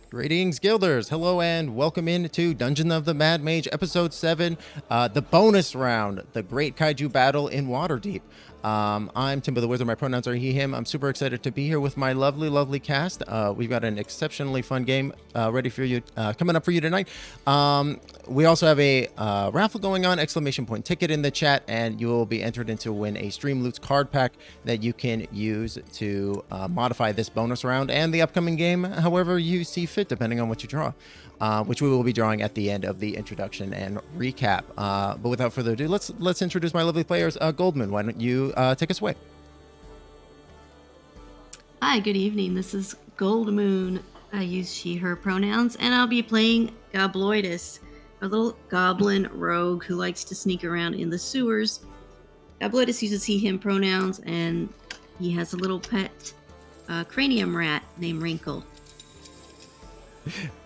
Greetings, Guilders. Hello and welcome into Dungeon of the Mad Mage, Episode 7, the bonus round, the Great Kaiju Battle in Waterdeep. I'm Timber the Wizard. My pronouns are he, him. I'm super excited to be here with my lovely cast. We've got an exceptionally fun game ready for you, coming up for you tonight. We also have a raffle going on, exclamation point ticket in the chat, and you will be entered into win a Stream Loots card pack that you can use to modify this bonus round and the upcoming game however you see fit, depending on what you draw, which we will be drawing at the end of the introduction and recap. But without further ado, let's introduce my lovely players. Goldman, why don't you take us away? Hi, good evening. This is Goldmoon. I use she, her pronouns, and I'll be playing Gobloidus, a little goblin rogue who likes to sneak around in the sewers. Gobloidus uses he, him pronouns, and he has a little pet cranium rat named Wrinkle.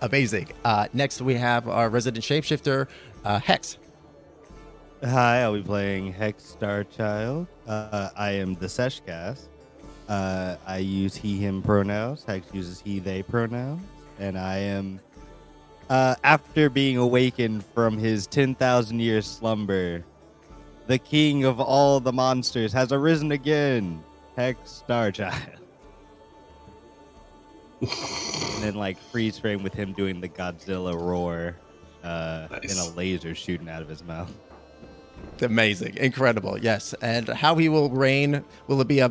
Amazing. Next, we have our resident shapeshifter, Hex. Hi, I'll be playing Hex Starchild. I am TheSeshCast. I use he, him pronouns. Hex uses he, they pronouns. And I am, after being awakened from his 10,000 year slumber, the king of all the monsters has arisen again. Hex Starchild. And then, like, freeze frame with him doing the Godzilla roar and a laser shooting out of his mouth. Amazing, incredible, yes. And how he will reign? Will it be a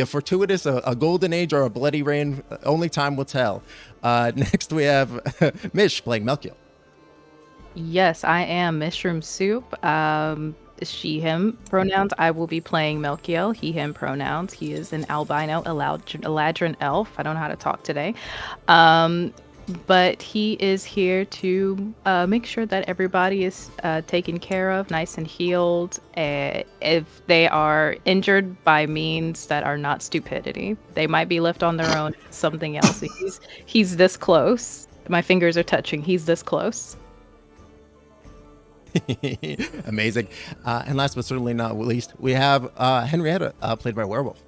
fortuitous, a golden age, or a bloody reign? Only time will tell. Next, we have Mish playing Melkiel. Yes, I am MishroomSoup. She, him pronouns. I will be playing Melkiel. He, him pronouns. He is an albino Eladrin elf. I don't know how to talk today. But he is here to make sure that everybody is taken care of, nice and healed. If they are injured by means that are not stupidity, they might be left on their own. Something else. He's this close. My fingers are touching. He's this close. Amazing. And last but certainly not least, we have Henrietta, played by Werewolf.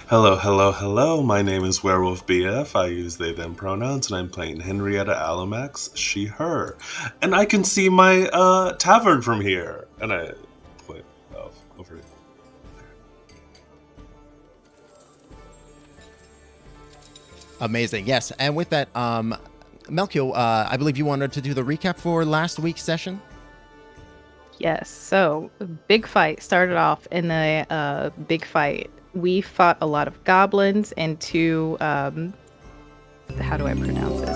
Hello. My name is Wherewolfbf. I use they, them pronouns, and I'm playing Henrietta Alumax, she, her. And I can see my tavern from here. And I point over it. Amazing, yes. And with that, Melkiel, I believe you wanted to do the recap for last week's session? Yes, so big fight started off in a big fight. We fought a lot of goblins and two, how do I pronounce this?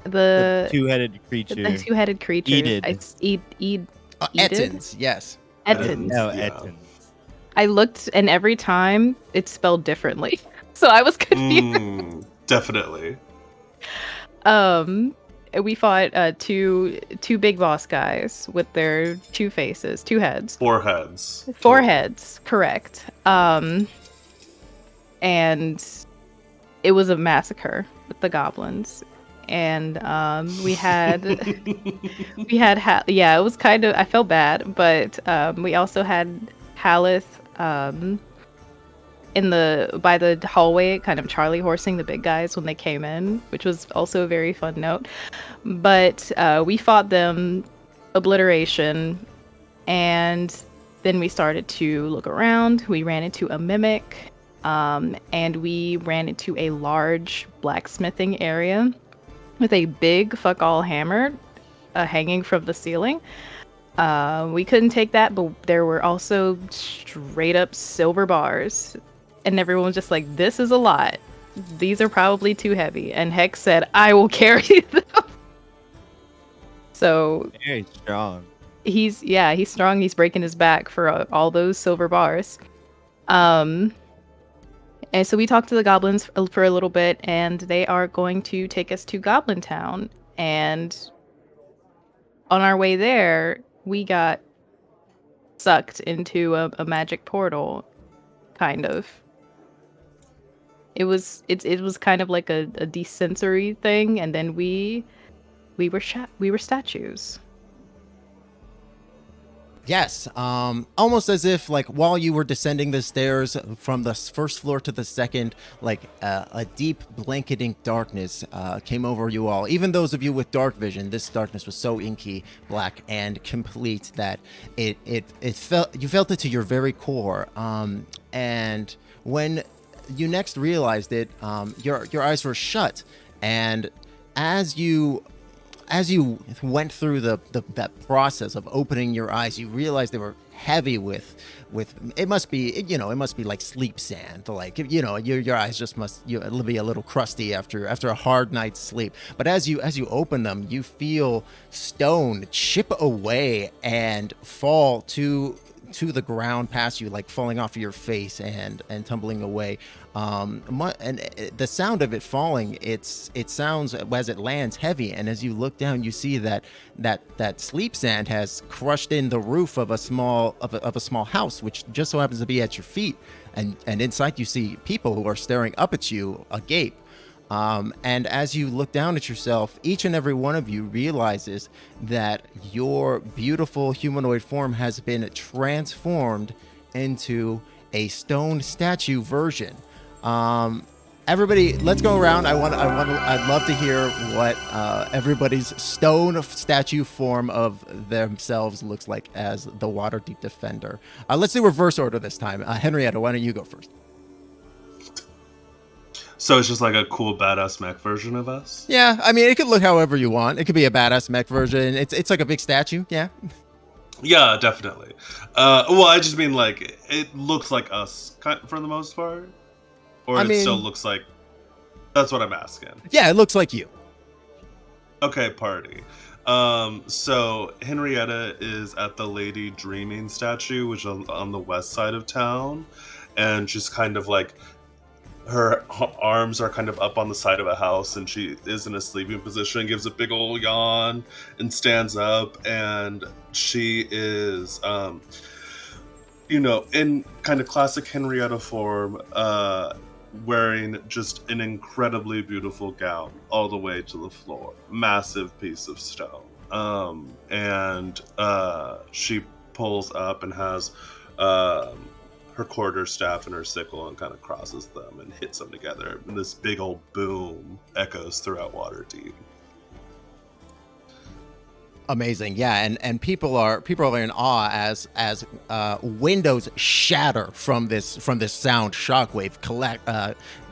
The two-headed creature. The two-headed creature. Ettins, yes. Ettins. No, Yeah. Ettins. I looked, and every time it's spelled differently, so I was confused. Definitely. We fought two big boss guys with their two faces, two heads. Four heads. Four heads, correct. And it was a massacre with the goblins. And we had it was kind of, I felt bad, but we also had Halith by the hallway, kind of Charlie horsing the big guys when they came in, which was also a very fun note. But we fought them, obliteration, and then we started to look around. We ran into a mimic, and we ran into a large blacksmithing area with a big fuck all hammer hanging from the ceiling. We couldn't take that, but there were also straight up silver bars. And everyone was just like, this is a lot. These are probably too heavy. And Hex said, I will carry them. So Very strong. he's strong. He's breaking his back for all those silver bars. And so we talked to the goblins for a little bit, and they are going to take us to Goblin Town. And on our way there, we got sucked into a magic portal, kind of. It was kind of like a desensory thing, and then we were statues. Yes, almost as if like while you were descending the stairs from the first floor to the second, like a deep blanketing darkness came over you all. Even those of you with dark vision, this darkness was so inky, black, and complete that it felt you felt it to your very core. And when you next realized it, your eyes were shut, and as you went through that process of opening your eyes, you realized they were heavy with it must be like sleep sand, like your eyes just must be a little crusty after a hard night's sleep. But as you open them, you feel stone chip away and fall to the ground past you, like falling off of your face and tumbling away. The sound of it falling, it sounds as it lands heavy, and as you look down, you see that sleep sand has crushed in the roof of a small house, which just so happens to be at your feet, and inside you see people who are staring up at you agape. And as you look down at yourself, each and every one of you realizes that your beautiful humanoid form has been transformed into a stone statue version. Everybody, let's go around. I'd love to hear what everybody's stone statue form of themselves looks like as the Waterdeep Defender. Let's do reverse order this time. Henrietta, why don't you go first? So it's just like a cool badass mech version of us? Yeah, I mean, it could look however you want. It could be a badass mech version. It's like a big statue, yeah. Yeah, definitely. Well, I just mean like it looks like us for the most part, or still looks like. That's what I'm asking. Yeah, it looks like you. Okay, party. So Henrietta is at the Lady Dreaming statue, which is on the west side of town, and just kind of like. Her arms are kind of up on the side of a house, and she is in a sleeping position, gives a big old yawn, and stands up, and she is, in kind of classic Henrietta form, wearing just an incredibly beautiful gown all the way to the floor. Massive piece of stone. And she pulls up and has... her quarterstaff and her sickle and kind of crosses them and hits them together. And this big old boom echoes throughout Waterdeep. Amazing, yeah, and people are in awe as windows shatter from this sound shockwave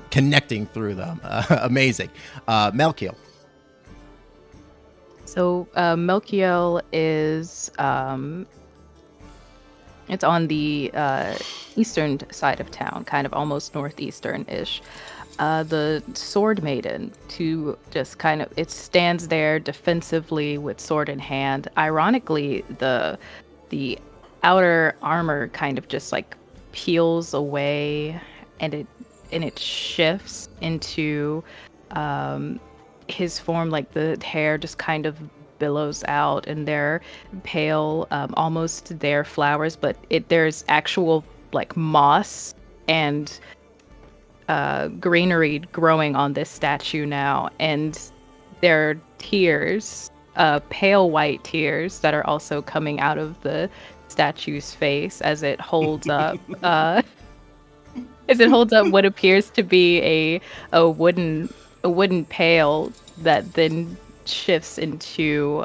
connecting through them. Amazing, Melkiel. So Melkiel is it's on the eastern side of town, kind of almost northeastern-ish. The Sword Maiden, it stands there defensively with sword in hand. Ironically, the outer armor kind of just like peels away, and it shifts into his form, like the hair just kind of billows out, and they're pale, almost they're flowers, but there's actual like moss and greenery growing on this statue now, and there are tears, pale white tears that are also coming out of the statue's face as it holds up what appears to be a wooden pail that then shifts into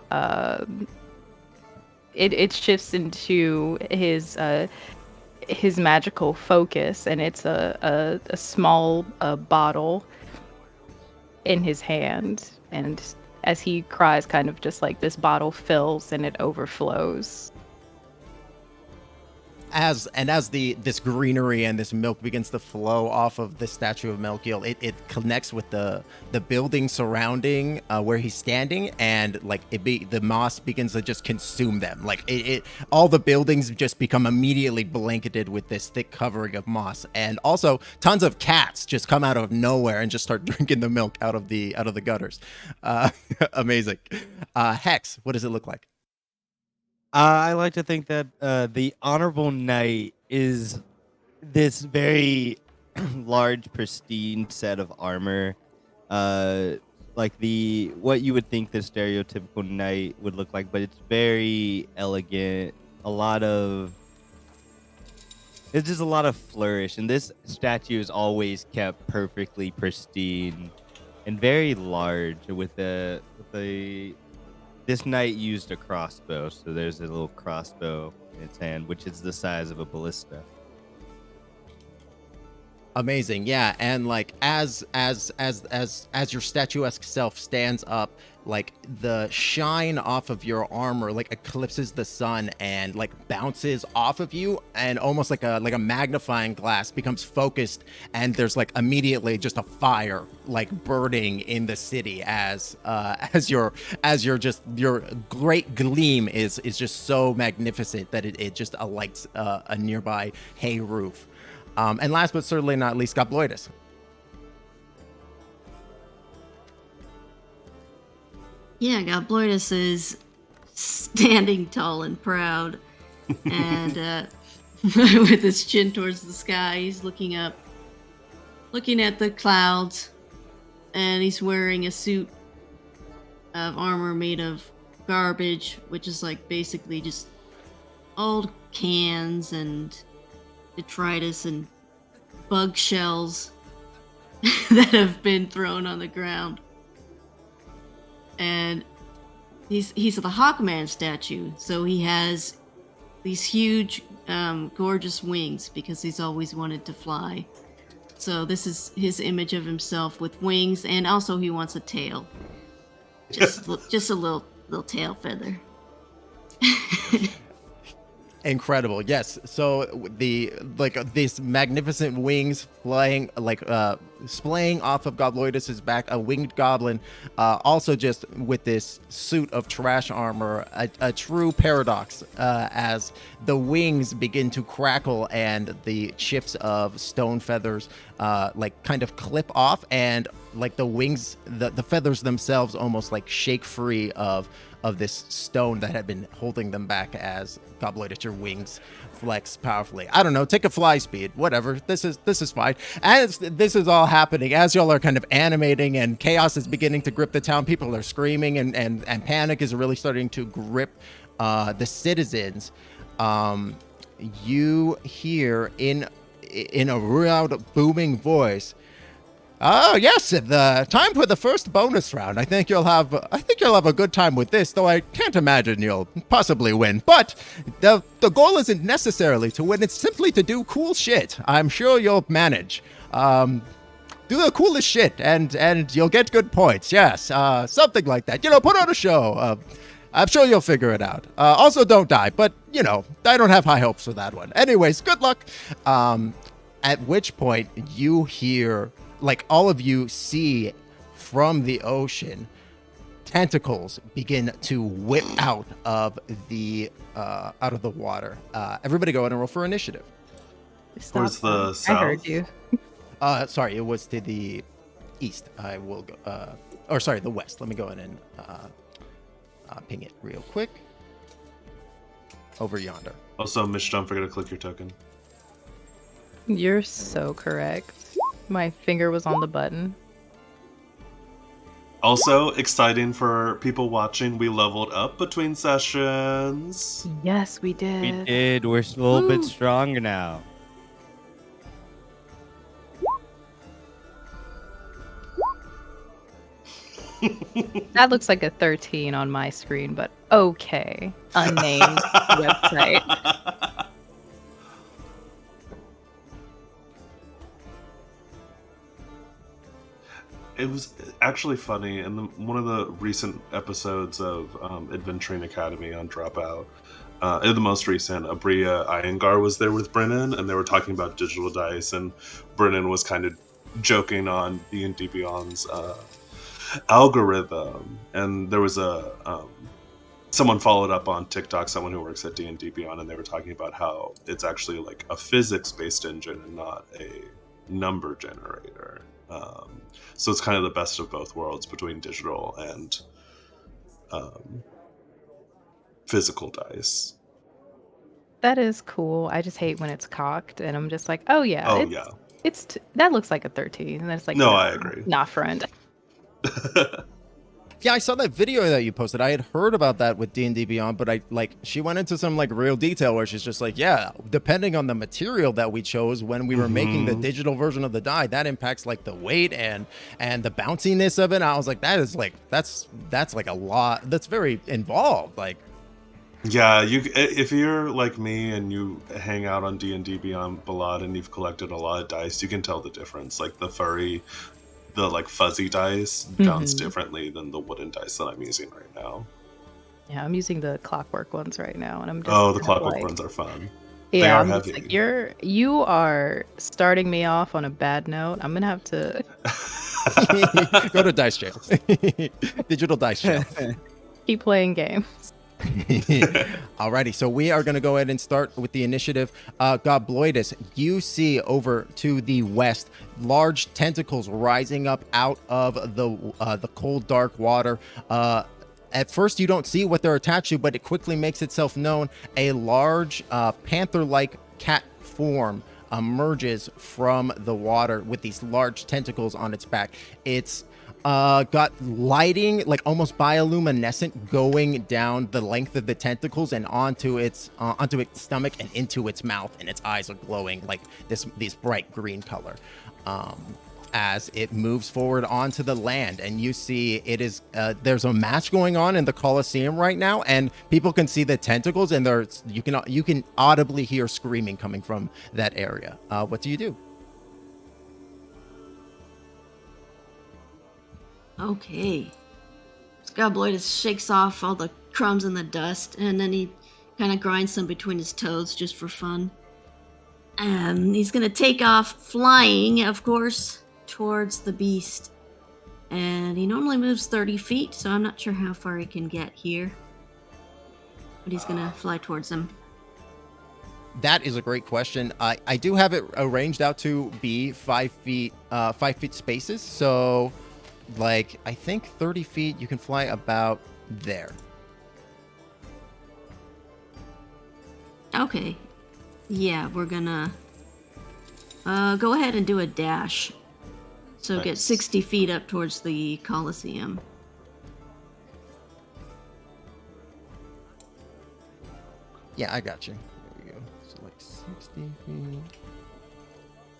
it shifts into his magical focus, and it's a small bottle in his hand, and as he cries, kind of just like this bottle fills and it overflows. As this greenery and this milk begins to flow off of the statue of Melkiel, it connects with the building surrounding where he's standing, and like the moss begins to just consume them. Like all the buildings just become immediately blanketed with this thick covering of moss, and also tons of cats just come out of nowhere and just start drinking the milk out of the gutters. Amazing. Hex, what does it look like? I like to think that the Honorable Knight is this very large, pristine set of armor, like what you would think the stereotypical knight would look like, but it's very elegant, a lot of it's just a lot of flourish, and this statue is always kept perfectly pristine and very large. This knight used a crossbow, so there's a little crossbow in its hand, which is the size of a ballista. Amazing, yeah, and like as your statuesque self stands up, like the shine off of your armor like eclipses the sun and like bounces off of you, and almost like a magnifying glass becomes focused, and there's like immediately just a fire like burning in the city as your great gleam is just so magnificent that it just alights a nearby hay roof. And last but certainly not least, Gobloidus. Yeah, Gobloidus is standing tall and proud, and with his chin towards the sky, he's looking up, looking at the clouds, and he's wearing a suit of armor made of garbage, which is like basically just old cans and detritus and bug shells that have been thrown on the ground. And he's the Hawkman statue, so he has these huge, gorgeous wings because he's always wanted to fly. So this is his image of himself with wings, and also he wants a tail, just a little tail feather. Incredible, yes. So these magnificent wings flying splaying off of Gobloidus's back, a winged goblin, also just with this suit of trash armor, a true paradox, as the wings begin to crackle and the chips of stone feathers kind of clip off, and like the wings, the feathers themselves almost like shake free of this stone that had been holding them back as Gobloidus, your wings flex powerfully. I don't know, take a fly speed, whatever. This is fine. As this is all happening, as y'all are kind of animating and chaos is beginning to grip the town, people are screaming and panic is really starting to grip the citizens. You hear in a loud booming voice, "Oh yes, the time for the first bonus round. I think you'll have a good time with this, though I can't imagine you'll possibly win. But the goal isn't necessarily to win; it's simply to do cool shit. I'm sure you'll manage. Do the coolest shit, and you'll get good points. Yes, something like that. Put on a show. I'm sure you'll figure it out. Also, don't die. But I don't have high hopes for that one. Anyways, good luck." At which point you hear, like, all of you see from the ocean, tentacles begin to whip out of the water. Everybody go ahead and roll for initiative. Towards the south. I heard you. Sorry, it was to the east. I will go, the west. Let me go ahead and ping it real quick. Over yonder. Also, Mish, don't forget to click your token. You're so correct. My finger was on the button. Also, exciting for people watching, we leveled up between sessions. Yes, we did. We did. We're a little bit stronger now. That looks like a 13 on my screen, but okay. Unnamed website. It was actually funny in one of the recent episodes of Adventuring Academy on Dropout. In the most recent, Abria Iyengar was there with Brennan, and they were talking about digital dice, and Brennan was kind of joking on D&D Beyond's algorithm, and there was someone followed up on TikTok, someone who works at D&D Beyond, and they were talking about how it's actually like a physics-based engine and not a number generator. So it's kind of the best of both worlds between digital and physical dice. That is cool. I just hate when it's cocked, and I'm just like, oh yeah. Oh yeah. That looks like a 13, and then it's like, no, I agree. Nah, friend. Yeah, I saw that video that you posted. I had heard about that with D&D Beyond, but she went into some like real detail where she's just like, yeah, depending on the material that we chose when we were making the digital version of the die, that impacts like the weight and the bounciness of it. And I was like, that's like a lot. That's very involved. Like, Yeah, if you're like me and you hang out on D&D Beyond a lot and you've collected a lot of dice, you can tell the difference. Like the like fuzzy dice bounce differently than the wooden dice that I'm using right now. Yeah, I'm using the clockwork ones right now, and I'm just the clockwork ones are fun. Yeah, they are I'm just heavy. like, you are starting me off on a bad note. I'm gonna have to go to Dice Jail. Digital Dice Jail. keep playing games. Alrighty, so we are going to go ahead and start with the initiative. Gobloidus, you see over to the west large tentacles rising up out of the cold, dark water. At first, you don't see what they're attached to, but it quickly makes itself known. A large panther-like cat form emerges from the water with these large tentacles on its back. It's got lighting, like almost bioluminescent, going down the length of the tentacles and onto its stomach and into its mouth, and its eyes are glowing like this bright green color. As it moves forward onto the land, and you see it is there's a match going on in the Colosseum right now, and people can see the tentacles, and you can audibly hear screaming coming from that area. What do you do? Okay. Gobloidus shakes off all the crumbs and the dust, and then he kind of grinds some between his toes just for fun. He's gonna take off flying, of course, towards the beast. And he normally moves 30 feet, so I'm not sure how far he can get here. But he's gonna fly towards him. That is a great question. I do have it arranged out to be 5 feet spaces. So, like, I think 30 feet, you can fly about there. Okay. Yeah, we're gonna go ahead and do a dash. So Nice. Get 60 feet up towards the Colosseum. Yeah, I got you. There we go. So like 60 feet.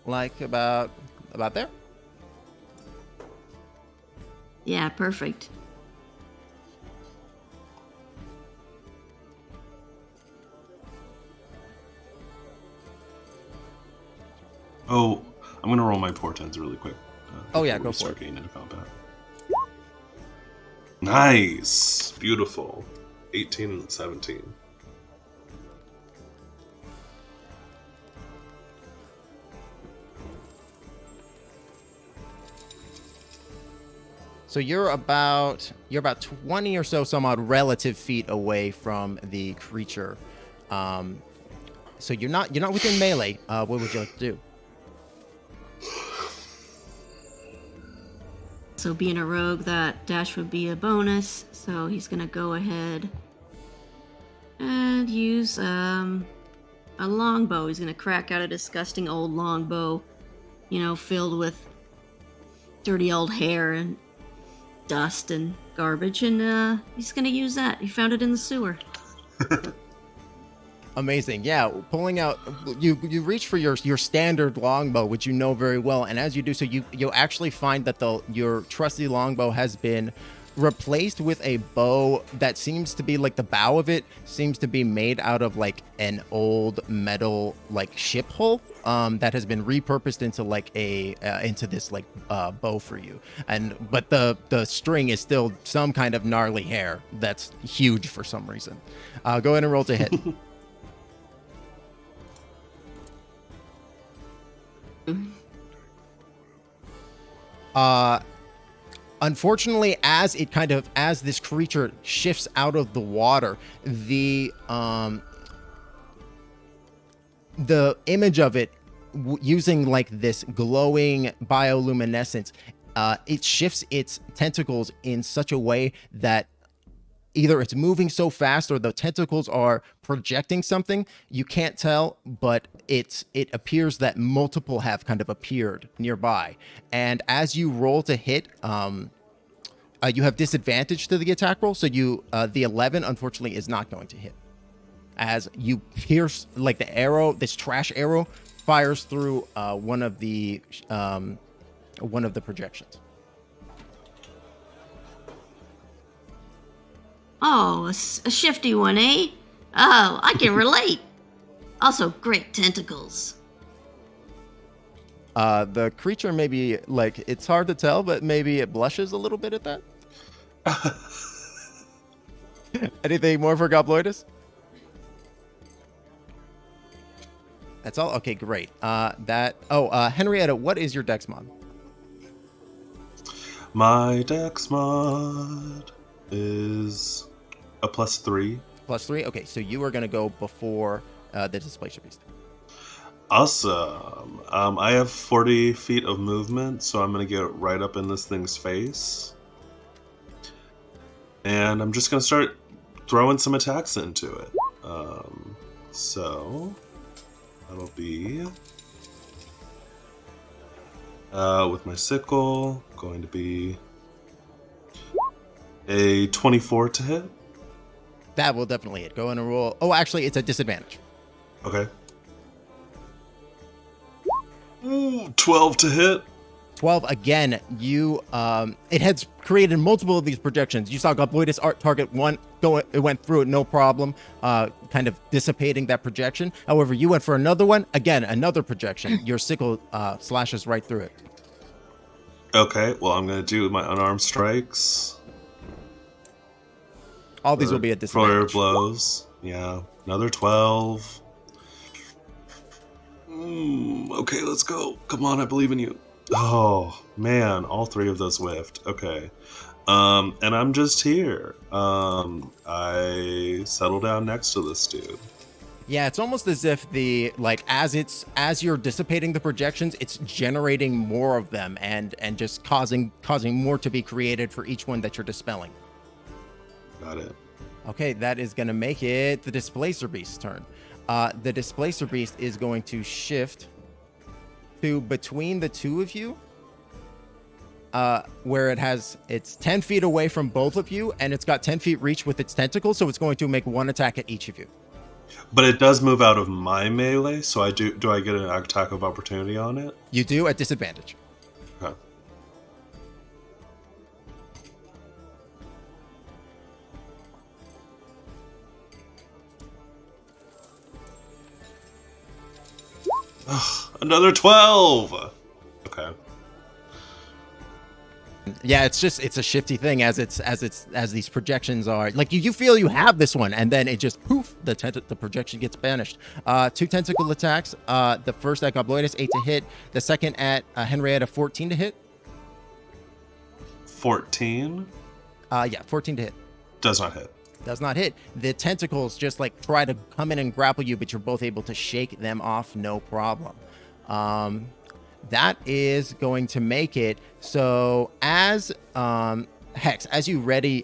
Like about there? Yeah, perfect. Oh, I'm gonna roll my portents really quick. Oh yeah, before go we for start it. getting into combat. Nice, beautiful. 18 and 17. So you're about 20 or some odd relative feet away from the creature. So you're not within melee. What would you like to do? So being a rogue, that dash would be a bonus. So he's gonna go ahead and use a longbow. He's gonna crack out a disgusting old longbow, filled with dirty old hair and dust and garbage, and he's gonna use that. He found it in the sewer. Amazing. Yeah, pulling out, you reach for your standard longbow, which you know very well, and as you do so, you'll actually find that your trusty longbow has been replaced with a bow that seems to be like the bow of it seems to be made out of like an old metal like ship hull that has been repurposed into like into this like bow for you, but the string is still some kind of gnarly hair that's huge for some reason. Go ahead and roll to hit. Unfortunately, as this creature shifts out of the water, the image of it using like this glowing bioluminescence, it shifts its tentacles in such a way that either it's moving so fast or the tentacles are projecting something. You can't tell, but it appears that multiple have kind of appeared nearby. And as you roll to hit, You have disadvantage to the attack roll, so the 11 unfortunately is not going to hit. As you pierce, like the arrow, this trash arrow fires through one of the projections. Oh, a shifty one, eh? Oh, I can relate. Also, great tentacles. The creature maybe, like, it's hard to tell, but maybe it blushes a little bit at that. Anything more for Gobloidus? That's all? Okay, great. Henrietta, what is your dex mod? My dex mod is a +3. +3? Okay, so you are going to go before the Displacer Beast. Awesome. I have 40 feet of movement, so I'm going to get right up in this thing's face. And I'm just going to start throwing some attacks into it. So that'll be, with my sickle, going to be a 24 to hit. That will definitely hit. Go in and roll. Oh, actually, it's a disadvantage. Okay. Ooh, 12 to hit. 12 again. It has created multiple of these projections. You saw Gobloidus target one go. It went through it, no problem, kind of dissipating that projection. However, you went for another one. Again, another projection. Your sickle slashes right through it. Okay, well, I'm going to do my unarmed strikes. All these will be at disadvantage. Flurry blows. Yeah, another 12. Okay, let's go. Come on, I believe in you. Oh, man, all 3 of those whiffed. Okay. And I'm just here. I settle down next to this dude. Yeah, it's almost as if as you're dissipating the projections, it's generating more of them and just causing more to be created for each one that you're dispelling. Got it. Okay, that is going to make it the Displacer Beast's turn. The Displacer Beast is going to shift to between the two of you, where it's 10 feet away from both of you, and it's got 10 feet reach with its tentacles, so it's going to make one attack at each of you. But it does move out of my melee, so do I get an attack of opportunity on it? You do at disadvantage. Okay. Ugh, another 12. Okay. Yeah, it's a shifty thing as these projections are like you feel you have this one, and then it just poof, the projection gets banished. 2 tentacle attacks. The first at Gobloidus, 8 to hit. The second at Henrietta, 14 to hit. 14? Yeah, 14 to hit. Does not hit. Does not hit. The tentacles just like try to come in and grapple you, but you're both able to shake them off, no problem. That is going to make it so as Hex, as you ready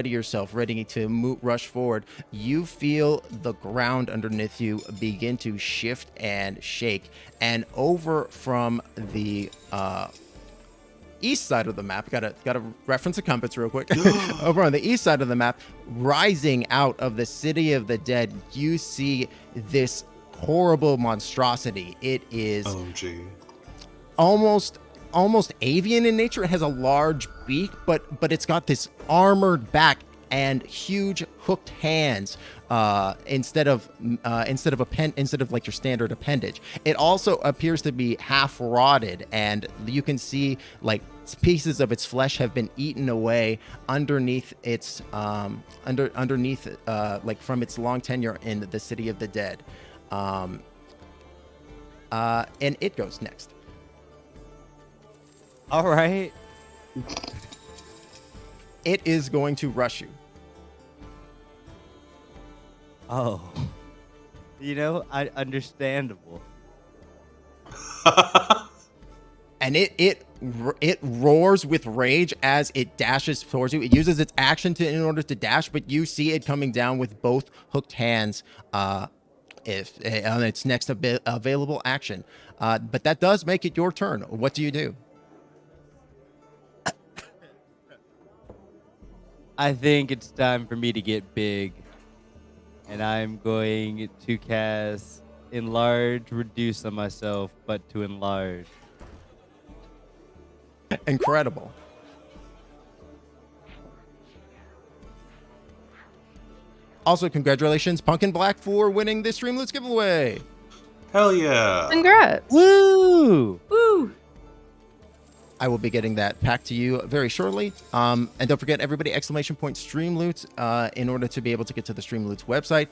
yourself, ready to rush forward, you feel the ground underneath you begin to shift and shake, and over from the east side of the map, gotta reference a compass real quick. Over on the east side of the map, rising out of the city of the dead, you see this horrible monstrosity. It is OMG. almost avian in nature. It has a large beak, but it's got this armored back and huge hooked hands instead of like your standard appendage. It also appears to be half rotted, and you can see like pieces of its flesh have been eaten away underneath its like from its long tenure in the city of the dead. And it goes next. All right. It is going to rush you. Oh. Understandable. And it roars with rage as it dashes towards you. It uses its action in order to dash, but you see it coming down with both hooked hands on its next available action. But that does make it your turn. What do you do? I think it's time for me to get big. And I'm going to cast Enlarge, Reduce on myself, but to enlarge. Incredible. Also, congratulations, Pumpkin Black, for winning the Streamloots giveaway. Hell yeah. Congrats. Woo! Woo! I will be getting that pack to you very shortly. And don't forget, everybody, !Streamloots in order to be able to get to the Streamloots website,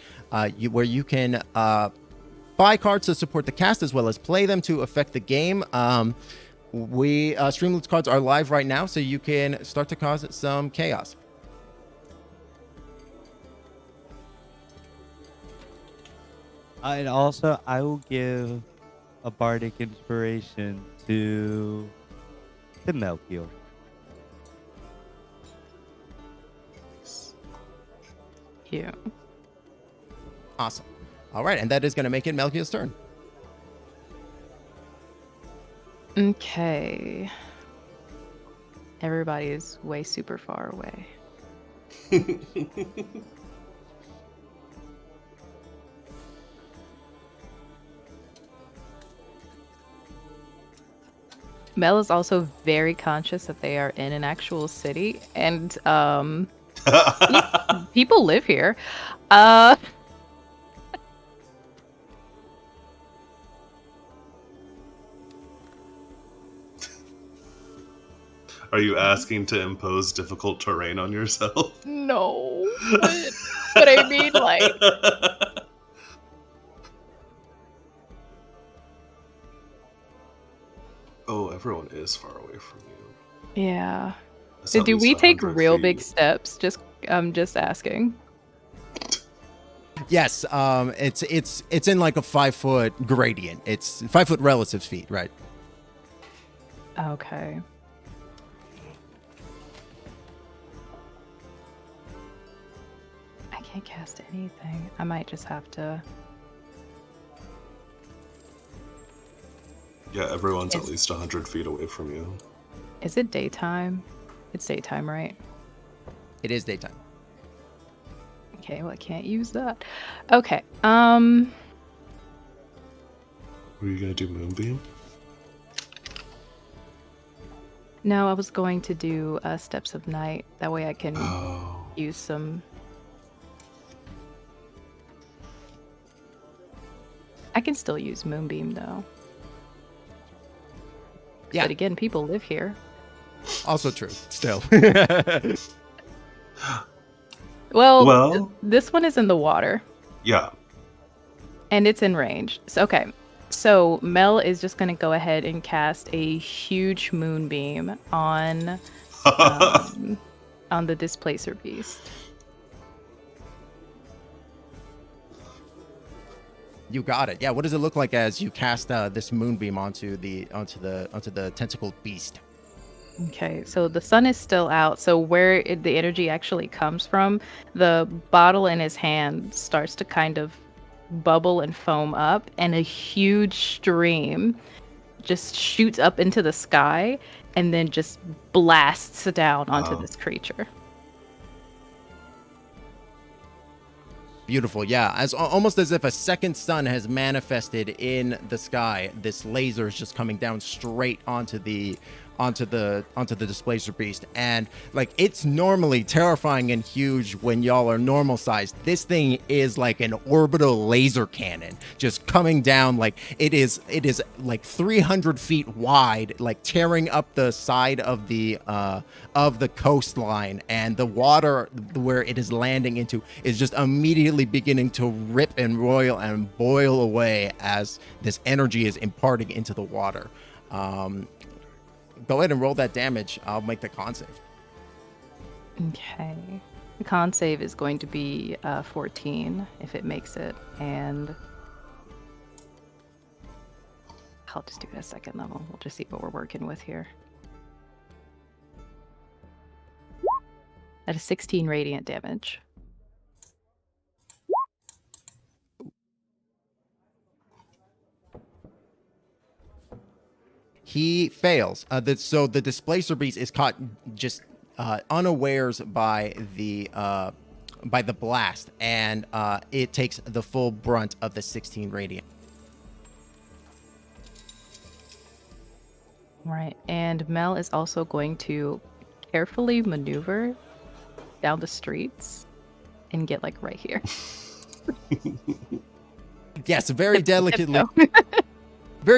where you can buy cards to support the cast as well as play them to affect the game. Streamloots cards are live right now, so you can start to cause some chaos. And also, I will give a bardic inspiration to Melkiel. Yeah. Awesome. All right, and that is going to make it Melkiel's turn. Okay. Everybody is way super far away. Mel is also very conscious that they are in an actual city, and people live here. Are you asking to impose difficult terrain on yourself? No, but I mean, like, Oh, everyone is far away from you. yeah. That's So at do least we take 100 real feet. big steps? I'm just asking. Yes, it's in like a 5-foot gradient. It's 5-foot relative feet, right? Okay. I can't cast anything. I might just have to. Yeah, everyone's at It's- least 100 feet away from you. Is it daytime? It's daytime, right? It is daytime. Okay, well I can't use that. Okay. Were you gonna do Moonbeam? No, I was going to do Steps of Night. That way I can Oh. use some. I can still use Moonbeam though. Yeah. But again, people live here. Also true. Still. Well- this one is in the water. Yeah. And it's in range. So, okay. So Mel is just going to go ahead and cast a huge moonbeam on the Displacer Beast. You got it. Yeah. What does it look like as you cast this moonbeam onto the tentacled beast? Okay, so the sun is still out. So where the energy actually comes from, the bottle in his hand starts to kind of bubble and foam up, and a huge stream just shoots up into the sky and then just blasts down onto Wow. this creature. Beautiful. Yeah. Almost as if a second sun has manifested in the sky. This laser is just coming down straight onto the Displacer Beast, and like, it's normally terrifying and huge when y'all are normal sized. This thing is like an orbital laser cannon just coming down. Like, it is like 300 feet wide, like tearing up the side of the coastline, and the water where it is landing into is just immediately beginning to rip and roil and boil away as this energy is imparting into the water. Go ahead and roll that damage. I'll make the con save. Okay. The con save is going to be 14 if it makes it, and I'll just do it at second level. We'll just see what we're working with here. That is 16 radiant damage. He fails. So the Displacer Beast is caught just unawares by the blast, and it takes the full brunt of the 16 radiant. Right, and Mel is also going to carefully maneuver down the streets and get like right here. Yes, very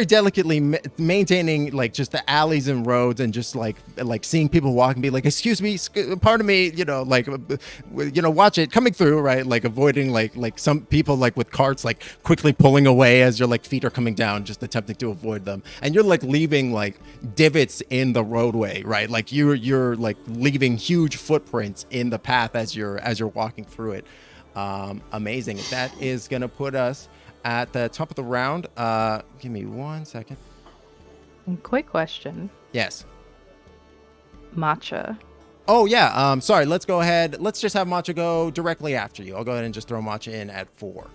delicately maintaining like just the alleys and roads, and just like seeing people walk and be like, excuse me, pardon me, watch it coming through, right? Like avoiding like some people like with carts like quickly pulling away as your like feet are coming down, just attempting to avoid them, and you're like leaving like divots in the roadway, right? Like you're like leaving huge footprints in the path as you're walking through it. Amazing. That is gonna put us at the top of the round. Give me 1 second. Quick question. Yes. Matcha. Oh yeah. Sorry. Let's go ahead. Let's just have Matcha go directly after you. I'll go ahead and just throw Matcha in at 4.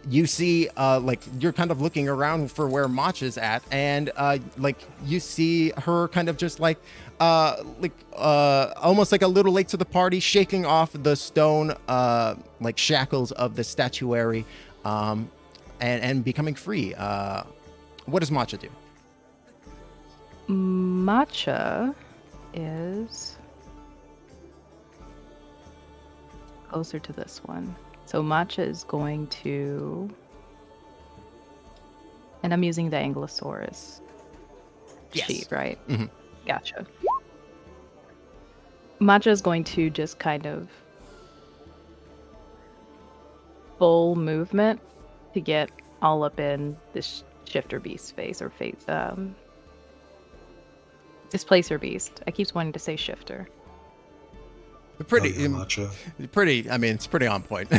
You see, like you're kind of looking around for where Matcha's at, and like you see her kind of just like almost like a little late to the party, shaking off the stone like shackles of the statuary, and becoming free. What does Matcha do? Matcha is closer to this one. So Matcha is going to, and I'm using the Ankylosaurus sheet, right? Mm-hmm. Gotcha. Matcha is going to just kind of full movement to get all up in this shifter beast face, or face, displacer beast. I keep wanting to say shifter. Pretty. I mean, it's pretty on point.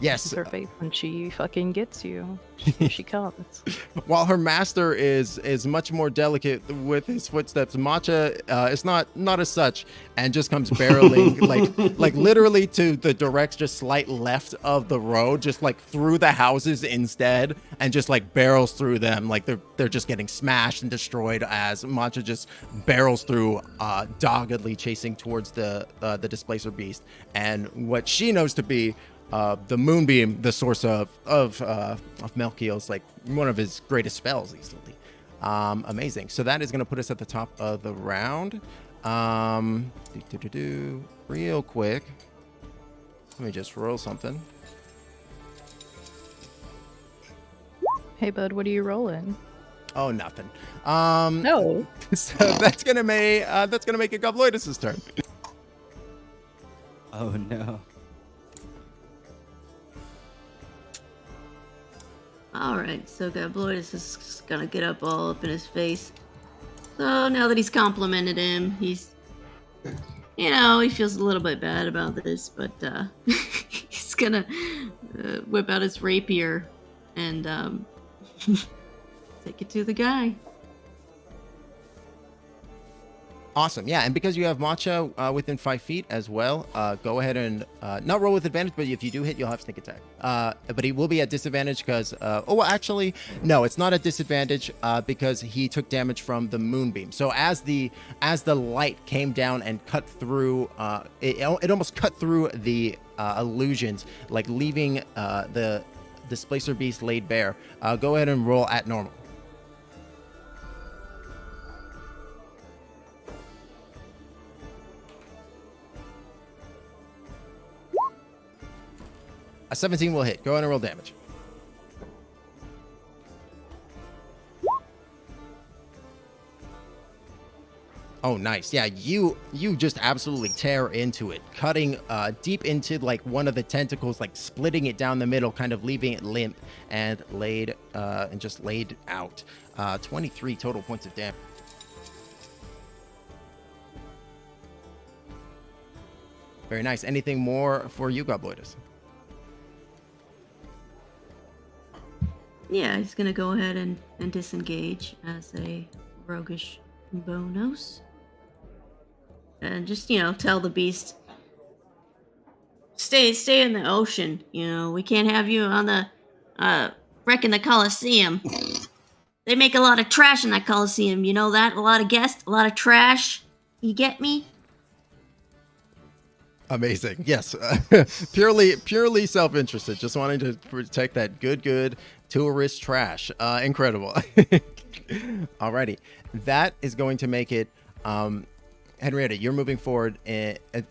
Yes. Her face when she fucking gets you. Here she comes. While her master is much more delicate with his footsteps, Matcha is not as such, and just comes barreling like literally to the direct, just slight left of the road, just like through the houses instead, and just like barrels through them, like they're just getting smashed and destroyed as Matcha just barrels through, doggedly chasing towards the displacer beast, and what she knows to be the moonbeam, the source of Melkiel's, like one of his greatest spells easily. Amazing. So that is going to put us at the top of the round. Real quick. Let me just roll something. Hey bud, what are you rolling? Oh, nothing. No. So that's gonna make it Gobloidus' turn. Oh no. Alright, so Gobloidus is gonna get up all up in his face. So now that he's complimented him, he's, he feels a little bit bad about this, but he's gonna whip out his rapier and take it to the guy. Awesome. Yeah, and because you have Matcha within 5 feet as well, go ahead and not roll with advantage, but if you do hit, you'll have sneak attack. But he will be at disadvantage because, actually, no, it's not a disadvantage because he took damage from the moonbeam. So as the light came down and cut through, it almost cut through the illusions, like leaving the displacer beast laid bare. Go ahead and roll at normal. A 17 will hit. Go ahead and roll damage. Oh, nice. Yeah, you just absolutely tear into it, cutting deep into like one of the tentacles, like splitting it down the middle, kind of leaving it limp and laid out. 23 total points of damage. Very nice. Anything more for you, Gobloidus? Yeah, he's gonna go ahead and disengage as a roguish bonus. And just, tell the beast, stay in the ocean. We can't have you on the wrecking the Colosseum. They make a lot of trash in that Coliseum. You know that? A lot of guests, a lot of trash. You get me? Amazing. Yes. Purely self-interested. Just wanting to protect that good tourist trash. Incredible. Alrighty. That is going to make it, Henrietta, you're moving forward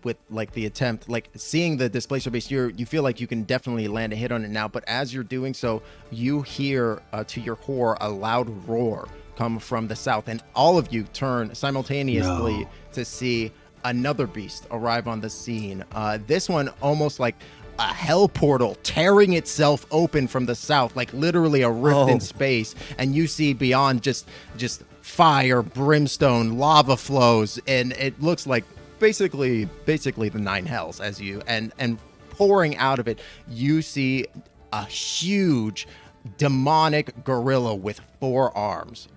with like the attempt, like seeing the displacer base. You feel like you can definitely land a hit on it now, but as you're doing so, you hear to your horror a loud roar come from the south, and all of you turn simultaneously to see another beast arrive on the scene. This one almost like a hell portal tearing itself open from the south, like literally a rift in space, and you see beyond just fire, brimstone, lava flows, and it looks like basically the nine hells as you and pouring out of it, you see a huge demonic gorilla with 4 arms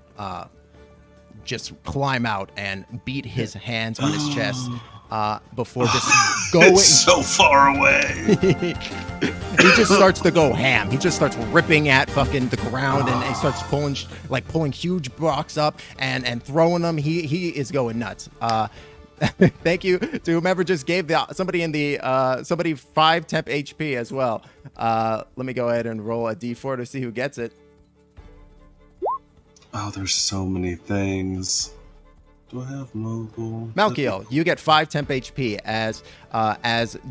just climb out and beat his hands on his chest before just going so far away. He just starts to go ham. He just starts ripping at fucking the ground and he starts pulling huge blocks up and throwing them. He is going nuts. Thank you to whomever just gave somebody 5 temp HP as well. Let me go ahead and roll a d4 to see who gets it. Oh, there's so many things. Do I have mobile? Melkiel, you get 5 temp HP as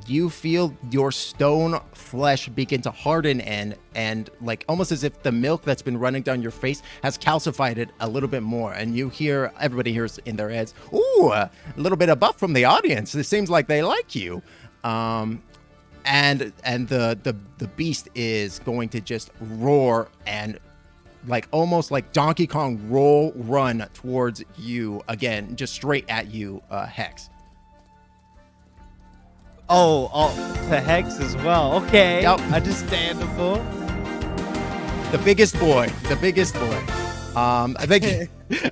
you feel your stone flesh begin to harden and like almost as if the milk that's been running down your face has calcified it a little bit more. And you hear, everybody hears in their heads, ooh, a little bit of buff from the audience. It seems like they like you. And the beast is going to just roar and like almost like Donkey Kong run towards you again, just straight at you, Hex. Oh, to Hex as well. Okay. Yep. Understandable. The biggest boy.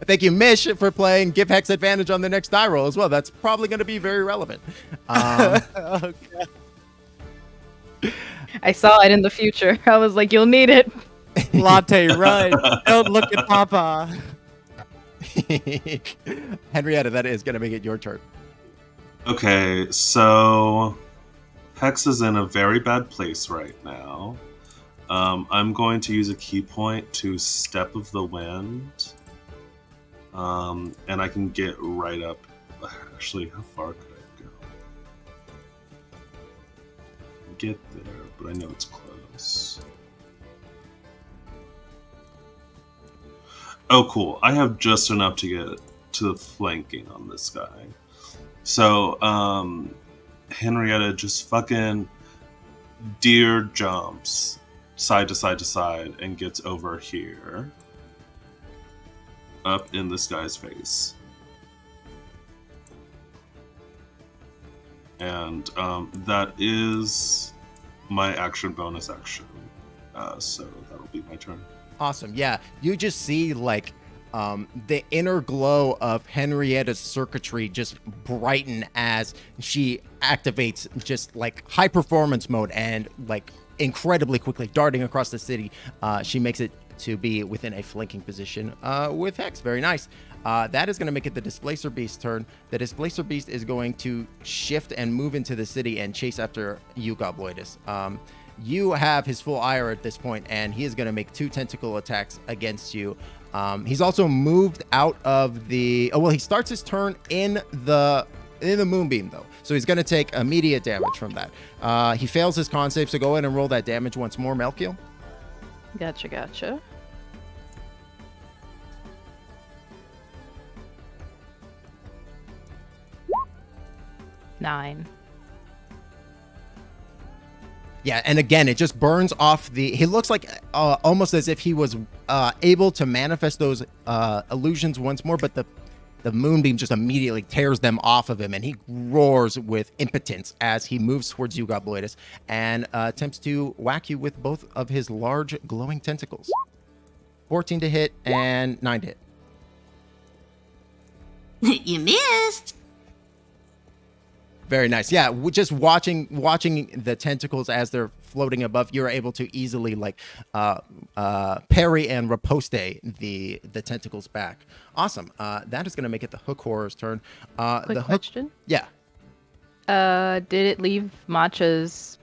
Thank you, Mish, for playing. Give Hex advantage on the next die roll as well. That's probably going to be very relevant. Okay. I saw it in the future. I was like, you'll need it. Latte, run. Don't look at Papa. Henrietta, that is going to make it your turn. Okay, so Hex is in a very bad place right now. I'm going to use a key point to Step of the Wind. And I can get right up. Actually, how far could I go? Get there, but I know it's close. Oh, cool. I have just enough to get to the flanking on this guy. So, Henrietta just fucking deer jumps side to side to side and gets over here. Up in this guy's face. And that is my action bonus action. So that'll be my turn. Awesome. Yeah, you just see like the inner glow of Henrietta's circuitry just brighten as she activates just like high performance mode and like incredibly quickly darting across the city. She makes it to be within a flanking position with Hex. Very nice. That is going to make it the Displacer Beast's turn. The Displacer Beast is going to shift and move into the city and chase after you, Gobloidus. You have his full ire at this point, and he is going to make 2 tentacle attacks against you. He's also moved out of the... Oh, well, he starts his turn in the Moonbeam, though. So he's going to take immediate damage from that. He fails his con save, so go ahead and roll that damage once more, Melkiel. Gotcha. Nine. Yeah, and again, it just burns off the... He looks like almost as if he was able to manifest those illusions once more, but the Moonbeam just immediately tears them off of him, and he roars with impotence as he moves towards you, Gobloidus, and attempts to whack you with both of his large glowing tentacles. 14 to hit and 9 to hit. You missed. Very nice. Yeah, just watching the tentacles as they're floating above, you're able to easily like parry and riposte the tentacles back. Awesome. That is going to make it the hook horror's turn. Quick The hook, question. yeah. Did it leave Matcha's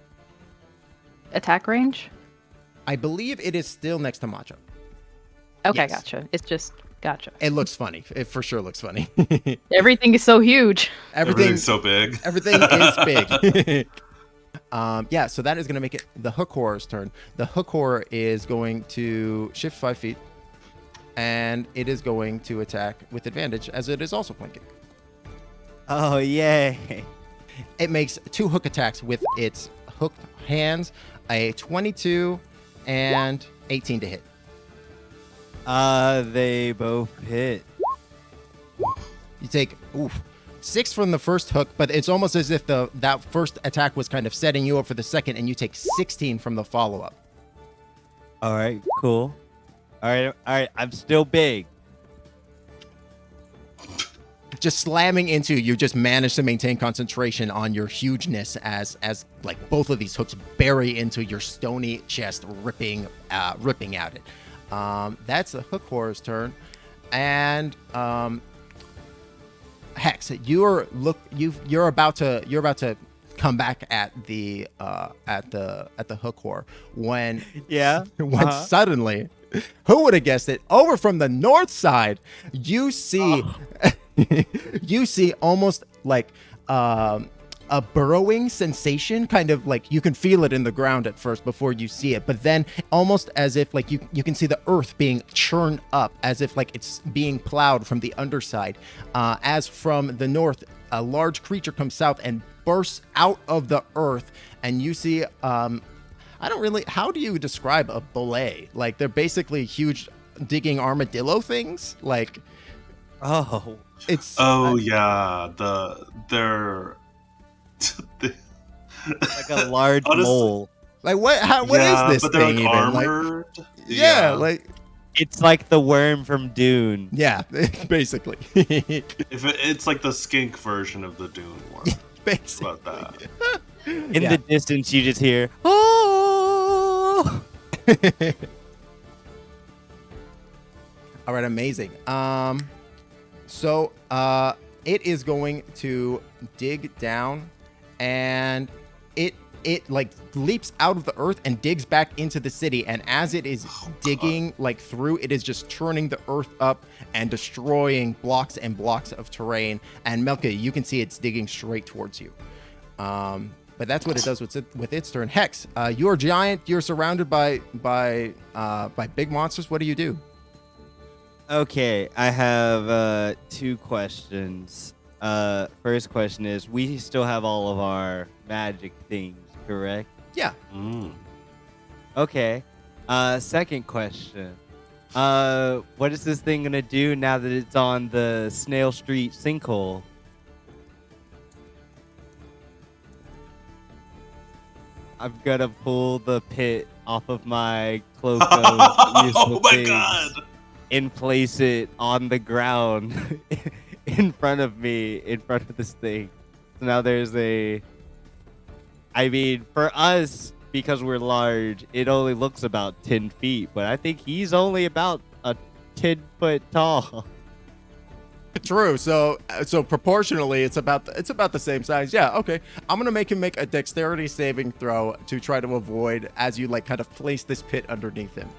attack range? I believe it is still next to Matcha. Okay, Yes. gotcha. It's just gotcha. It looks funny. It for sure looks funny. Everything is so huge. Everything's so big. Everything is big. Yeah, so that is going to make it the hook horror's turn. The hook horror is going to shift 5 feet, and it is going to attack with advantage as it is also flanking. Oh, yay. It makes 2 hook attacks with its hooked hands, a 22 and 18 to hit. They both hit. You take 6 from the first hook, but it's almost as if that first attack was kind of setting you up for the second, and you take 16 from the follow-up. All right, cool. All right. I'm still big. Just slamming into you, just manage to maintain concentration on your hugeness as like both of these hooks bury into your stony chest, ripping at it. That's the hook horror's turn, and Hex, you're about to come back at the hook horror when suddenly, who would have guessed it, over from the north side you see you see almost like a burrowing sensation, kind of like you can feel it in the ground at first before you see it, but then almost as if like you can see the earth being churned up, as if like it's being plowed from the underside. As from the north, a large creature comes south and bursts out of the earth, and you see how do you describe a belay? Like they're basically huge digging armadillo things. Like it's they're like a large mole. Like what is this but they're thing even? armored. Like It's like the worm from Dune. Yeah, basically. It's like the skink version of the Dune worm. Basically. About that. In the distance, you just hear, oh! All right, amazing. So it is going to dig down, and it like leaps out of the earth and digs back into the city, and as it is digging like through, it is just churning the earth up and destroying blocks and blocks of terrain. And Melkiel, you can see it's digging straight towards you. But that's what it does with its turn. Hex, you're giant. You're surrounded by big monsters. What do you do? Okay, I have 2 questions. First question is, we still have all of our magic things, correct? Yeah. Okay. Second question. What is this thing gonna do now that it's on the Snail Street sinkhole? I'm gonna pull the pit off of my cloak of useful things God! and place it on the ground in front of me, in front of this thing. So now there's I mean, for us, because we're large, it only looks about 10 feet, but I think he's only about a 10 foot tall. True. So proportionally, it's about the same size. Yeah. Okay. I'm gonna make him make a dexterity saving throw to try to avoid as you like kind of place this pit underneath him.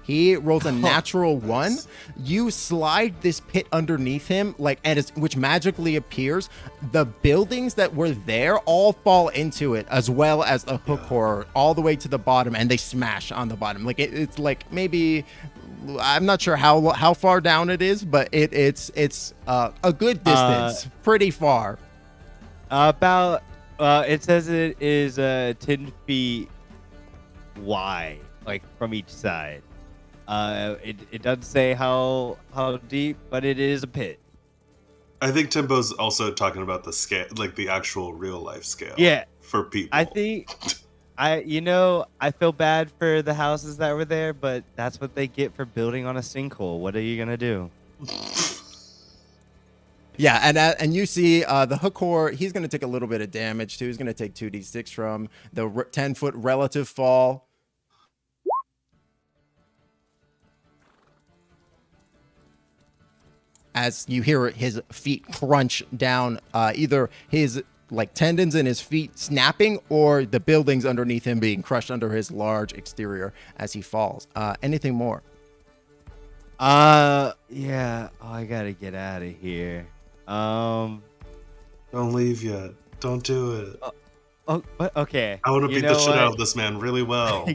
He rolls a natural 1. You slide this pit underneath him, like, and which magically appears. The buildings that were there all fall into it, as well as the hook horror, all the way to the bottom, and they smash on the bottom. Like it's like maybe, I'm not sure how far down it is, but it's a good distance, pretty far. About it says it is 10 feet wide, like from each side. It doesn't say how deep, but it is a pit. I think Timbo's also talking about the scale, like the actual real life scale. Yeah, for people. I think I feel bad for the houses that were there, but that's what they get for building on a sinkhole. What are you gonna do? Yeah, and you see the Hookor, he's going to take a little bit of damage too. He's going to take 2d6 from the 10-foot relative fall. As you hear his feet crunch down, either his like tendons in his feet snapping or the buildings underneath him being crushed under his large exterior as he falls. Anything more? Yeah. Oh, I gotta get out of here. Don't leave yet. Don't do it. Oh, okay. I want to You beat the know shit what? out of this man really well.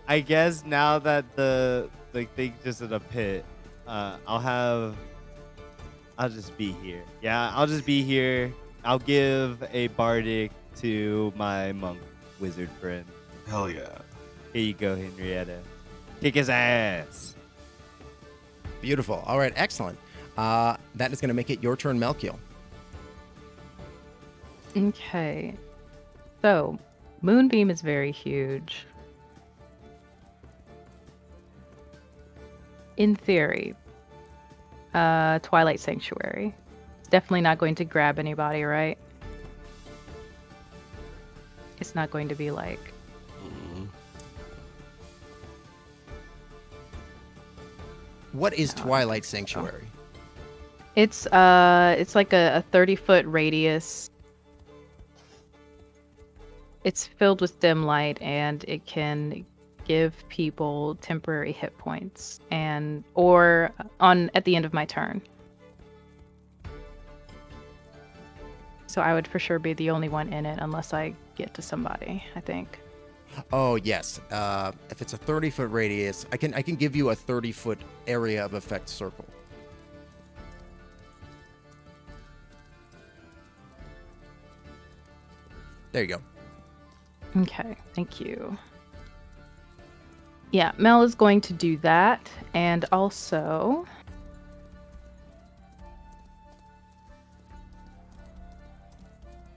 I guess now that the thing's just in a pit, I'll just be here. Yeah, I'll just be here. I'll give a bardic to my monk wizard friend. Hell yeah. Here you go, Henrietta. Kick his ass. Beautiful. All right, excellent. That is going to make it your turn, Melkiel. Okay. So, Moonbeam is very huge. In theory, Twilight Sanctuary. It's definitely not going to grab anybody, right? It's not going to be like... What is Twilight Sanctuary? It's like a 30-foot radius. It's filled with dim light, and it can give people temporary hit points, or at the end of my turn. So I would for sure be the only one in it unless I get to somebody, I think. Oh yes. If it's a 30-foot radius, I can give you a 30-foot area of effect circle. There you go. Okay, thank you. Yeah, Mel is going to do that, and also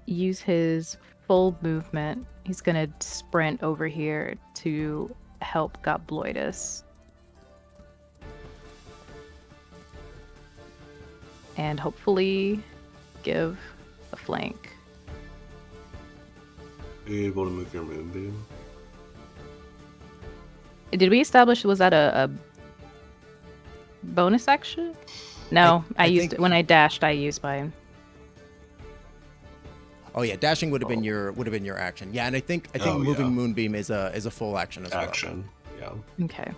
use his full movement. He's gonna sprint over here to help Gobloidus. And hopefully give a flank. Are you able to move your moonbeam? Did we establish, was that a bonus action? No, I used think- it when I dashed. I used my... Oh yeah, dashing would have been your action. Yeah, and I think moving yeah. Moonbeam is a full action as well. Action. Yeah. Okay.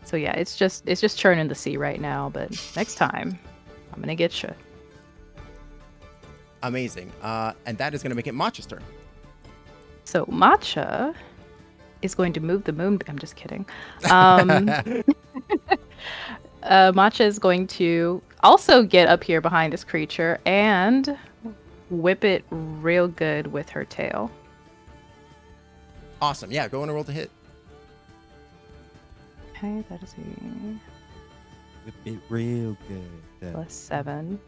So yeah, it's just churning the sea right now, but next time I'm gonna get you. Amazing. And that is going to make it Matcha's turn. So Matcha is going to move the moon. I'm just kidding. Matcha is going to also get up here behind this creature and whip it real good with her tail. Awesome. Yeah, go on and roll to hit. Okay, that is a Whip it real good. +7.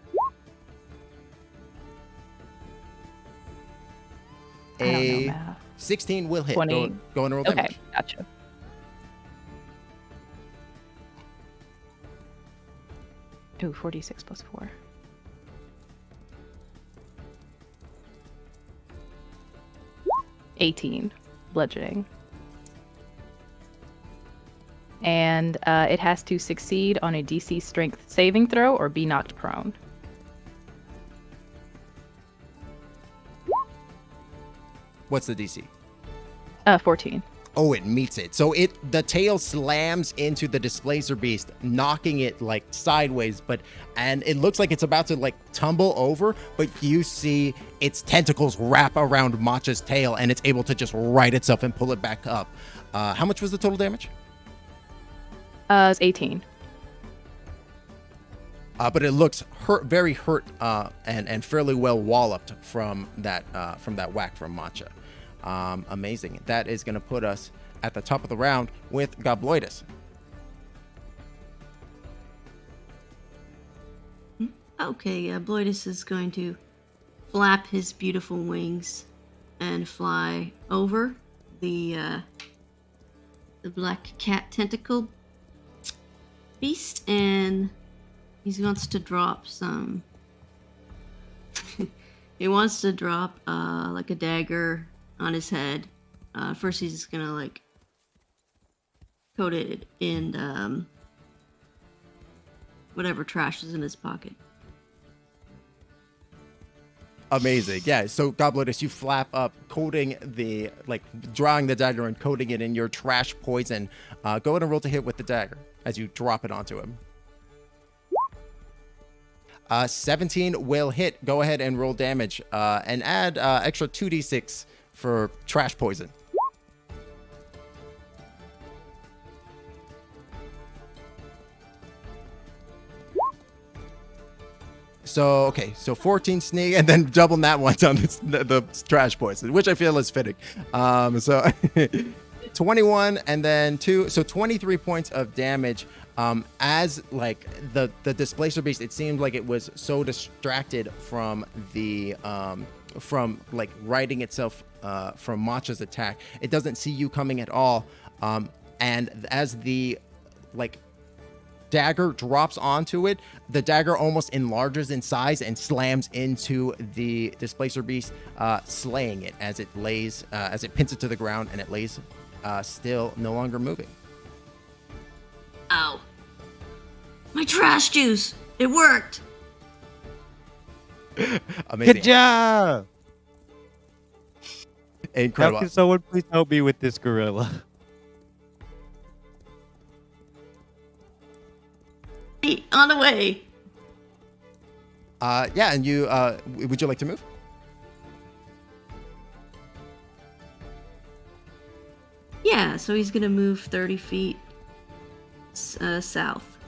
I don't know A math. 16 will hit. 20. Go on and roll Okay, damage. gotcha. Ooh, 46 + 4. $18 bludgeoning. And it has to succeed on a DC strength saving throw or be knocked prone. What's the DC? 14. Oh, it meets it. So the tail slams into the displacer beast, knocking it like sideways, and it looks like it's about to like tumble over, but you see its tentacles wrap around Matcha's tail and it's able to just right itself and pull it back up. How much was the total damage? It's 18. But it looks very hurt and fairly well walloped from that whack from Matcha. Amazing. That is going to put us at the top of the round with Gobloidus. Okay, Bloidus is going to flap his beautiful wings and fly over the black cat tentacle beast, and he wants to drop some He wants to drop like a dagger on his head. First, he's just gonna like coat it in whatever trash is in his pocket. Amazing. Yeah. So Gobloidus, you flap up, coating the drawing the dagger and coating it in your trash poison. Go ahead and roll to hit with the dagger as you drop it onto him. 17 will hit. Go ahead and roll damage and add extra 2d6 for trash poison. So, okay, so 14 sneak and then double that once on the trash poison, which I feel is fitting. So 21 and then 2, so 23 points of damage. As like the displacer beast, it seemed like it was so distracted from the from like righting itself from Matcha's attack, it doesn't see you coming at all. And as the dagger drops onto it, the dagger almost enlarges in size and slams into the displacer beast, slaying it as it lays as it pins it to the ground, and it lays still, no longer moving. Ow. My trash juice! It worked! Amazing. Good job! Incredible. How can someone please help me with this gorilla? Hey, on the way! Yeah, and you would you like to move? Yeah, so he's gonna move 30 feet south.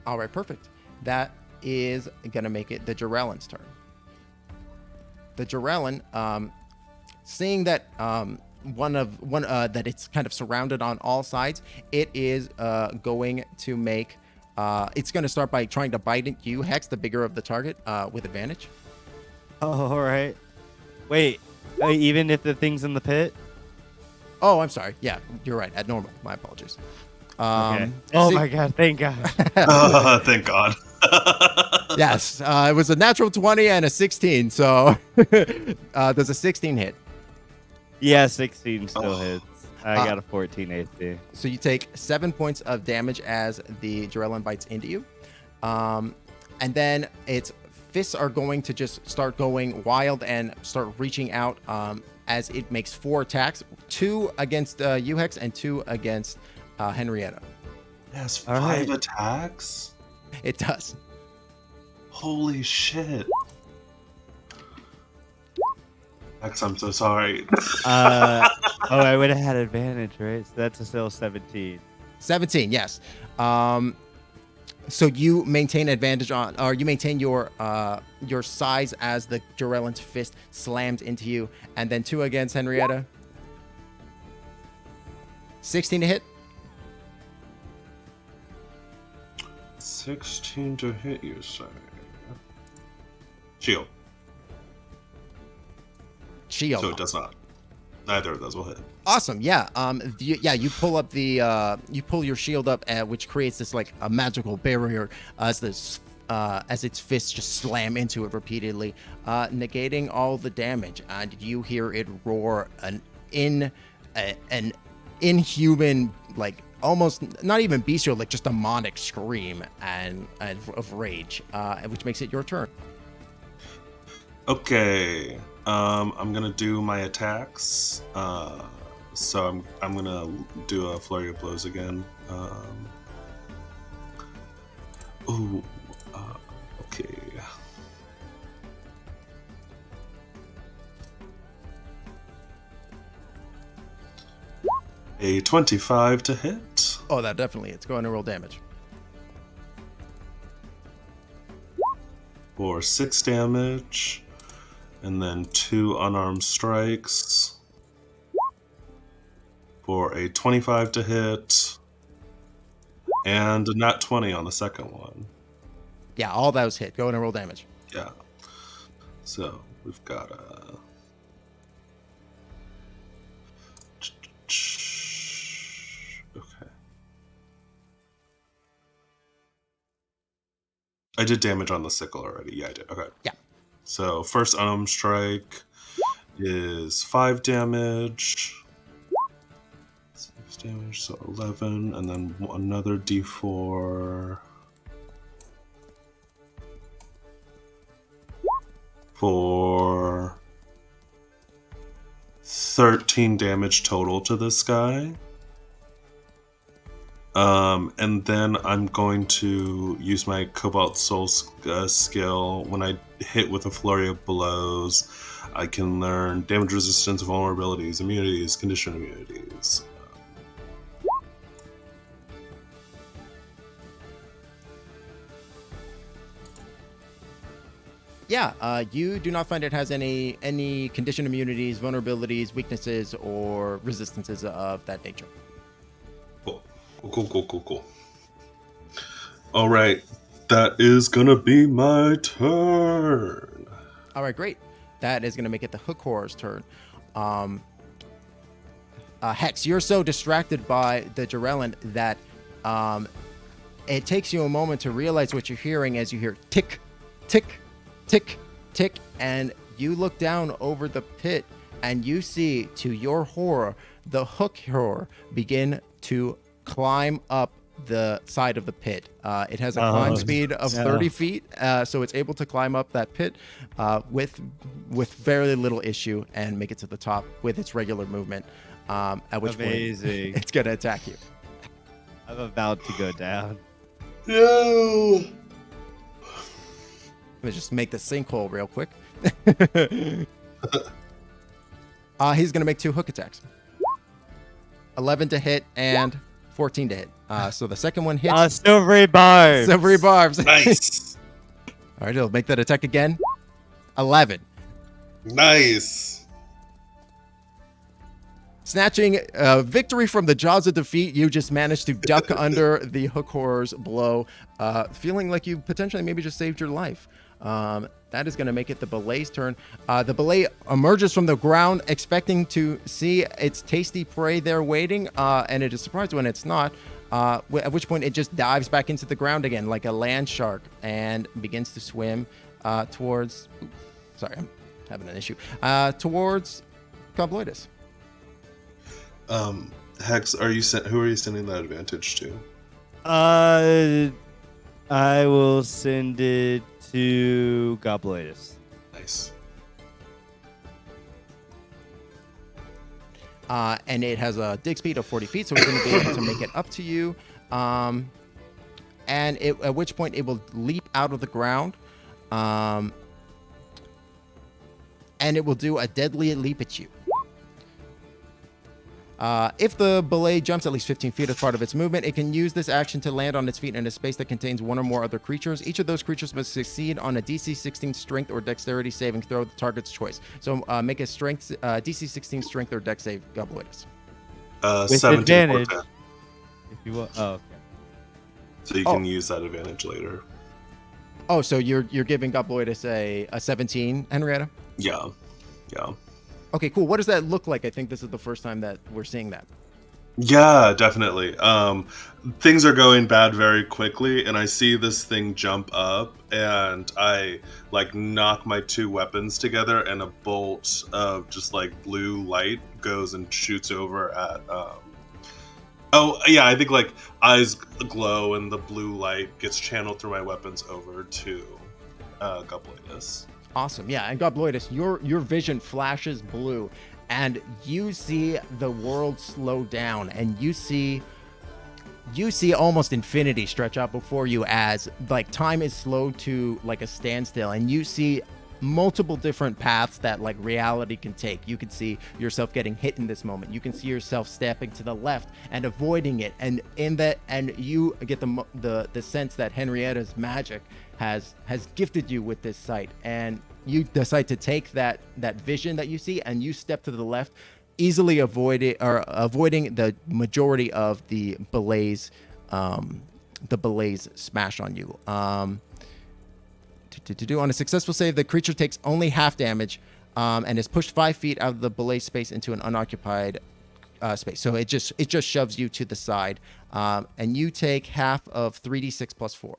All right, perfect. That is gonna make it the Jarellin's turn. The Jarellin, seeing that that it's kind of surrounded on all sides, it is going to make it's going to start by trying to bite at you, Hex, the bigger of the target, with advantage. Oh, all right. Wait, even if the thing's in the pit? Oh, I'm sorry. Yeah, you're right. At normal. My apologies. Okay. Oh my god, thank god. Thank God. Yes, it was a natural 20 and a 16. So does a 16 hit? Yeah, 16 still hits. I got a 14 AC. So you take 7 points of damage as the Jarellin bites into you. And then its fists are going to just start going wild and start reaching out as it makes 4 attacks. 2 against you, Hex, and 2 against Henrietta. It has 5 right. attacks? It does. Holy shit. Hex, I'm so sorry. Oh, I would have had advantage, right? So that's a still 17. 17, yes. So you maintain advantage on, or you maintain your size as the Jarellin's fist slams into you, and then 2 against Henrietta. 16 to hit. 16 to hit, you say? Shield. Shield. So it does not. Neither of those will hit. Awesome. Yeah. You pull up you pull your shield up, which creates this like a magical barrier as its fists just slam into it repeatedly, negating all the damage. And you hear it roar an inhuman, like almost not even bestial, like just demonic scream and of rage, which makes it your turn. Okay. I'm gonna do my attacks. So I'm gonna do a flurry of blows again. Okay. A 25 to hit. Oh, that definitely. It's going to roll damage. For 6 damage. And then 2 unarmed strikes. For a 25 to hit. And a nat 20 on the second one. Yeah, all those hit. Go ahead and roll damage. Yeah. So we've got a damage. Okay. I did damage on the sickle already. Yeah, I did. Okay. Yeah. So first unarmed strike is 5 damage. 6 damage, so 11, and then another d4 for 13 damage total to this guy. And then I'm going to use my Cobalt Soul skill. When I hit with a flurry of blows, I can learn damage resistance, vulnerabilities, immunities, condition immunities. Yeah, you do not find it has any condition immunities, vulnerabilities, weaknesses, or resistances of that nature. Cool. All right, that is gonna be my turn. All right, great. That is going to make it the Hook Horror's turn. Hex, you're so distracted by the Durelin that it takes you a moment to realize what you're hearing as you hear tick, tick, tick, tick, and you look down over the pit and you see, to your horror, the Hook Horror begin to climb up the side of the pit. It has a climb speed of 30 feet, so it's able to climb up that pit with very little issue and make it to the top with its regular movement. At which point it's going to attack you. I'm about to go down. No. Let me just make the sinkhole real quick. He's going to make 2 hook attacks. 11 to hit and 14 to hit. So the second one hits. Silvery barbs. Silvery barbs. Nice. All right, he'll make that attack again. 11. Nice. Snatching victory from the jaws of defeat, you just managed to duck under the Hook Horror's blow, feeling like you potentially maybe just saved your life. That is going to make it the belay's turn. The belay emerges from the ground, expecting to see its tasty prey there waiting, and it is surprised when it's not, at which point it just dives back into the ground again like a land shark and begins to swim towards... Sorry, I'm having an issue. Towards Gobloidus. Hex, who are you sending that advantage to? I will send it to Gobloidus. Nice. And it has a dig speed of 40 feet, so it's going to be able to make it up to you. And at which point it will leap out of the ground. And it will do a deadly leap at you. If the belay jumps at least 15 feet as part of its movement, it can use this action to land on its feet in a space that contains one or more other creatures. Each of those creatures must succeed on a DC 16 strength or dexterity saving throw, the target's choice. So make a strength DC 16 strength or dex save, Gobloidus. With 17 advantage. or 10. If you want. Oh, okay. So you can use that advantage later. Oh, so you're giving Gobloidus a 17, Henrietta? Yeah. Okay, cool. What does that look like? I think this is the first time that we're seeing that. Yeah, definitely. Things are going bad very quickly, and I see this thing jump up, and I knock my 2 weapons together, and a bolt of just blue light goes and shoots over at. I think eyes glow, and the blue light gets channeled through my weapons over to Gobloidus. Awesome. Yeah, and Gobloidus, your vision flashes blue, and you see the world slow down, and you see almost infinity stretch out before you as time is slowed to a standstill, and you see multiple different paths that reality can take. You can see yourself getting hit in this moment. You can see yourself stepping to the left and avoiding it, and you get the sense that Henrietta's magic has gifted you with this sight, and you decide to take that vision that you see, and you step to the left, easily avoiding the majority of the belay's smash on you. On a successful save, the creature takes only half damage, and is pushed 5 feet out of the belay space into an unoccupied space. So it just shoves you to the side, and you take half of 3d6 plus 4.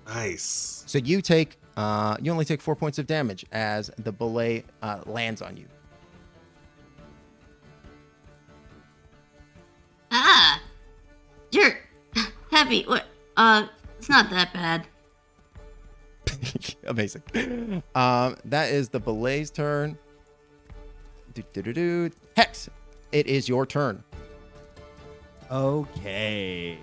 Nice. So you only take 4 points of damage as the belay lands on you. Ah, you're heavy. What? It's not that bad. Amazing. That is the belay's turn. Hex, it is your turn. Okay.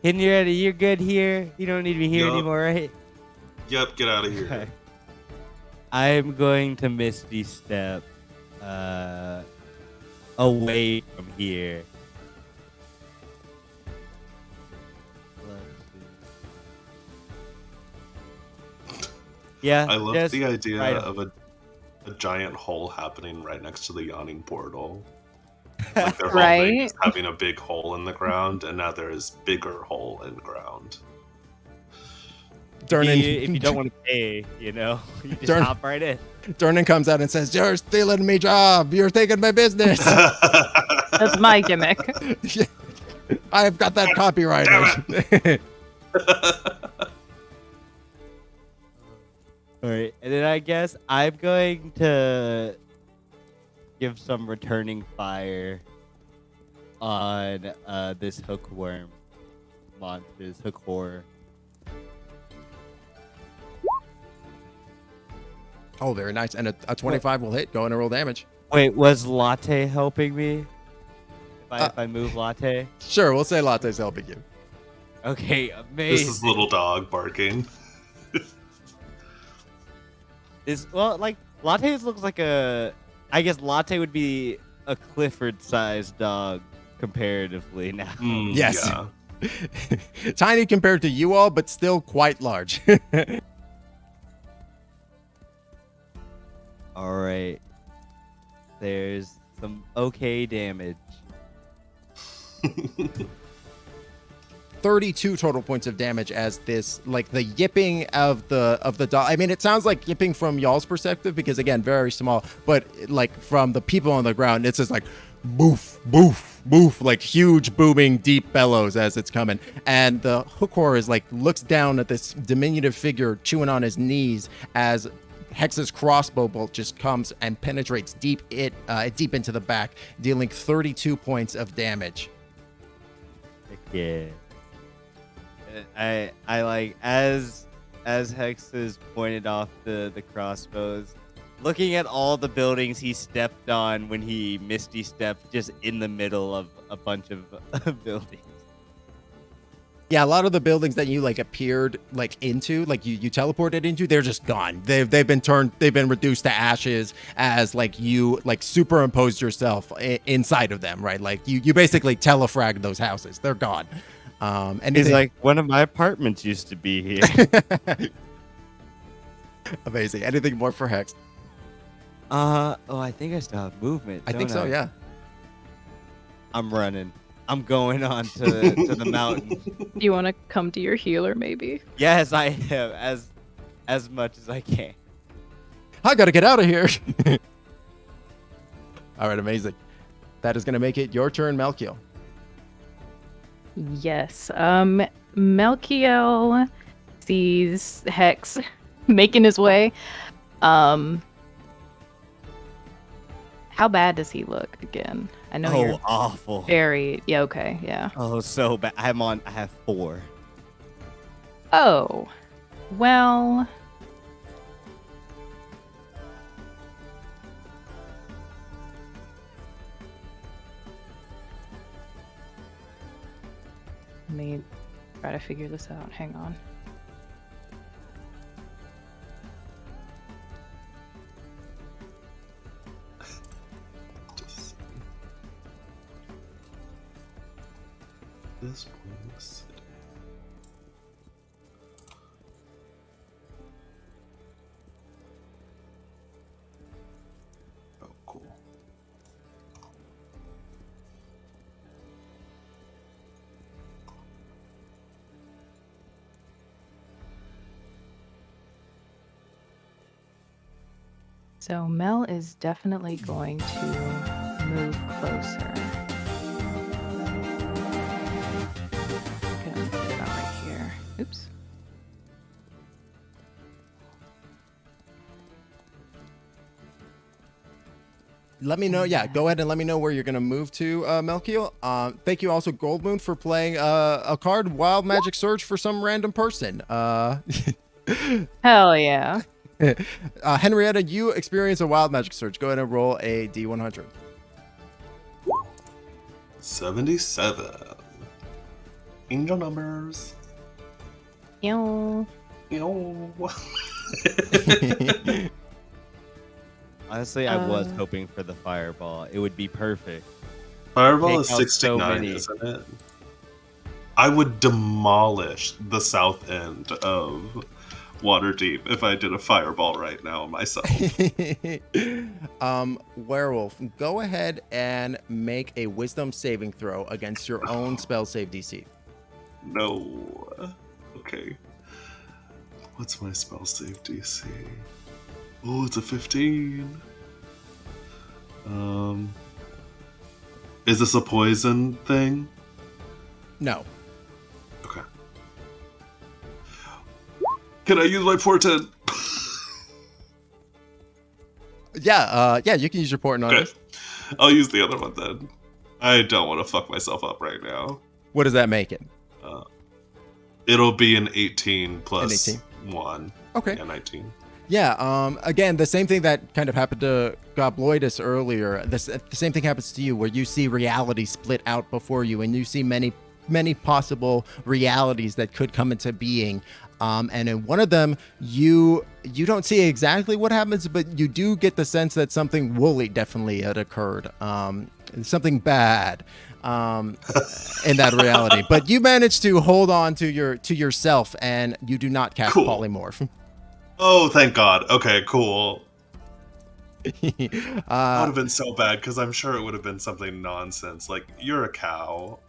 Henrietta, you're good here. You don't need me here Yup. anymore, right? Yep, get out of here. Okay. I'm going to Misty Step away from here. Yeah, I love just the idea right of a giant hole happening right next to the yawning portal. Like their whole thing is having a big hole in the ground, and now there is bigger hole in the ground. If you don't want to pay, you just hop right in. Durnan comes out and says, "You're stealing me job. You're taking my business." That's my gimmick. I've got that copyrighted. All right, and then I guess I'm going to give some returning fire on this hookworm monster's hook horror. Oh, very nice. And a 25 will hit. Go into roll damage. Wait, was Latte helping me? If I move Latte? Sure, we'll say Latte's helping you. Okay, amazing. This is little dog barking. Latte looks like I guess Latte would be a Clifford-sized dog comparatively now. Yes. Yeah. Tiny compared to you all, but still quite large. All right. There's some okay damage. 32 total points of damage as this, like the yipping of the dog. I mean, it sounds like yipping from y'all's perspective because again, very small, but like from the people on the ground, it's just like boof, boof, boof, like huge booming deep bellows as it's coming. And the hook horror is like looks down at this diminutive figure chewing on his knees as Hex's crossbow bolt just comes and penetrates deep into the back, dealing 32 points of damage. Yeah. I like as Hex has pointed off the crossbows, looking at all the buildings he stepped on when he misty stepped just in the middle of a bunch of buildings. Yeah, a lot of the buildings that you like appeared like into, like you teleported into, they're just gone. They've been reduced to ashes as like you like superimposed yourself inside of them, right? Like you basically telefragged those houses. They're gone. And he's like, one of my apartments used to be here. Amazing. Anything more for Hex? I think I still have movement. I think so, yeah. I'm running. I'm going on to the mountain. Do you want to come to your healer, maybe? Yes, I am, as much as I can. I gotta get out of here. All right, amazing. That is gonna make it your turn, Melkiel. Yes. Melkiel sees Hex making his way. How bad does he look again? I know you're awful. Very okay, yeah. Oh, so bad. I have 4. Oh. Well, let me try to figure this out. Hang on. This place. Oh, cool. So Mel is definitely going to move closer. Gonna put it right here. Oops. Let me know. Yeah, go ahead and let me know where you're going to move to, Melkiel. Thank you also, Goldmoon, for playing a card, Wild Magic Surge, for some random person. Hell yeah. Henrietta, you experience a Wild Magic Surge. Go ahead and roll a D100. 77. Angel numbers. Ew. Yo. Honestly, I was hoping for the fireball. It would be perfect. Fireball is Take out 69, isn't it? I would demolish the south end of Waterdeep if I did a fireball right now myself. Werewolf, go ahead and make a wisdom saving throw against your own spell save DC. No. Okay. What's my spell save DC? Oh, it's a 15. Is this a poison thing? No. Okay. Can I use my portent? Yeah, you can use your portent on Okay. this. I'll use the other one then. I don't want to fuck myself up right now. What does that make it? It'll be an 18 plus An 1. Okay. Yeah, 19. Yeah, again, the same thing that kind of happened to Gobloidus earlier, the same thing happens to you, where you see reality split out before you, and you see many possible realities that could come into being. And in one of them, you don't see exactly what happens, but you do get the sense that something woolly definitely had occurred, something bad in that reality. But you manage to hold on to yourself, and you do not cast Cool. polymorph. Oh, thank God. Okay, cool. That would have been so bad, because I'm sure it would have been something nonsense, like, you're a cow.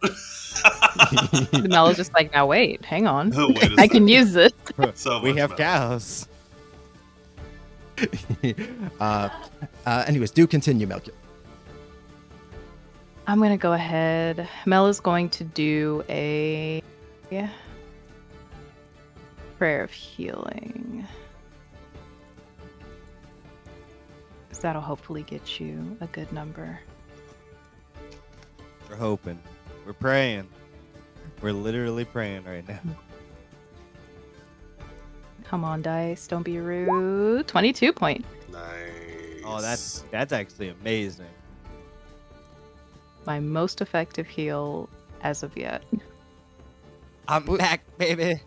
Mel is just like, now wait, hang on. Oh, wait a I can second. use this. So We much have mel. cows. Anyways, do continue, Melkiel. I'm gonna go ahead. Mel is going to do a prayer of healing. So that'll hopefully get you a good number. We're hoping. We're praying. We're literally praying right now. Come on, dice. Don't be rude. 22 point. Nice. Oh, that's actually amazing. My most effective heal as of yet. I'm back, baby.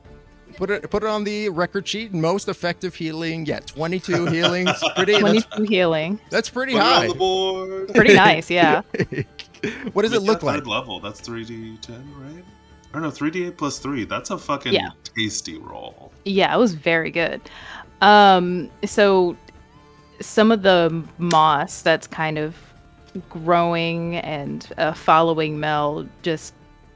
Put it on the record sheet. Most effective healing yet. 22 healings. Pretty. 22 healing. That's pretty Put it high. on the board. Pretty nice, yeah. What does it look like? Third level. That's 3d10, right? Or no, 3d8 plus 3. That's a fucking tasty roll. Yeah, it was very good. So some of the moss that's kind of growing and following Mel just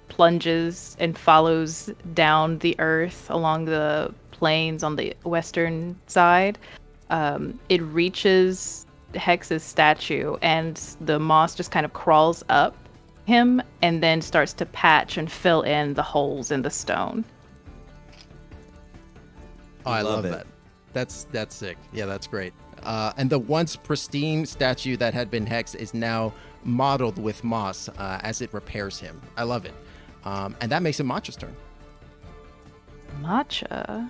plunges and follows down the earth along the plains on the western side. It reaches Hex's statue, and the moss just kind of crawls up him and then starts to patch and fill in the holes in the stone. Oh, I love Love it. that. That's sick. Yeah, that's great. And the once pristine statue that had been Hex is now modeled with moss as it repairs him. I love it. And that makes it Matcha's turn. Matcha?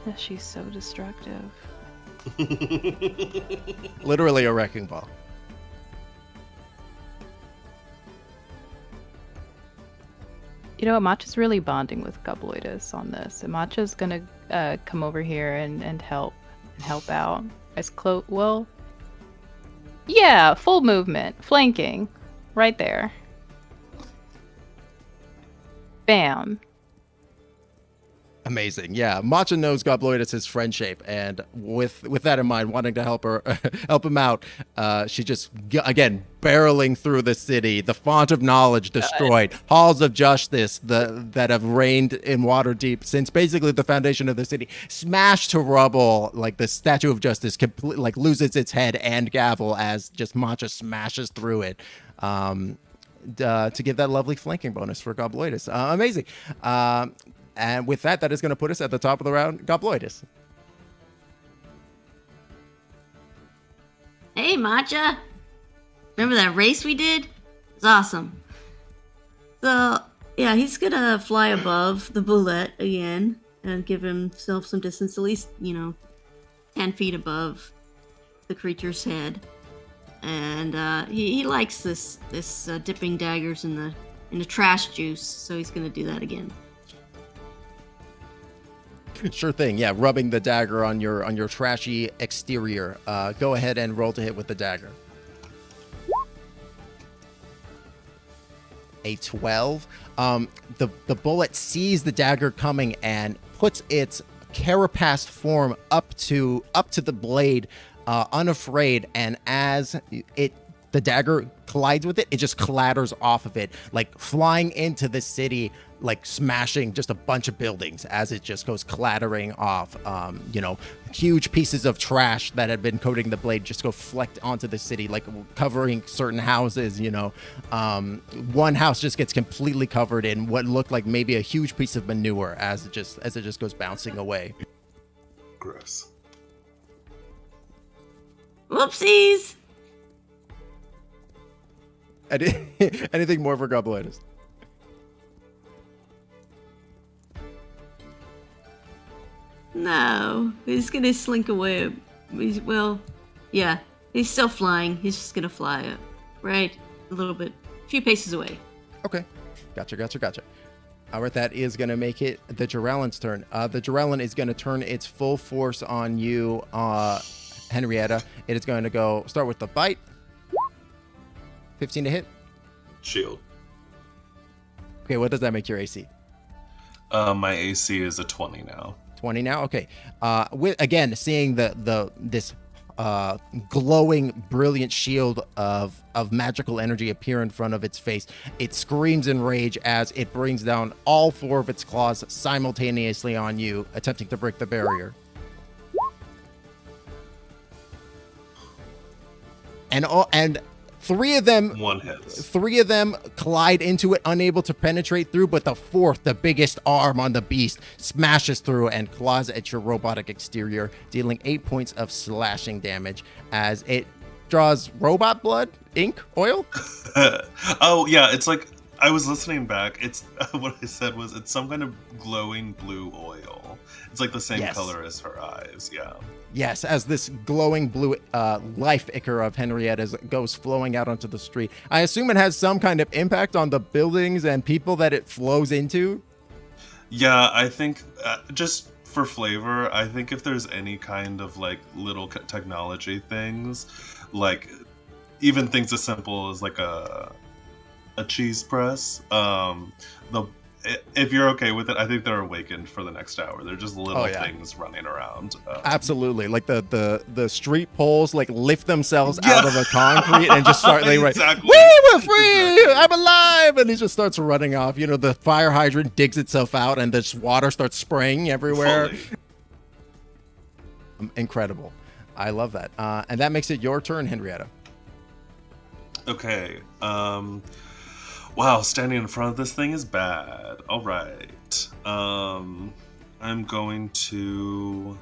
Yeah, she's so destructive. Literally a wrecking ball. You know what? Matcha's really bonding with Gobloidus on this. And Matcha's gonna come over here and help out. As close. Well, yeah, full movement, flanking, right there. Bam. Amazing. Yeah. Matcha knows Gobloidus is friend shape. And with that in mind, wanting to help her, help him out, she just, again, barreling through the city, the font of knowledge destroyed, halls of justice that have reigned in Waterdeep since basically the foundation of the city, smashed to rubble. Like the Statue of Justice like loses its head and gavel as just Matcha smashes through it. To give that lovely flanking bonus for Gobloidus. Amazing. And with that, that is going to put us at the top of the round, Gobloidus. Hey, Matcha. Remember that race we did? It was awesome. So, yeah, he's going to fly above the bullet again and give himself some distance, at least, 10 feet above the creature's head. And he likes this dipping daggers in the trash juice, so he's going to do that again. Sure thing. Yeah, rubbing the dagger on your trashy exterior. Go ahead and roll to hit with the dagger. A 12. The bullet sees the dagger coming and puts its carapace form up to the blade, unafraid. And as the dagger collides with it, it just clatters off of it, like flying into the city, like smashing just a bunch of buildings as it just goes clattering off. Huge pieces of trash that had been coating the blade just go flecked onto the city, like covering certain houses. One house just gets completely covered in what looked like maybe a huge piece of manure as it just goes bouncing away. Gross. Whoopsies! Anything more for Gobloidus? No, he's gonna slink away. He's still flying. He's just gonna fly up, right? A little bit, a few paces away. Okay, gotcha. All right, that is gonna make it the Durallen's turn. The Durallen is gonna turn its full force on you, Henrietta. It is going to start with the bite. 15 to hit. Shield. Okay, what does that make your AC? My AC is a 20 now. 20 now. Okay. With again seeing this glowing, brilliant shield of magical energy appear in front of its face, it screams in rage as it brings down all 4 of its claws simultaneously on you, attempting to break the barrier. And 3 of them, One hits. 3 of them collide into it, unable to penetrate through, but the 4th, the biggest arm on the beast, smashes through and claws at your robotic exterior, dealing 8 points of slashing damage as it draws robot blood, ink, oil. Oh yeah, it's like I was listening back. It's what I said was it's some kind of glowing blue oil. It's like the same color as her eyes. Yeah. Yes, as this glowing blue life ichor of Henrietta's goes flowing out onto the street. I assume it has some kind of impact on the buildings and people that it flows into. Yeah, I think just for flavor, I think if there's any kind of like little technology things, like even things as simple as like a cheese press, if you're okay with it, I think they're awakened for the next hour. They're just little things running around. Absolutely, like the street poles like lift themselves out of the concrete and just start like Exactly. we're free, I'm alive, and he just starts running off. The fire hydrant digs itself out and this water starts spraying everywhere. Incredible, I love that. And that makes it your turn, Henrietta. Okay. Wow, standing in front of this thing is bad. All right. I'm going to...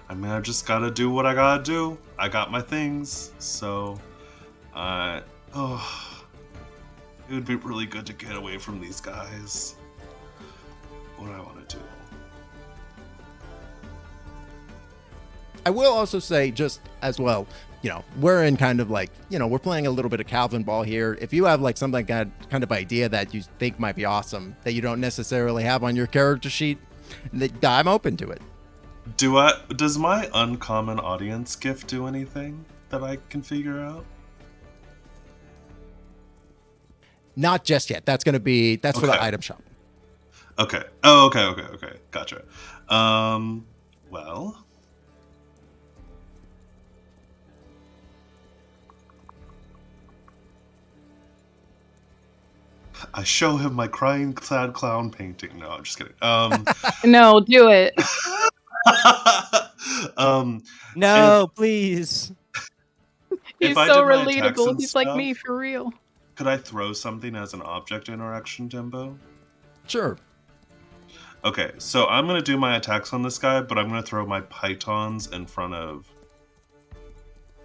I just gotta do what I gotta do. I got my things, so... it would be really good to get away from these guys. What do I want to do? I will also say, just as well, we're in kind of like, we're playing a little bit of Calvin ball here. If you have like something kind of idea that you think might be awesome that you don't necessarily have on your character sheet, I'm open to it. Does my uncommon audience gift do anything that I can figure out? Not just yet. That's for the Okay. item shop. Okay. Oh, okay. Gotcha. Well. I show him my crying sad clown painting. No, I'm just kidding. No, do it. No, please. He's I so did my attacks relatable. and He's like stuff, me for real. could I throw something as an object interaction, Timbo? Sure. Okay, so I'm gonna do my attacks on this guy, but I'm gonna throw my pythons in front of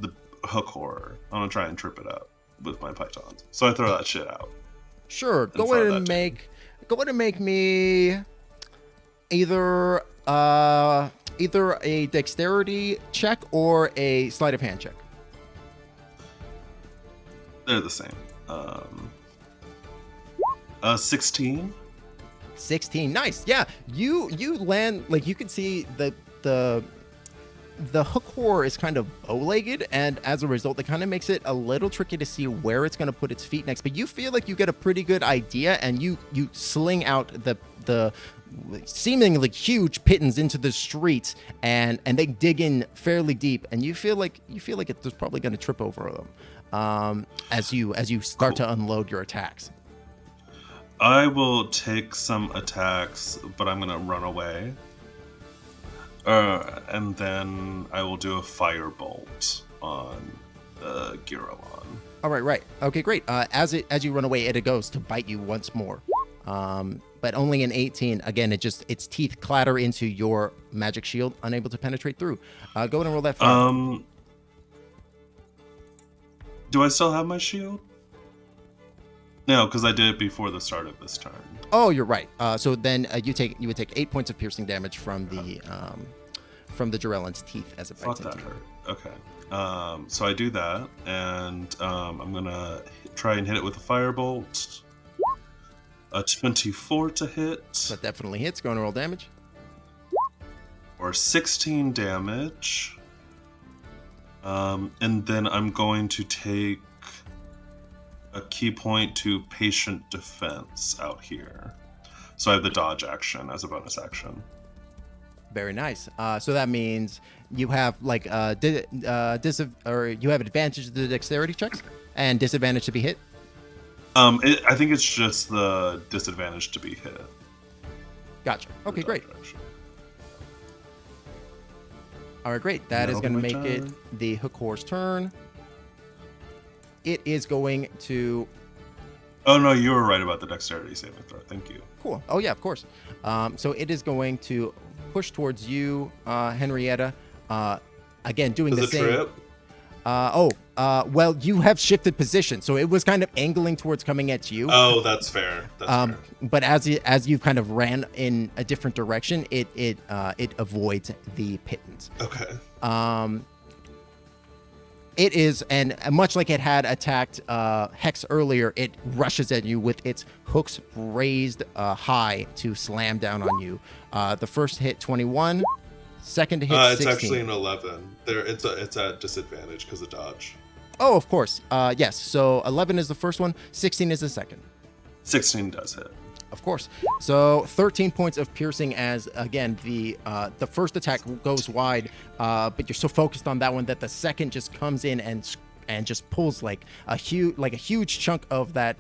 the hook horror. I'm gonna try and trip it up with my pythons. So I throw that shit out. Sure. In Go front ahead of and that dude. make me either a dexterity check or a sleight of hand check. They're the same. 16. 16. Nice. Yeah. You land, like, you can see the hook horror is kind of bow-legged, and as a result, it kind of makes it a little tricky to see where it's going to put its feet next. But you feel like you get a pretty good idea, and you sling out the seemingly huge pittons into the streets, and they dig in fairly deep, and you feel like it's probably going to trip over them as you start to unload your attacks. I will take some attacks, but I'm gonna run away. And then I will do a firebolt on Girolon. All right. Okay, great. As you run away, it goes to bite you once more. But only an 18. Again, its teeth clatter into your magic shield, unable to penetrate through. Go ahead and roll that fire. Do I still have my shield? No, because I did it before the start of this turn. Oh, you're right. So then you would take 8 points of piercing damage from the Drellon's teeth as it bites Fuck, into that you. hurt. Okay. So I do that, and I'm gonna try and hit it with a firebolt. A 24 to hit, That definitely hits. Go and roll damage. or 16 damage. And then I'm going to take a key point to patient defense out here. So I have the dodge action as a bonus action. Very nice. So that means you have like you have advantage to the dexterity checks and disadvantage to be hit. I think it's just the disadvantage to be hit. Gotcha. Okay, The great. dodge action. All right, great. That is That'll going to be make my it turn. the hook horse turn. It is going to. Oh no, you were right about the dexterity saving throw. Thank you. Cool. Oh yeah, of course. So it is going to push towards you, Henrietta. Again, doing Does the it same. trip? Well, you have shifted position, so it was kind of angling towards coming at you. Oh, that's fair. That's fair. But as you kind of ran in a different direction, it avoids the pittance. Okay. It is, and much like it had attacked Hex earlier, it rushes at you with its hooks raised high to slam down on you. The first hit 21, second hit It's 16. actually an 11. It's at disadvantage because of dodge. Oh, of course. Yes. So 11 is the first one. 16 is the second. 16 does hit. Of course. So 13 points of piercing as, again, the first attack goes wide, but you're so focused on that one that the second just comes in and just pulls like a huge chunk of that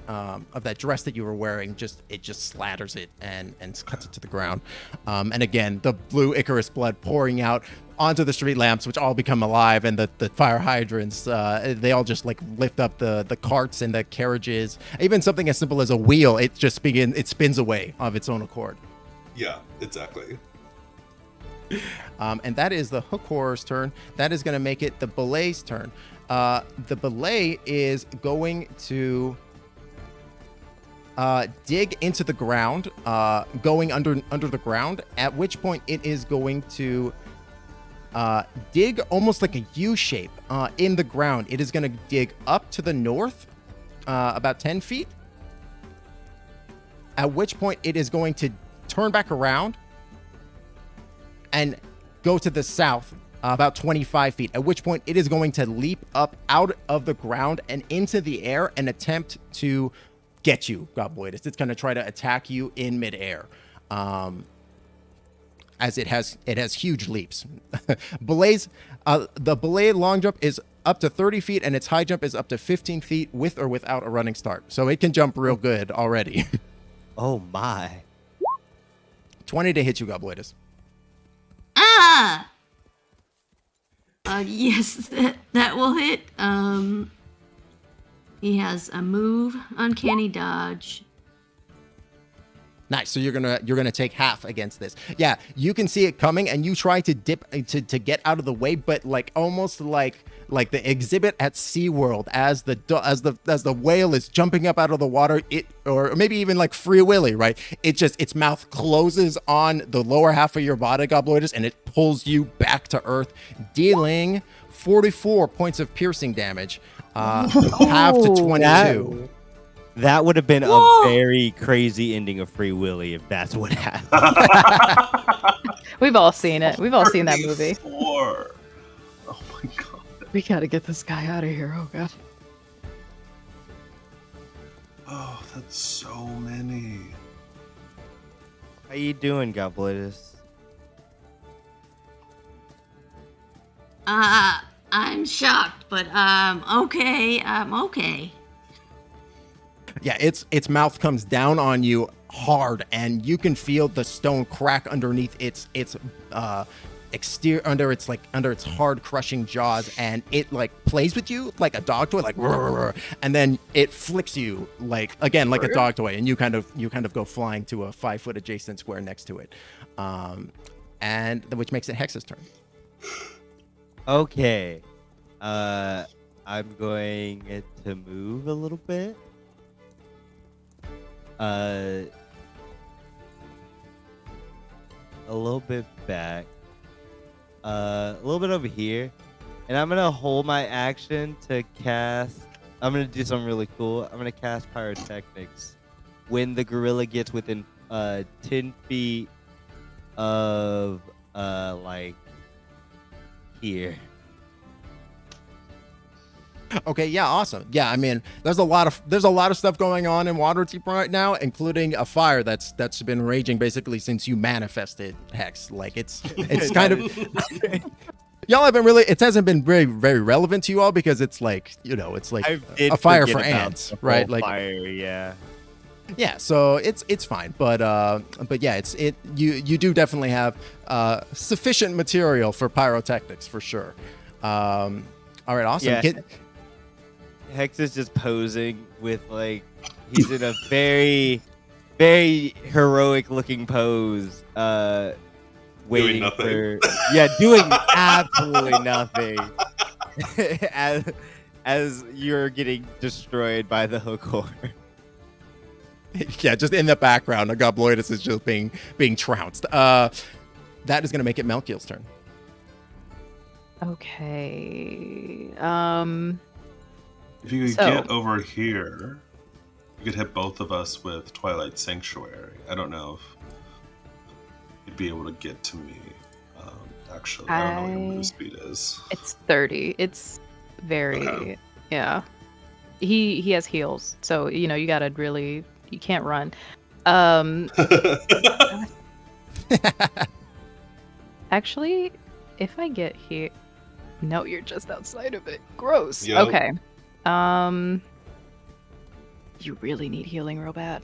dress that you were wearing. It just slatters it and cuts it to the ground. And again, the blue Icarus blood pouring out onto the street lamps, which all become alive, and the fire hydrants, they all just like lift up the carts and the carriages. Even something as simple as a wheel, it spins away of its own accord. Yeah, exactly. And that is the hook horror's turn. That is going to make it the belay's turn. The belay is going to dig into the ground, going under the ground, at which point it is going to dig almost like a U shape in the ground. It is going to dig up to the north, about 10 feet, at which point it is going to turn back around and go to the south about 25 feet, at which point it is going to leap up out of the ground and into the air and attempt to get you, Gobloidus. It's going to try to attack you in midair. As it has huge leaps. Belay's the belay long jump is up to 30 feet, and its high jump is up to 15 feet with or without a running start. So it can jump real good already. Oh my. 20 to hit you, Gobloidus. Ah! Yes, that will hit. He has a move, uncanny dodge. Nice. So you're gonna take half against this. Yeah, you can see it coming, and you try to dip to get out of the way, but like almost like the exhibit at SeaWorld as the whale is jumping up out of the water, or maybe even like Free Willy, right? Its mouth closes on the lower half of your body, Gobloidus, and it pulls you back to earth, dealing 44 points of piercing damage, half to 22. That would have been a very crazy ending of Free Willy if that's what happened. We've all seen it. We've all seen that movie. 44. Oh my god. We gotta get this guy out of here. Oh god. Oh, that's so many. How you doing, Gobloidus? I'm shocked, but okay. Okay. Yeah, its mouth comes down on you hard, and you can feel the stone crack underneath its exterior, under its hard crushing jaws, and it like plays with you like a dog toy, like and then it flicks you like a dog toy, and you kind of go flying to a 5-foot adjacent square next to it, and which makes it Hex's turn. Okay. I'm going to move a little bit. A little bit back, a little bit over here, and I'm gonna hold my action to cast. I'm gonna do something really cool. I'm gonna cast pyrotechnics when the gorilla gets within 10 feet of like here. Okay, yeah, awesome. Yeah, I mean, there's a lot of stuff going on in Waterdeep right now, including a fire that's been raging basically since you manifested Hex. Like it's kind of y'all haven't really. It hasn't been very very relevant to you all because it's like it's like a fire for ants, right? Like fire, yeah. Yeah, so it's fine, but yeah, you do definitely have sufficient material for pyrotechnics for sure. All right, awesome. Yeah. Hex is just posing with like he's in a very, very heroic looking pose, waiting for doing absolutely nothing as you're getting destroyed by the Hokor. Yeah, just in the background, a Gobloidus is just being trounced. That is going to make it Melkiel's turn. Okay. If you could get over here, you could hit both of us with Twilight Sanctuary. I don't know if you'd be able to get to me. Actually, I don't know what your move speed is. It's 30. It's very yeah. He has heals, so you gotta really you can't run. Actually, if I get here, no, you're just outside of it. Gross. Yep. Okay. You really need healing real bad.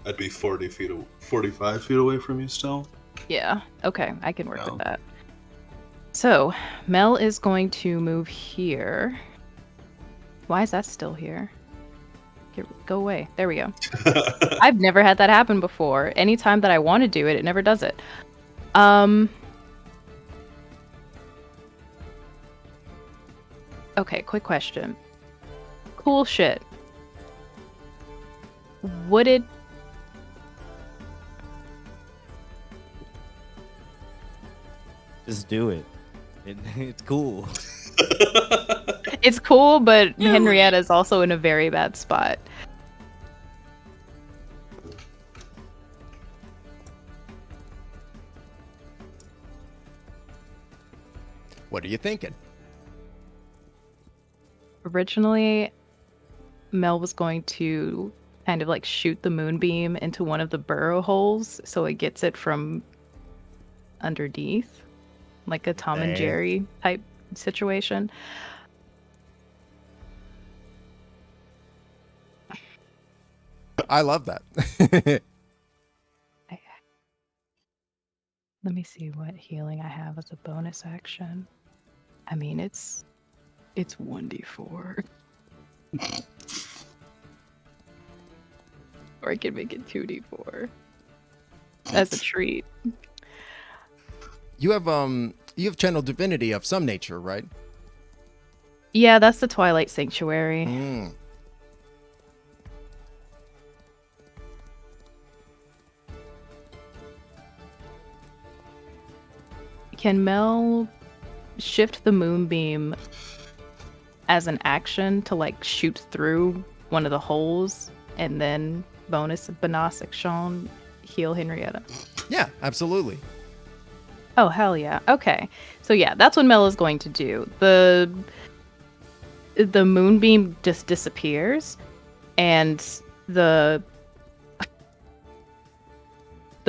I'd be 45 feet away from you still. Yeah. Okay, I can work with that. So, Mel is going to move here. Why is that still here? Go away. There we go. I've never had that happen before. Anytime that I want to do it, it never does it. Okay, quick question. Cool shit. Would it... Just do it. It's cool. It's cool, but Henrietta is also in a very bad spot. What are you thinking? Originally, Mel was going to kind of like shoot the moonbeam into one of the burrow holes so it gets it from underneath, like a Tom and Okay. Jerry type situation. I love that. Let me see what healing I have as a bonus action. I mean, it's 1d4. Or I can make it 2d4 as a treat. You have channel divinity of some nature, right? Yeah, that's the Twilight Sanctuary. Mm. Can Mel shift the moonbeam as an action to like shoot through one of the holes and then bonus Benas action heal Henrietta? Yeah, absolutely. Oh, hell yeah. Okay. So yeah, that's what Mel is going to do. The moonbeam just disappears and the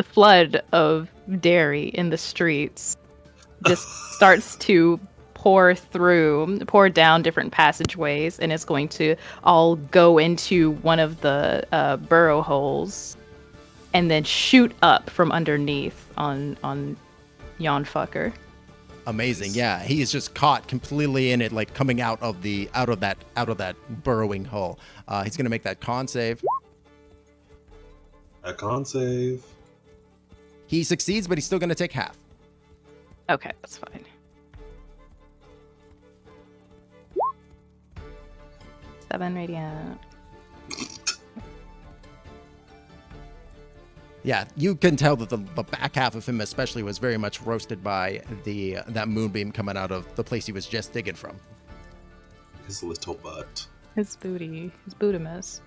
flood of dairy in the streets just starts to pour down different passageways, and it's going to all go into one of the burrow holes and then shoot up from underneath on yon fucker. Amazing. Yeah, he is just caught completely in it, like coming out of that burrowing hole. He's gonna make that con save. A con save. He succeeds, but he's still gonna take half. Okay, that's fine. Seven radiant. Yeah, you can tell that the back half of him especially was very much roasted by that moonbeam coming out of the place he was just digging from. His little butt. His bootimus.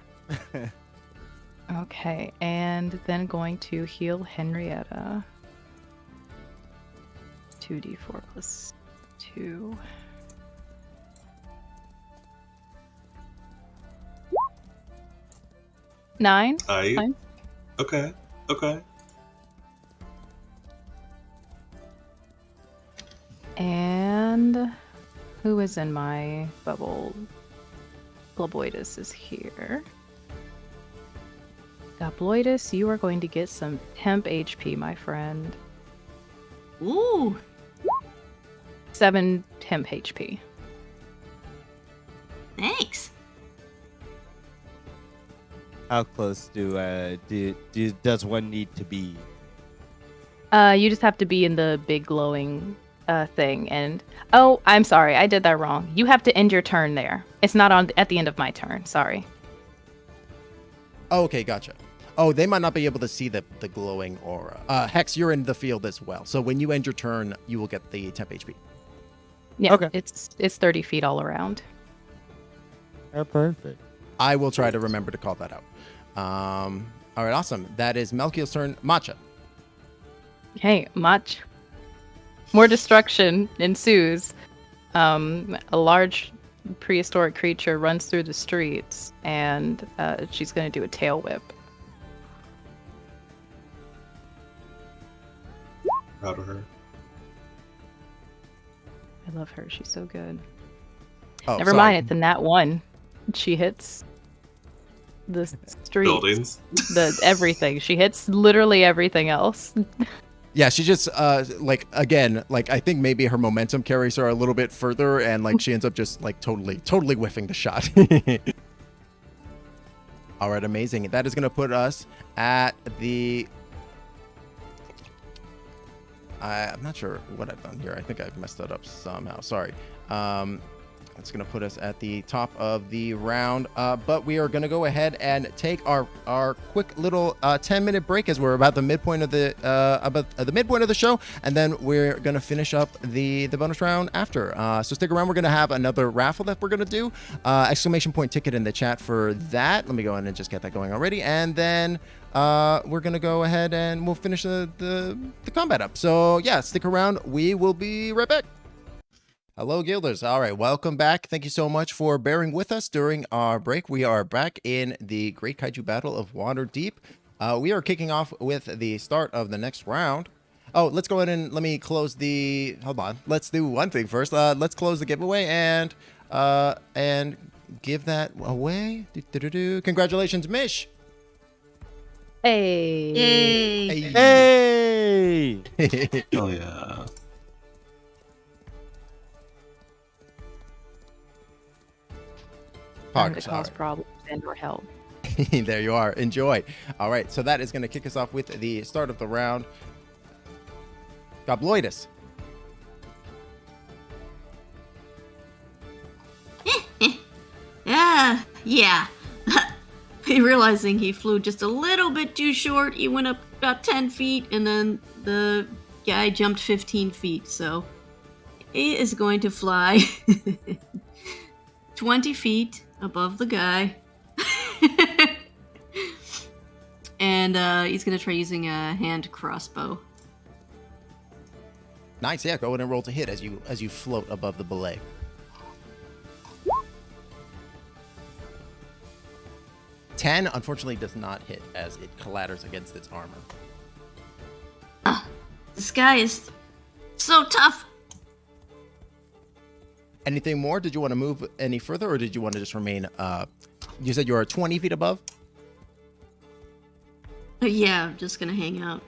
Okay, and then going to heal Henrietta. 2d4 plus 2. Nine. Fine. Okay. And who is in my bubble? Gobloidus is here. Gobloidus, you are going to get some temp HP, my friend. Ooh. 7 temp HP. Thanks. How close does one need to be? You just have to be in the big glowing thing. And oh, I'm sorry, I did that wrong. You have to end your turn there. It's not at the end of my turn. Sorry. Oh, okay, gotcha. Oh, they might not be able to see the glowing aura. Hex, you're in the field as well. So when you end your turn, you will get the temp HP. Yeah, Okay. It's 30 feet all around. Oh, perfect. I will try to remember to call that out. All right, awesome. That is Melkiel's turn. Matcha. Hey, Mach. More destruction ensues. A large prehistoric creature runs through the streets, and she's going to do a tail whip. Proud of her. I love her. She's so good. Oh, Never sorry. mind, it's a nat 1. She hits the street. Buildings. The everything. She hits literally everything else. Yeah, she just I think maybe her momentum carries her a little bit further, and like she ends up just like totally whiffing the shot. All right, amazing. That is going to put us at the. I'm not sure what I've done here. I think I've messed that up somehow. Sorry. It's going to put us at the top of the round, but we are going to go ahead and take our quick little 10-minute break as we're about the midpoint of the show, and then we're going to finish up the bonus round after. So stick around. We're going to have another raffle that we're going to do. Exclamation point ticket in the chat for that. Let me go ahead and just get that going already, and then we're going to go ahead and we'll finish the combat up. So yeah, stick around. We will be right back. Hello, Guilders. All right, welcome back. Thank you so much for bearing with us during our break. We are back in the Great Kaiju Battle of Waterdeep. We are kicking off with the start of the next round. Oh, let's go ahead and let me close the. Hold on. Let's do one thing first. Let's close the giveaway and give that away. Congratulations, Mish. Hey. Yay! Hey! Oh yeah. Time to Poggers, cause all right. problems and/or help. There you are. Enjoy. All right, so that is going to kick us off with the start of the round. Gobloidus. Yeah. Realizing he flew just a little bit too short, he went up about 10 feet, and then the guy jumped 15 feet, so he is going to fly 20 feet above the guy. And he's going to try using a hand crossbow. Nice. Yeah, go ahead and roll to hit as you float above the belay. Ten, unfortunately, does not hit as it clatters against its armor. This guy is so tough. Anything more? Did you want to move any further, or did you want to just remain? You said you are 20 feet above. Yeah, I'm just going to hang out.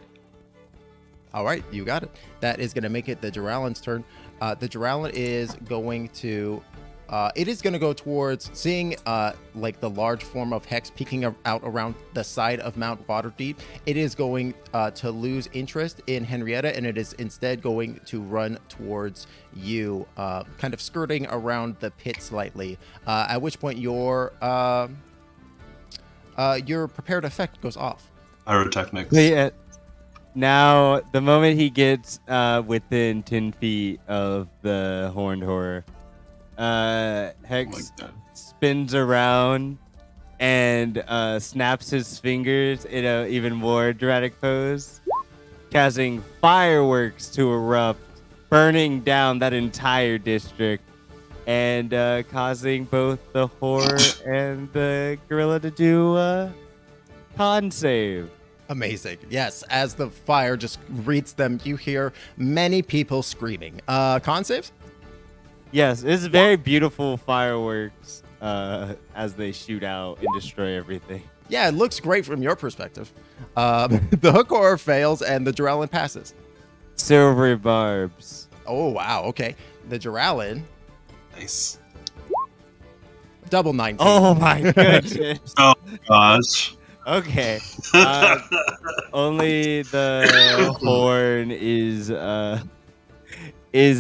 All right, you got it. That is going to make it the Duralin's turn. The Duralin is going to. It is going to go towards seeing like the large form of Hex peeking out around the side of Mount Waterdeep. It is going to lose interest in Henrietta, and it is instead going to run towards you, kind of skirting around the pit slightly. At which point your prepared effect goes off. Pyrotechnics. Yeah. Now, the moment he gets within 10 feet of the horned horror, Hex spins around and snaps his fingers in an even more dramatic pose, causing fireworks to erupt, burning down that entire district, and causing both the horror and the gorilla to do con save. Amazing. Yes, as the fire just greets them, you hear many people screaming. Con saves? Yes, it's very beautiful fireworks as they shoot out and destroy everything. Yeah, it looks great from your perspective. The hook horror fails and the Duralin passes. Silvery barbs. Oh, wow. Okay. The Duralin, Nice. double 19. Oh my goodness. Oh gosh. Okay. Only the horn is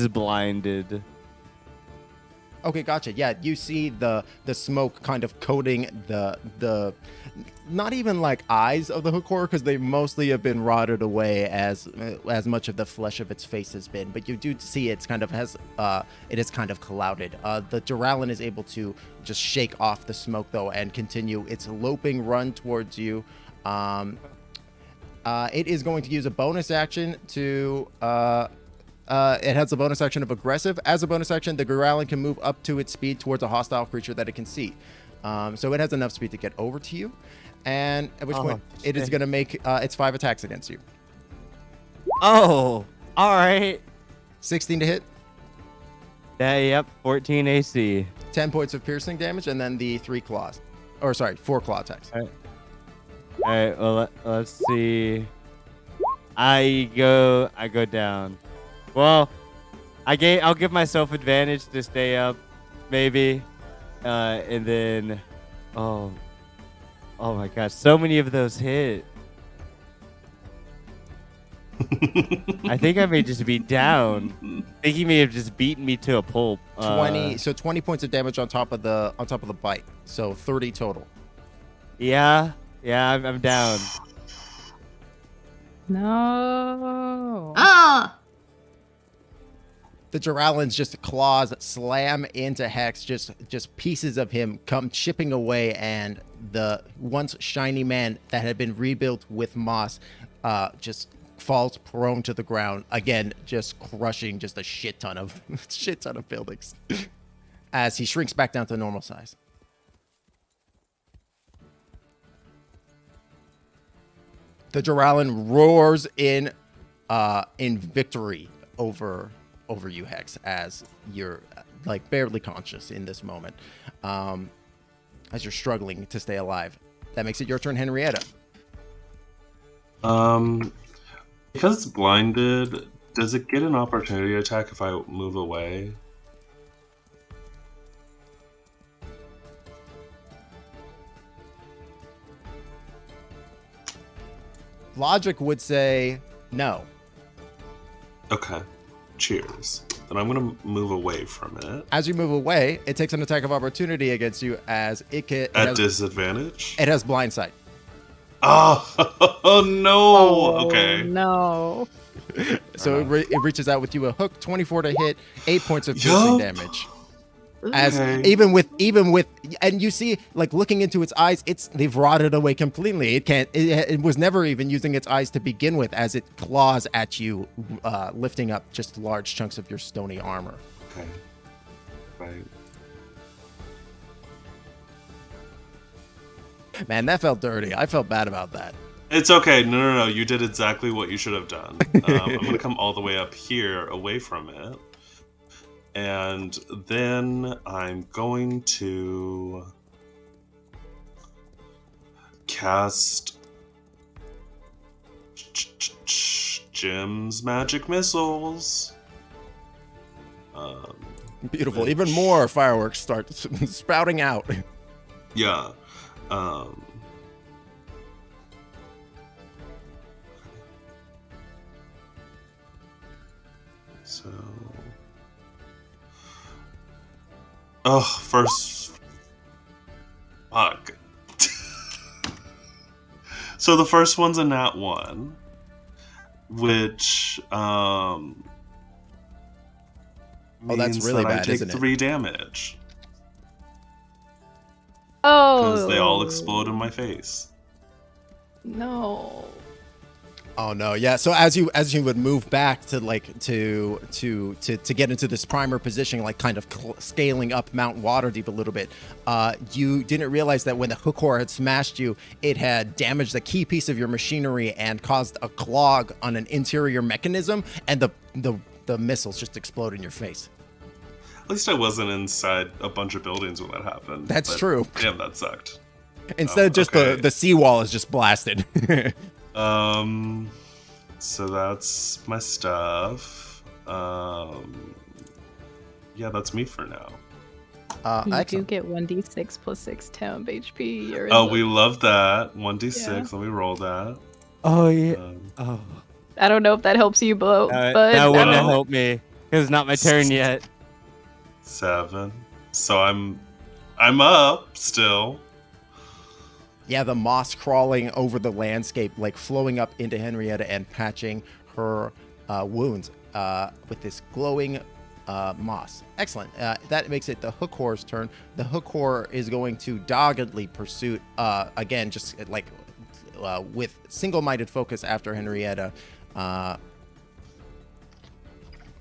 blinded. Okay, gotcha. Yeah, you see the smoke kind of coating the not even like eyes of the hook horror, because they mostly have been rotted away as much of the flesh of its face has been. But you do see it is kind of clouded. The Duralin is able to just shake off the smoke though and continue its loping run towards you. It is going to use a bonus action to. It has a bonus action of aggressive. As a bonus action, the Duralin can move up to its speed towards a hostile creature that it can see. So it has enough speed to get over to you. And at which point, it is going to make its 5 attacks against you. Oh, all right. 16 to hit, Yep, 14 AC. 10 points of piercing damage, and then the 4 claw attacks. All right, well, let's see. I go down. Well, I'll give myself advantage to stay up, maybe, and then, oh my gosh, so many of those hit. I think I may just be down. I think he may have just beaten me to a pulp. 20 points of damage on top of the bite, so 30 total. Yeah, I'm down. No. Ah! The Duralin's just claws slam into Hex, just pieces of him come chipping away, and the once shiny man that had been rebuilt with moss just falls prone to the ground again, just crushing just a shit ton of buildings as he shrinks back down to normal size. The Juralan roars in victory over you, Hex, as you're like barely conscious in this moment, as you're struggling to stay alive. That makes it your turn, Henrietta. Because it's blinded, does it get an opportunity attack if I move away? Logic would say no. Okay. Cheers. Then I'm going to move away from it. As you move away, it takes an attack of opportunity against you as it has disadvantage? It has blind sight. Oh, no. Okay. No. So it reaches out with you a hook, 24 to hit, 8 points of piercing damage. As even with and you see, like, looking into its eyes, they've rotted away completely. It was never even using its eyes to begin with, as it claws at you, lifting up just large chunks of your stony armor. Okay. Right. Man, that felt dirty. I felt bad about that. It's okay. No. You did exactly what you should have done. I'm going to come all the way up here away from it. And then I'm going to cast Jim's magic missiles. Beautiful. Even more fireworks start spouting out. Yeah. So... Oh, first... Fuck. So the first one's a nat 1, which, oh, that's really bad, I take isn't it? 3 damage. Oh. Because they all explode in my face. No. Oh no, yeah. So as you would move back to get into this primer position, like kind of scaling up Mount Waterdeep a little bit, you didn't realize that when the hook horror had smashed you, it had damaged a key piece of your machinery and caused a clog on an interior mechanism, and the missiles just explode in your face. At least I wasn't inside a bunch of buildings when that happened. That's true. Damn, that sucked. Instead, just okay. the seawall is just blasted. So that's my stuff. Yeah, that's me for now. You do get 1d6 plus 6 temp HP. We love that. 1d6. Yeah. Let me roll that. Oh yeah. I don't know if that helps you, but that wouldn't have helped me. It's not my turn yet. 7. So I'm up still. Yeah, the moss crawling over the landscape, like flowing up into Henrietta and patching her wounds with this glowing moss. Excellent. That makes it the hook horror's turn. The hook horror is going to doggedly pursue, again, just like with single-minded focus after Henrietta.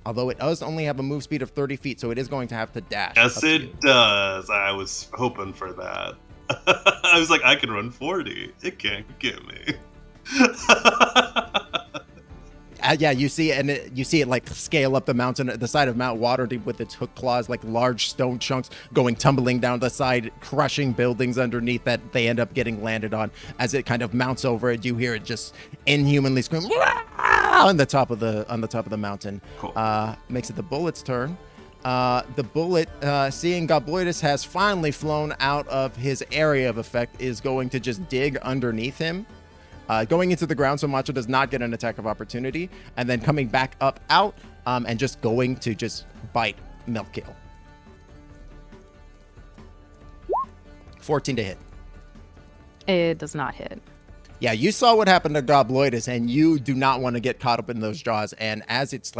Although it does only have a move speed of 30 feet, so it is going to have to dash. Yes, it does. I was hoping for that. I was like, I can run 40. It can't get me. Yeah, you see it like scale up the mountain at the side of Mount Waterdeep with its hook claws, like large stone chunks going tumbling down the side, crushing buildings underneath that they end up getting landed on. As it kind of mounts over it, you hear it just inhumanly scream on the top of the mountain. Cool. Makes it the bullet's turn. The bullet, seeing Gobloidus has finally flown out of his area of effect, is going to just dig underneath him, going into the ground so Macho does not get an attack of opportunity, and then coming back up out, and just going to just bite Melkiel. 14 to hit. it does not hit. Yeah, you saw what happened to Gobloidus, and you do not want to get caught up in those jaws. And as it's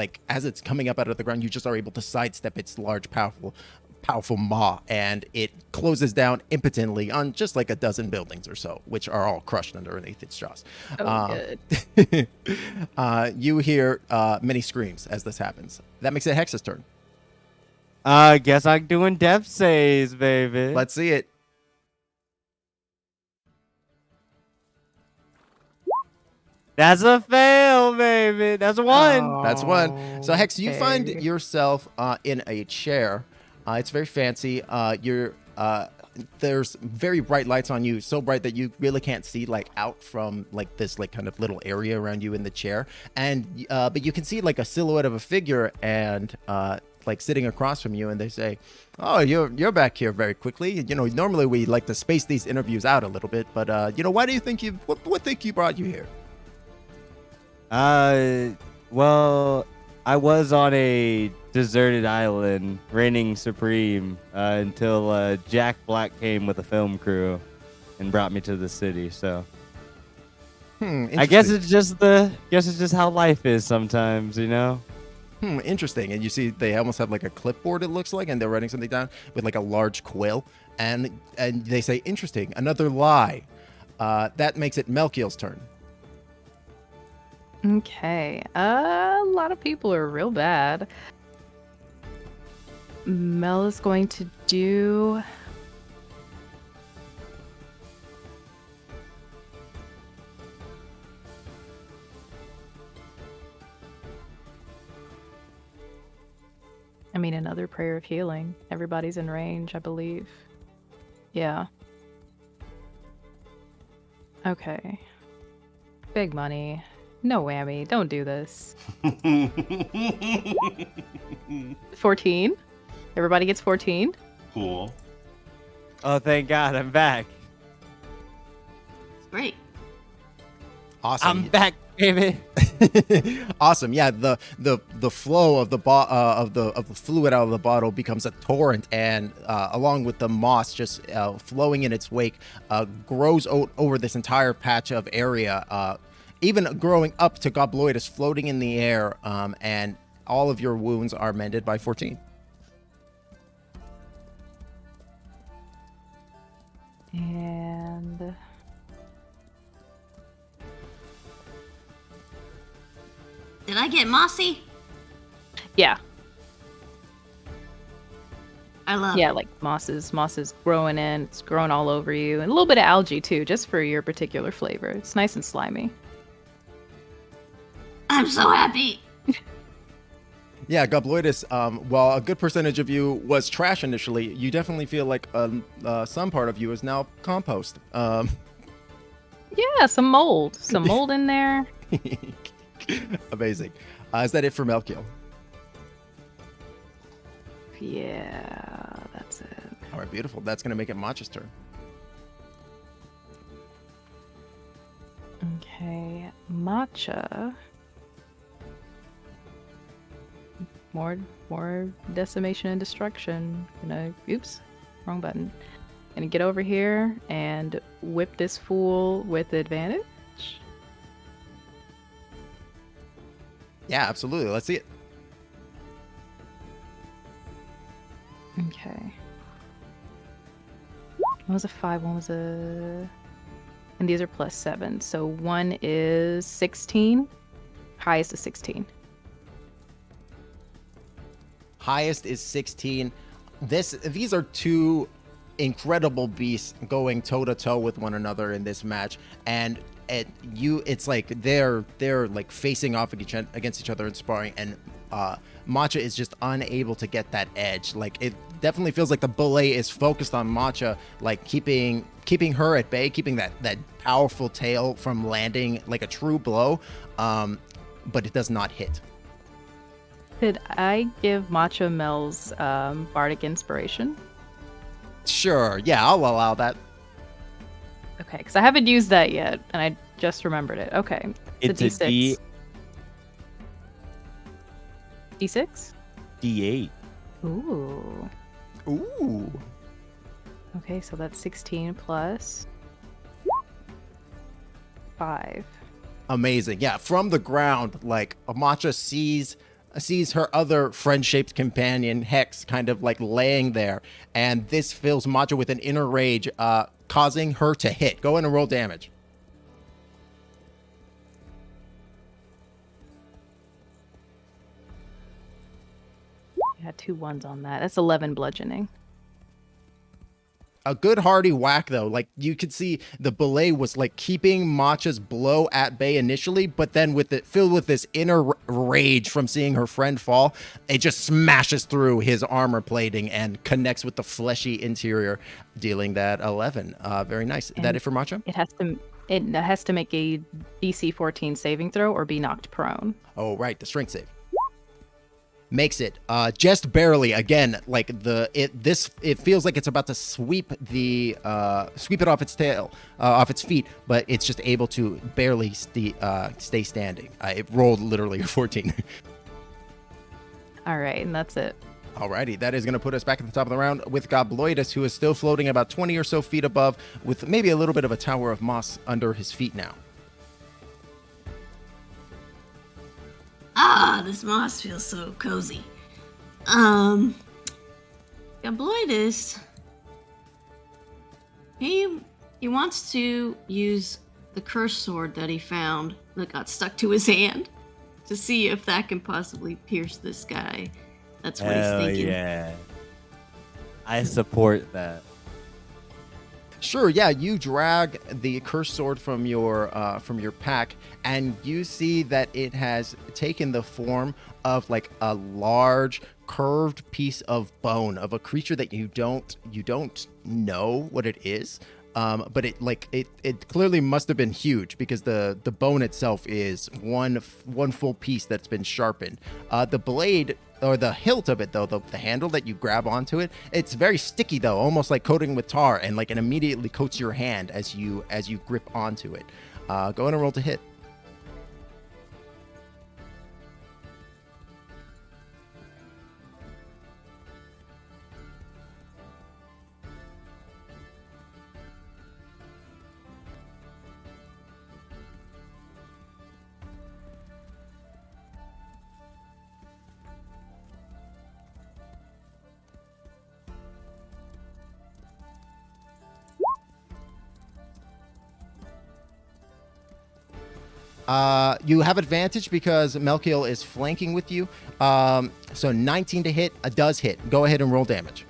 coming up out of the ground, you just are able to sidestep its large, powerful powerful maw, and it closes down impotently on just like a dozen buildings or so, which are all crushed underneath its jaws. Good. You hear many screams as this happens. That makes it Hex's turn. Guess I'm doing death saves, baby. Let's see it. That's a fail, baby. That's a 1. That's one. So Hex, you find Okay. yourself in a chair. It's very fancy. There's very bright lights on you, so bright that you really can't see like out from like this like kind of little area around you in the chair. And but you can see like a silhouette of a figure and like sitting across from you. And they say, "Oh, you're back here very quickly. You know, normally we like to space these interviews out a little bit, but you know, why do you think what think you brought you here?" Well, I was on a deserted island, reigning supreme, until Jack Black came with a film crew and brought me to the city. So I guess Interesting. it's just how life is sometimes, you know. Interesting. And you see they almost have like a clipboard, it looks like, and they're writing something down with like a large quill. And they say, "Interesting, another lie." That makes it Melkiel's turn. Okay. A lot of people are real bad. Mel is going to do. I mean, another prayer of healing. Everybody's in range, I believe. Yeah. Okay. Big money. No whammy. Don't do this. 14. Everybody gets 14. Cool. Oh, thank God, I'm back. It's great. Awesome. I'm back, baby. Awesome. Yeah, the flow of the fluid out of the bottle becomes a torrent, and along with the moss just flowing in its wake, grows over this entire patch of area, even growing up to Gobloidus floating in the air, and all of your wounds are mended by 14. And Did I get mossy? yeah, I love yeah, it. like moss is growing in. It's growing all over you, and a little bit of algae too, just for your particular flavor. It's nice and slimy. I'm so happy. Yeah, Gobloidus, while a good percentage of you was trash initially, you definitely feel like some part of you is now compost. Yeah, some mold in there. Amazing. Is that it for Melkiel? Yeah, that's it. All right, beautiful. That's going to make it Matcha's turn. Okay, matcha. More decimation and destruction. Oops, wrong button. Gonna get over here and whip this fool with advantage. Yeah, absolutely. Let's see it. Okay. One was a 5, one was a... And these are +7. So one is 16. Highest is 16. Highest is 16. These are two incredible beasts going toe to toe with one another in this match, and it's like they're like facing off against each other and sparring, and Matcha is just unable to get that edge. Like, it definitely feels like the bully is focused on Matcha, like keeping her at bay, keeping that powerful tail from landing like a true blow, but it does not hit. Could I give Matcha Mel's bardic inspiration? Sure, yeah, I'll allow that. Okay, because I haven't used that yet, and I just remembered it. Okay, It's a D6. D6? D8. Ooh. Ooh. Okay, so that's 16 plus 5. Amazing. Yeah, from the ground, like Amacha sees sees her other friend-shaped companion, Hex, kind of like laying there. And this fills Macho with an inner rage, causing her to hit. Go in and roll damage. I had 2 1s on that. That's 11 bludgeoning. A good hearty whack, though. Like, you could see the belay was like keeping Matcha's blow at bay initially, but then with it filled with this inner rage from seeing her friend fall, it just smashes through his armor plating and connects with the fleshy interior, dealing that 11. Very nice. Is that it for Matcha? It has to make a DC 14 saving throw or be knocked prone. Oh, right, the strength save. Makes it just barely. Again, like it feels like it's about to sweep it off its tail, off its feet, but it's just able to barely stay standing. It rolled literally a 14. All right, and that's it. Alrighty, that is going to put us back at the top of the round with Gobloidus, who is still floating about 20 or so feet above, with maybe a little bit of a tower of moss under his feet now. Ah, this moss feels so cozy. Gobloidus, he wants to use the curse sword that he found that got stuck to his hand to see if that can possibly pierce this guy. That's what he's thinking. Yeah. I support that. Sure, yeah, you drag the cursed sword from your pack, and you see that it has taken the form of like a large curved piece of bone of a creature that you don't know what it is. But it clearly must have been huge because the bone itself is one full piece that's been sharpened. The blade or the hilt of it, though, the handle that you grab onto it, it's very sticky though, almost like coating with tar, and like it immediately coats your hand as you grip onto it. Go in and roll to hit. You have advantage because Melkiel is flanking with you. So 19 to hit, does hit. Go ahead and roll damage.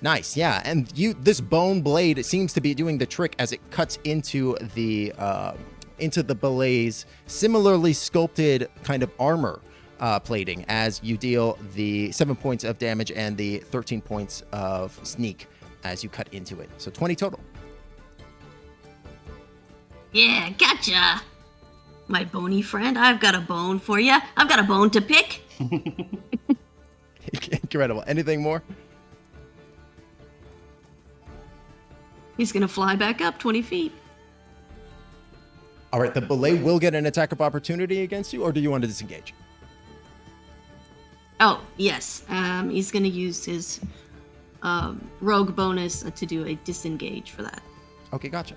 Nice, yeah, and this bone blade seems to be doing the trick as it cuts into the belay's similarly sculpted kind of armor plating as you deal the 7 points of damage and the 13 points of sneak as you cut into it. So 20 total. Yeah, gotcha. My bony friend, I've got a bone for you. I've got a bone to pick. Incredible. Anything more? He's gonna fly back up 20 feet. All right, the belay will get an attack of opportunity against you, or do you want to disengage? Oh, yes. He's gonna use his rogue bonus to do a disengage for that. Okay, gotcha.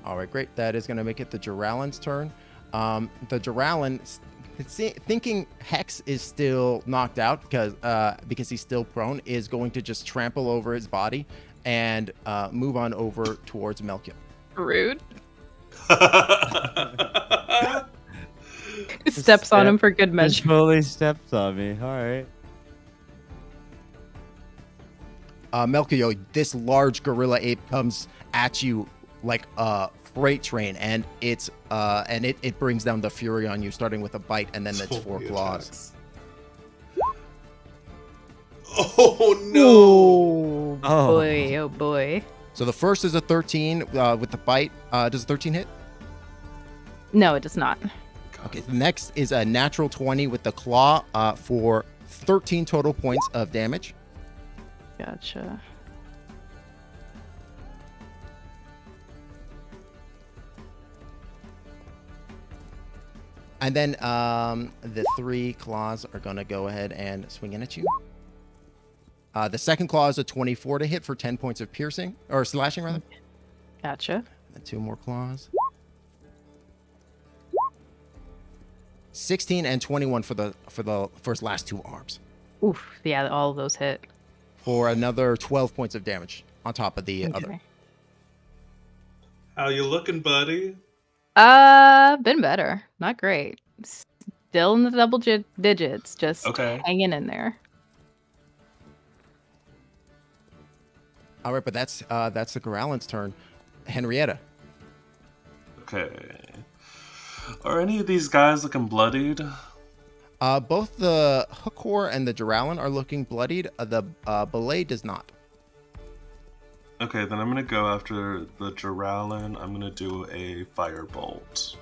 All right, great. That is going to make it the Juralan's turn. The Juralan, thinking Hex is still knocked out because he's still prone, is going to just trample over his body and move on over towards Melkiel. Rude. Steps on him for good measure. Totally steps on me. All right. Melkiel, this large gorilla ape comes at you like a freight train, and it brings down the fury on you, starting with a bite and then its 4 claws. Oh no! Oh boy. So the first is a 13 with the bite. Does a 13 hit? No, it does not. Okay, the next is a natural 20 with the claw for 13 total points of damage. Gotcha. And then the 3 claws are going to go ahead and swing in at you. The second claw is a 24 to hit for 10 points of piercing, or slashing rather. Gotcha. And 2 more claws. 16 and 21 for the first last 2 arms. Oof. Yeah, all of those hit. For another 12 points of damage on top of the other. How you looking, buddy? Been better. Not great. Still in the double digits, just hanging in there. All right, but that's the Goralan's turn. Henrietta. Okay. Are any of these guys looking bloodied? Both the Hookor and the Juralan are looking bloodied. The Belay does not. Okay, then I'm gonna go after the Juralan. I'm gonna do a firebolt.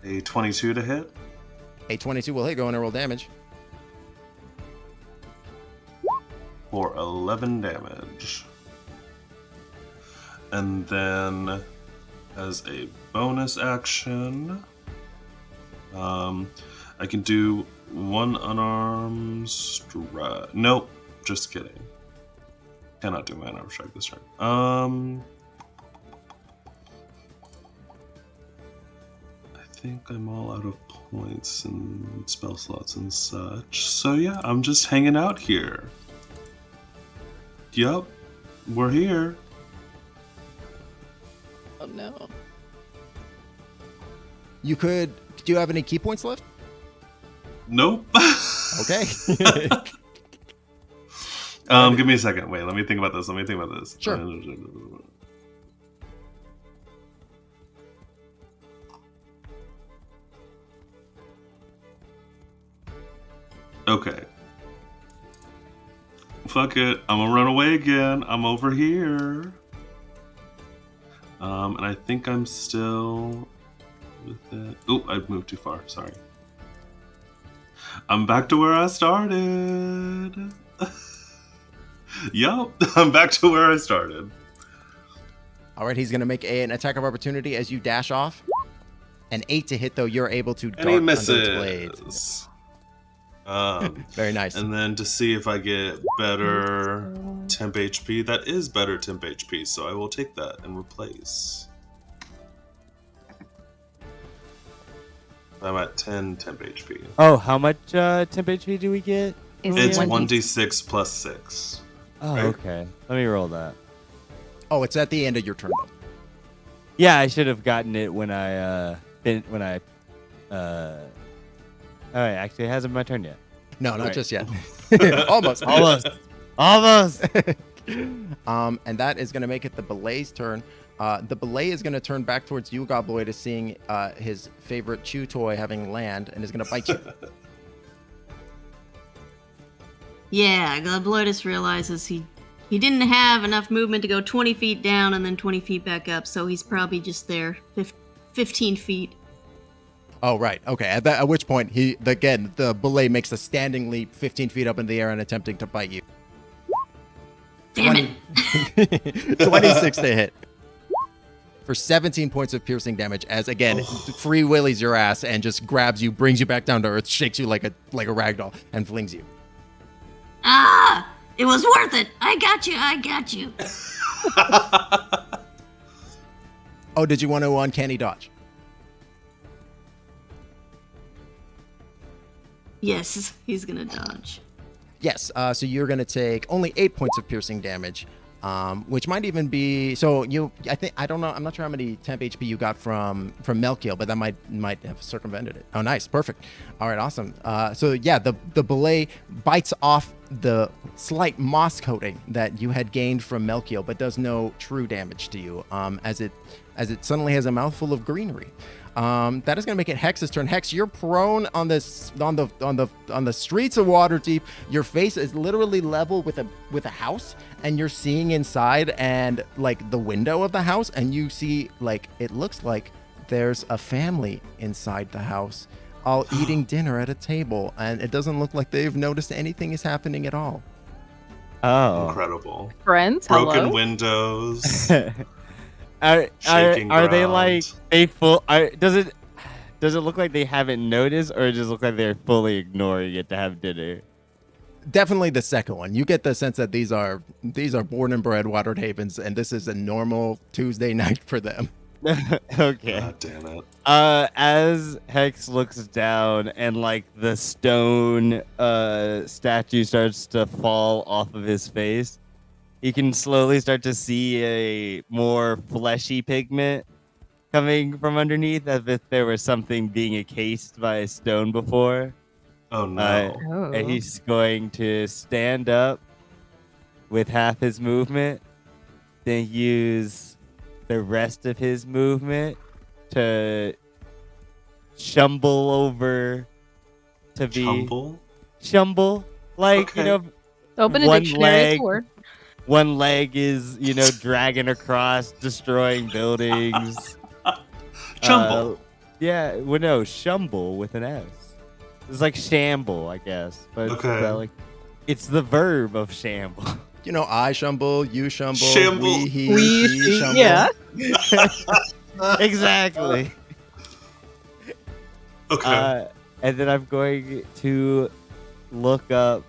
A 22 to hit. A 22 will hit. Go and roll damage. For 11 damage. And then, as a bonus action, I can do 1 unarmed strike. Nope, just kidding. Cannot do my unarmed strike this turn. I think I'm all out of points and spell slots and such. So yeah, I'm just hanging out here. Yup, we're here. Oh no. You could. Do you have any key points left? Nope. Okay. Give me a second. Wait, let me think about this. Sure. Okay. Fuck it. I'm gonna run away again. I'm over here. And I think I'm still with it. Oh, I moved too far. Sorry. I'm back to where I started. Yup, I'm back to where I started. All right, he's going to make an attack of opportunity as you dash off. An 8 to hit, though, you're able to dart And he under its misses. blade. Very nice. And then to see if I get better temp HP, that is better temp HP, so I will take that and replace. I'm at 10 temp HP. Oh, how much temp HP do we get? It's 1d6 plus 6. Oh, right? okay. Let me roll that. Oh, it's at the end of your turn, though. Yeah, I should have gotten it when I Oh, actually, it hasn't been my turn yet. No, not Right. just yet. Almost. Almost. And that is going to make it the Belay's turn. The Belay is going to turn back towards you, Gobloidus, seeing his favorite chew toy having land, and is going to bite you. Yeah, Gobloidus realizes he didn't have enough movement to go 20 feet down and then 20 feet back up, so he's probably just there 15 feet. Oh, right. Okay. At which point, the Belay makes a standing leap 15 feet up in the air and attempting to bite you. Damn it. 26 to hit. For 17 points of piercing damage, as again, free willies your ass and just grabs you, brings you back down to earth, shakes you like a ragdoll, and flings you. Ah! It was worth it! I got you! Oh, did you want to uncanny dodge? Yes, he's gonna dodge. Yes. So you're going to take only 8 points of piercing damage, which might even be. So I don't know. I'm not sure how many temp HP you got from Melkiel, but that might have circumvented it. Oh, nice, perfect. All right, awesome. So yeah, the Belay bites off the slight moss coating that you had gained from Melkiel, but does no true damage to you. As it suddenly has a mouthful of greenery. That is going to make it Hex's turn. Hex, you're prone on the streets of Waterdeep. Your face is literally level with a house, and you're seeing inside and like the window of the house, and you see like it looks like there's a family inside the house, all eating dinner at a table, and it doesn't look like they've noticed anything is happening at all. Oh, Incredible. Friends, Broken hello? windows. Are Shaking they ground. like a full? Does does it look like they haven't noticed, or it just look like they're fully ignoring it to have dinner? Definitely the second one. You get the sense that these are born and bred Waterdeep, and this is a normal Tuesday night for them. Okay. God damn it. As Hex looks down and like the stone statue starts to fall off of his face, you can slowly start to see a more fleshy pigment coming from underneath, as if there was something being encased by a stone before. Oh no. And he's going to stand up with half his movement, then use the rest of his movement to shumble over to be shumble, like Okay. Open a one dictionary. leg. It's a word. One leg is, dragging across, destroying buildings. Chumble. Yeah, well, no, shumble with an S. It's like shamble, I guess, but Okay. it's the verb of shamble. I shumble, you shumble, Shamble. we, he, she shumble. Yeah. Exactly. Okay. And then I'm going to look up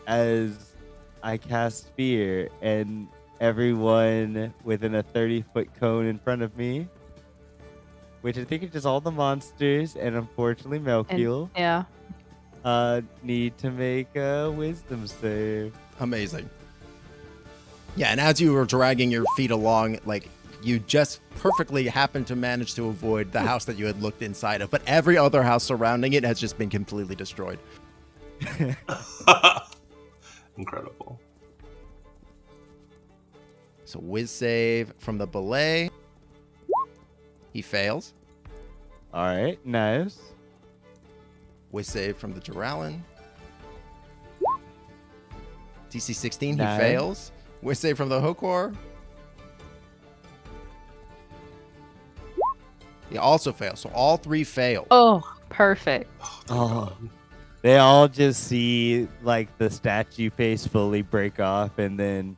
as I cast Spear, and everyone within a 30-foot cone in front of me, which I think is just all the monsters, and unfortunately Melkiel, Yeah. need to make a wisdom save. Amazing. Yeah, and as you were dragging your feet along, like, you just perfectly happened to manage to avoid the house that you had looked inside of, but every other house surrounding it has just been completely destroyed. Incredible. So whiz save from the belay. He fails. All right, nice. Whiz save from the Duralin. DC 16, he Nice. fails. Whiz save from the Hokor. He also fails. So all three fail. Oh, perfect. Oh. They all just see like the statue face fully break off, and then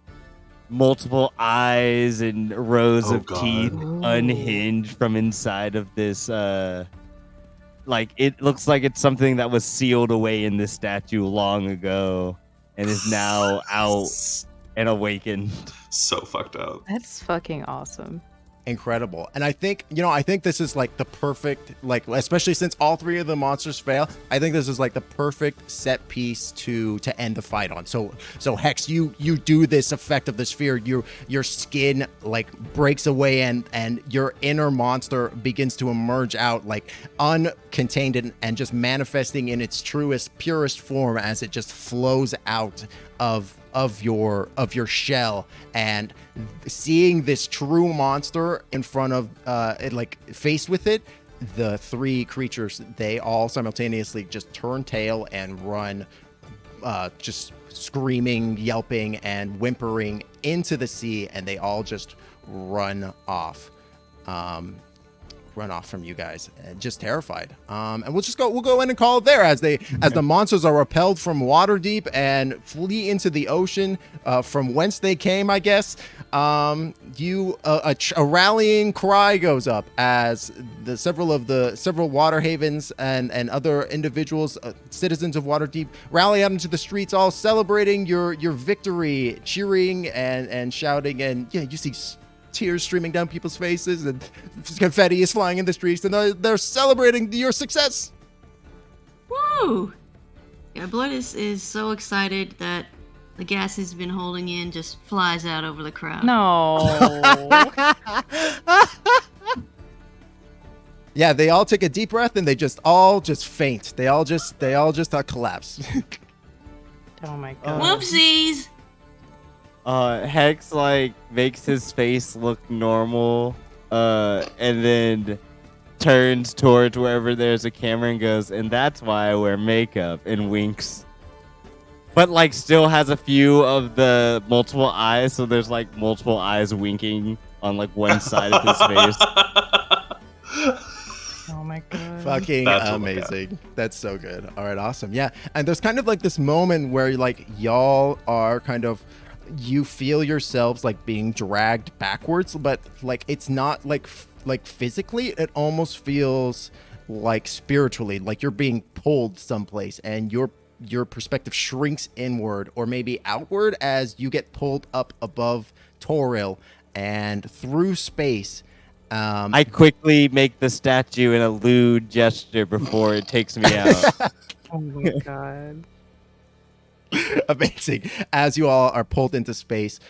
multiple eyes and rows Oh, of God. teeth unhinge from inside of this. Like it looks like it's something that was sealed away in this statue long ago, and is now out and awakened. So fucked up. That's fucking awesome. Incredible. And I think this is like the perfect, like, especially since all three of the monsters fail, I think this is like the perfect set piece to end the fight on. So Hex, you do this effect of the sphere, your skin like breaks away, and your inner monster begins to emerge out like uncontained and just manifesting in its truest, purest form as it just flows out of your shell. And seeing this true monster in front of it, like faced with it, the three creatures, they all simultaneously just turn tail and run, just screaming, yelping, and whimpering into the sea, and they all just run off from you guys, just terrified. And we'll go in and call it there as the monsters are repelled from Waterdeep and flee into the ocean from whence they came, I guess. A rallying cry goes up as several water havens and other individuals, citizens of Waterdeep, rally out into the streets, all celebrating your victory, cheering and shouting, and yeah, you see tears streaming down people's faces, and confetti is flying in the streets, and they're celebrating your success. Woo! Gobloidus is so excited that the gas he's been holding in just flies out over the crowd. No. Yeah, they all take a deep breath and they just all faint. They all just collapse. Oh my god. Whoopsies! Hex like makes his face look normal, and then turns towards wherever there's a camera and goes, and that's why I wear makeup, and winks. But like still has a few of the multiple eyes, so there's like multiple eyes winking on like one side of his face. Oh my god. Fucking That's amazing. That's so good. All right, awesome. Yeah, and there's kind of like this moment where like y'all are kind of, you feel yourselves like being dragged backwards, but like it's not like like physically, it almost feels like spiritually, like you're being pulled someplace, and your perspective shrinks inward or maybe outward as you get pulled up above Toril and through space. I quickly make the statue in a lewd gesture before it takes me out. Oh my god. Amazing. As you all are pulled into space,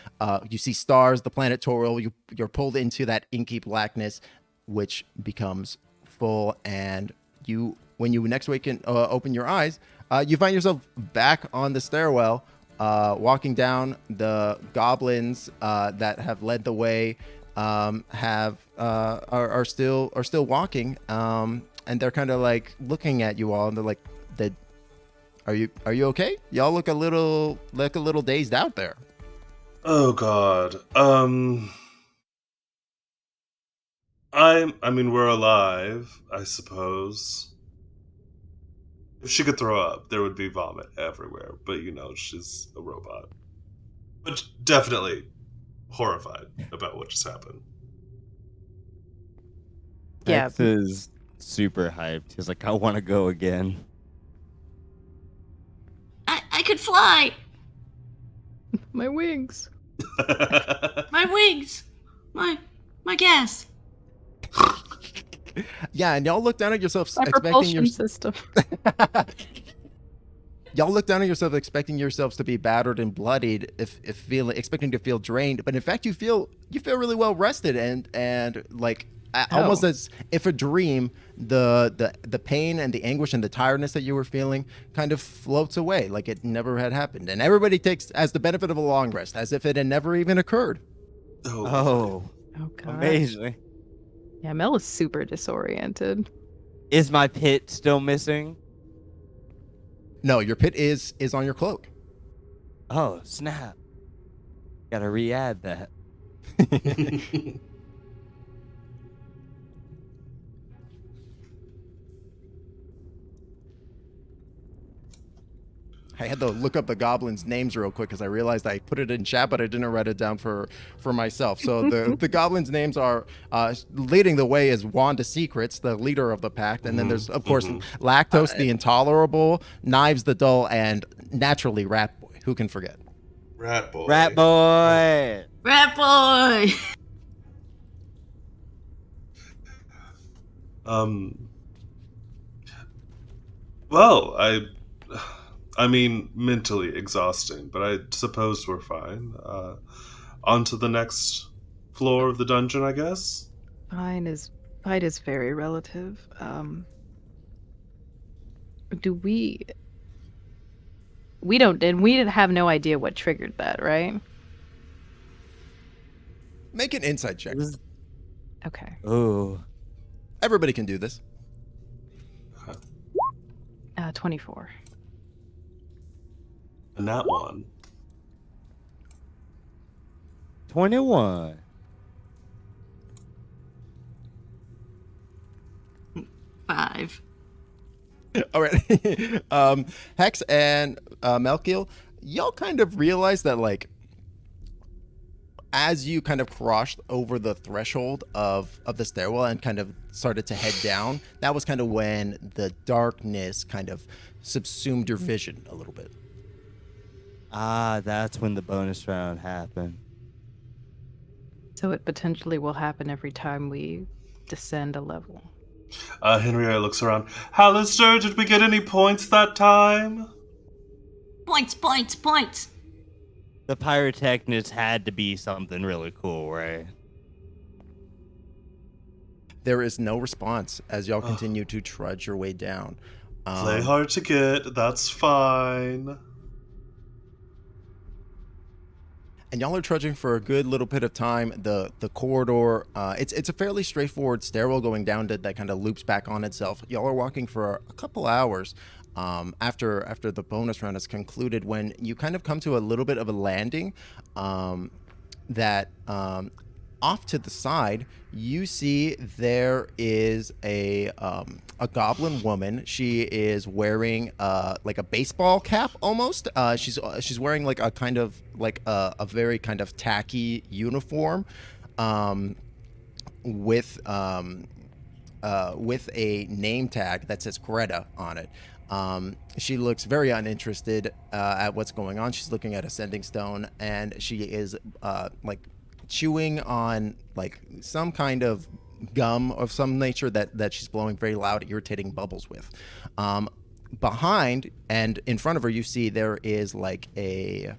you see stars, the planet Toril. You're pulled into that inky blackness, which becomes full. And when you next open your eyes, you find yourself back on the stairwell, walking down. The goblins that have led the way are still walking, and they're kind of like looking at you all, and they're like, Are you okay? Y'all look a little dazed out there. Oh God. I mean, we're alive, I suppose. If she could throw up, there would be vomit everywhere. But she's a robot. But definitely horrified about what just happened. Yeah. Hex is super hyped. He's like, I want to go again. I could fly. My wings. My wings. My gas. Yeah, and y'all look down at yourselves My propulsion system. Y'all look down at yourself expecting yourselves to be battered and bloodied, expecting to feel drained, but in fact you feel really well rested and like almost as if a dream. The pain and the anguish and the tiredness that you were feeling kind of floats away like it never had happened, and everybody takes as the benefit of a long rest, as if it had never even occurred. Oh, God. amazing. Yeah, Mel is super disoriented. Is my pit still missing? No, your pit is on your cloak. Oh, snap. Gotta re-add that. I had to look up the goblins' names real quick because I realized I put it in chat, but I didn't write it down for myself. So the goblins' names are leading the way is Wanda Secrets, the leader of the pact, and then there's of course Lactose the Intolerable, Knives the Dull, and naturally Rat Boy. Who can forget? Rat boy. Rat boy. Rat boy. Well, I mean, mentally exhausting, but I suppose we're fine. On to the next floor of the dungeon, I guess. Fine is very relative. Do we didn't have no idea what triggered that, right? Make an insight check. Okay. Ooh. Everybody can do this. 24. And that one. 21. Five. All right. Hex and Melkiel, y'all kind of realize that, like, as you kind of crossed over the threshold of the stairwell and kind of started to head down, that was kind of when the darkness kind of subsumed your vision a little bit. Ah, that's when the bonus round happened. So it potentially will happen every time we descend a level. Henrietta looks around. Halaster, did we get any points that time? Points. The pyrotechnist had to be something really cool, right? There is no response as y'all continue to trudge your way down. Play hard to get. That's fine. And y'all are trudging for a good little bit of time. The corridor, it's a fairly straightforward stairwell going down that kind of loops back on itself. Y'all are walking for a couple hours after the bonus round is concluded, when you kind of come to a little bit of a landing that off to the side, you see there is a goblin woman. She is wearing like a baseball cap almost. She's wearing like a kind of like a very kind of tacky uniform with a name tag that says Greta on it. She looks very uninterested at what's going on. She's looking at a sending stone, and she is like chewing on like some kind of gum of some nature that she's blowing very loud, irritating bubbles with. Behind and in front of her, you see there is like a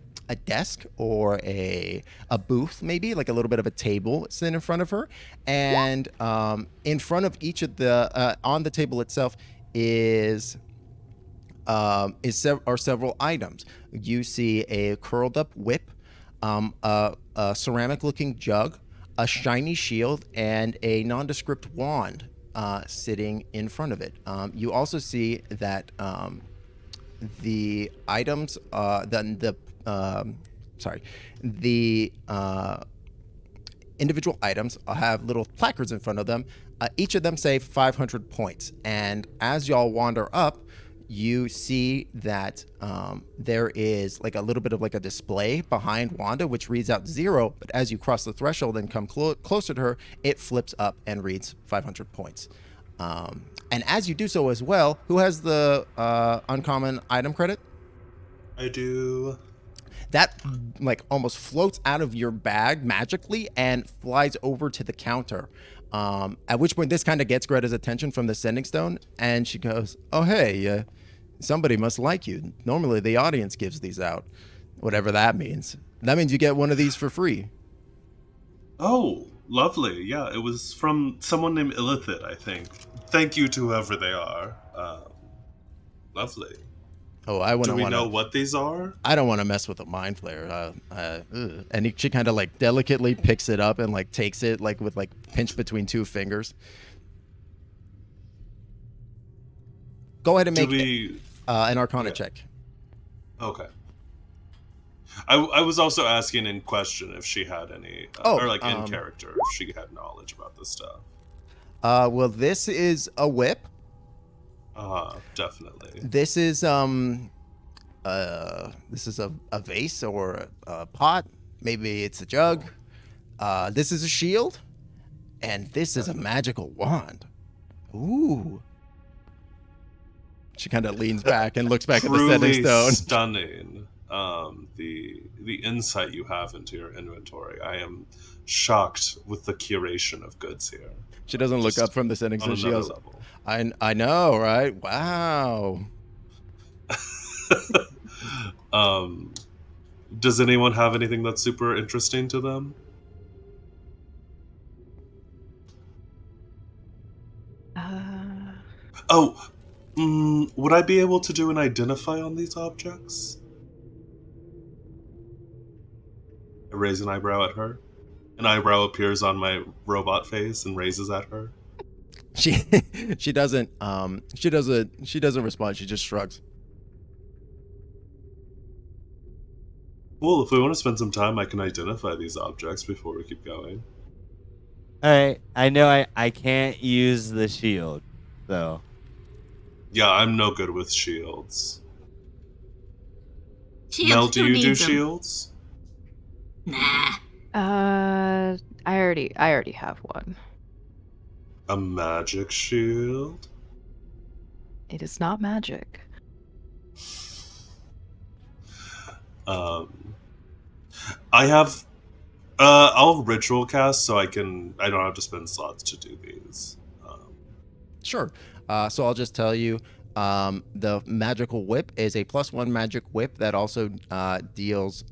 desk or a booth, maybe like a little bit of a table sitting in front of her, and in front of each of the on the table itself are several items. You see a curled up whip, a ceramic looking jug, a shiny shield, and a nondescript wand sitting in front of it. You also see that the items, the individual items have little placards in front of them. Each of them say 500 points. And as y'all wander up, you see that there is like a little bit of like a display behind Wanda, which reads out 0. But as you cross the threshold and come closer to her, it flips up and reads 500 points. And as you do so as well, who has the uncommon item credit? I do. That like almost floats out of your bag magically and flies over to the counter. At which point this kind of gets Greta's attention from the sending stone, and she goes, "Oh hey, somebody must like you. Normally the audience gives these out, whatever that means. That means you get one of these for free." Oh, lovely. Yeah, it was from someone named Illithid, I think. Thank you to whoever they are. Lovely. Oh, I wouldn't Do we want know what these are? I don't want to mess with a mind flayer. And she kind of like delicately picks it up and like takes it like with like pinched between two fingers. Go ahead and make an Arcana check. Okay. I was also asking in question if she had any, or like in character, if she had knowledge about this stuff. Well, this is a whip. Definitely. This is a vase or a pot. Maybe it's a jug. This is a shield, and this is a magical wand. Ooh. She kind of leans back and looks back at the setting stone. Stunning. The insight you have into your inventory. I am shocked with the curation of goods here. She doesn't look up from the setting stone. She goes, I know, right? Wow. Does anyone have anything that's super interesting to them? Would I be able to do an identify on these objects? I raise an eyebrow at her. An eyebrow appears on my robot face and raises at her. She doesn't respond. She just shrugs. Well, if we want to spend some time, I can identify these objects before we keep going. Alright, I know I can't use the shield, so. Yeah, I'm no good with shields. Shields, Mel, do you do them? shields? Nah. I already have one. A magic shield? It is not magic. I have I'll ritual cast so I don't have to spend slots to do these. Sure. So I'll just tell you, the magical whip is a +1 magic whip that also deals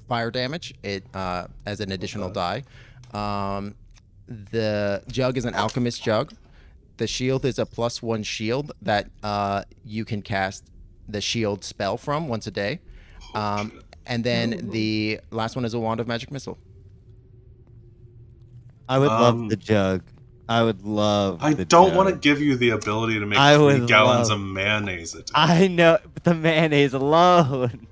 fire damage. It as an additional die. The jug is an alchemist jug. The shield is a +1 shield that you can cast the shield spell from once a day. And then the last one is a wand of magic missile. I would love the jug. I would love I the don't jug. want to give you the ability to make I 3 would gallons love- of mayonnaise a day. I know, but the mayonnaise alone.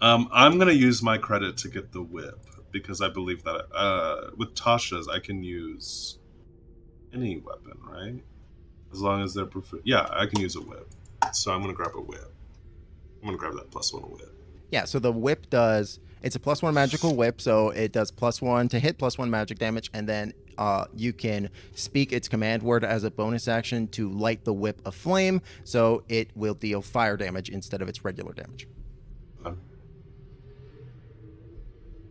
I'm going to use my credit to get the whip because I believe that with Tasha's I can use any weapon, right? As long as they're yeah, I can use a whip. So I'm going to grab a whip. I'm going to grab that +1 whip. Yeah, so the whip it's a +1 magical whip, so it does +1 to hit, +1 magic damage, and then you can speak its command word as a bonus action to light the whip aflame, so it will deal fire damage instead of its regular damage.